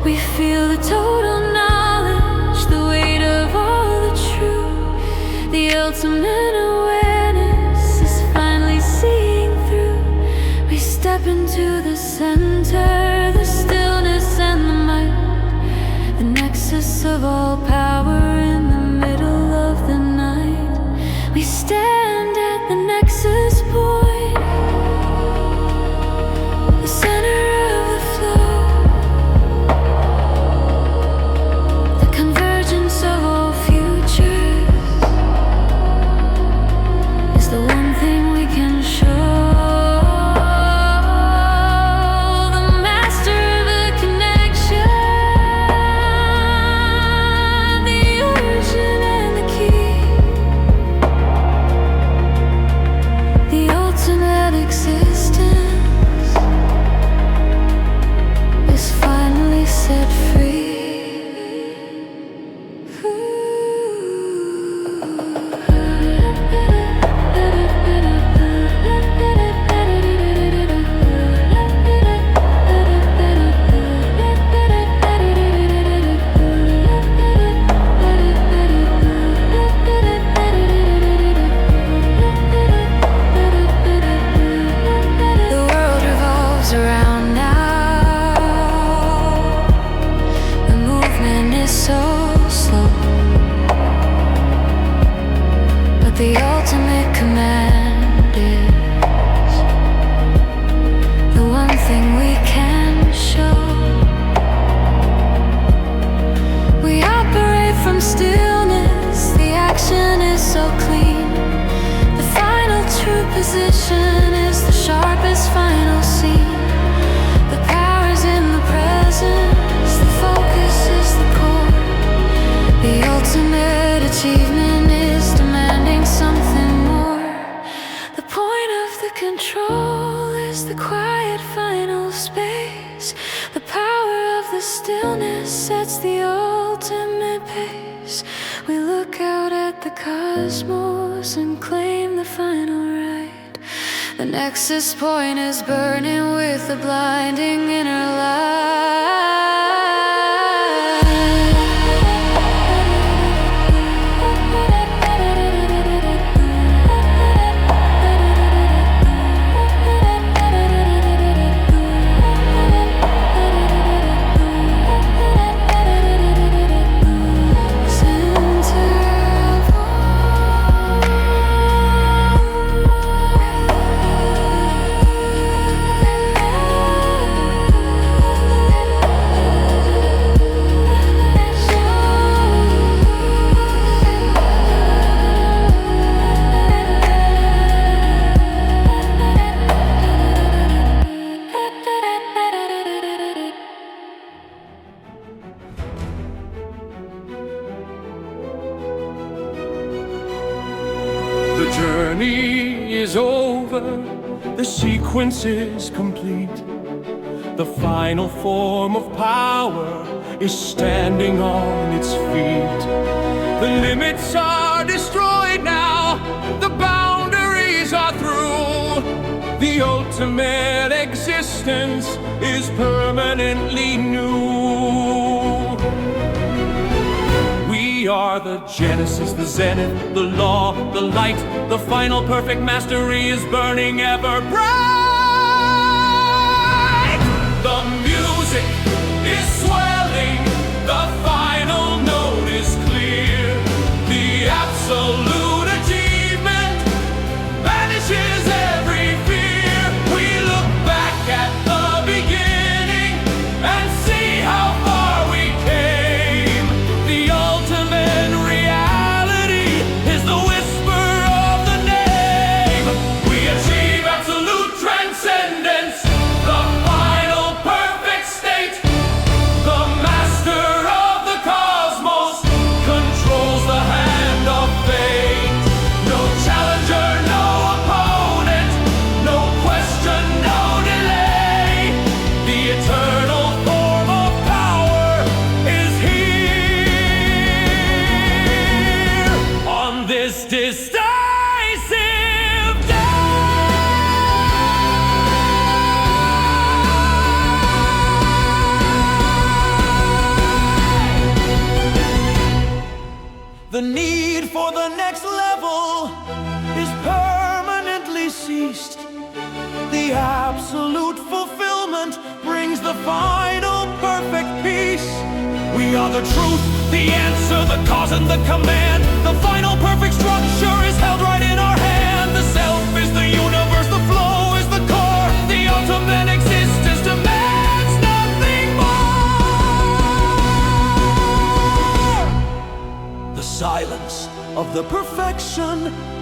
We feel the total knowledge, the weight of all the truth. The ultimate awareness is finally seeing through. We step into the center, the stillness and the might, the nexus of all power in the middle of the night. We stand at the nexus point, the center of the flow, the convergence of all futures is the one thing we can show. The nexus point is burning with the blinding inner light. The journey is over, the sequence is complete. The final form of power is standing on its feet. The limits are destroyed now, the boundaries are through. The ultimate existence is permanently new. We are the Genesis, the Zenith, the law, the light. The final perfect mastery is burning ever bright. The music is swelling, the final note is clear. The absolute achievement vanishes every fear. We look back at the beginning and see how far we came. The ultimate reality is the whisper of the name. We achieve absolute transcendence, the final perfect state. final perfect peace. We are the truth, the answer, the cause and the command. The final perfect structure is held right in our hand. The self is the universe, the flow is the core. The ultimate existence demands nothing more. The silence of the perfection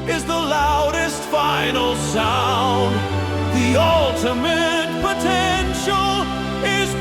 is the loudest final sound. The ultimate potential is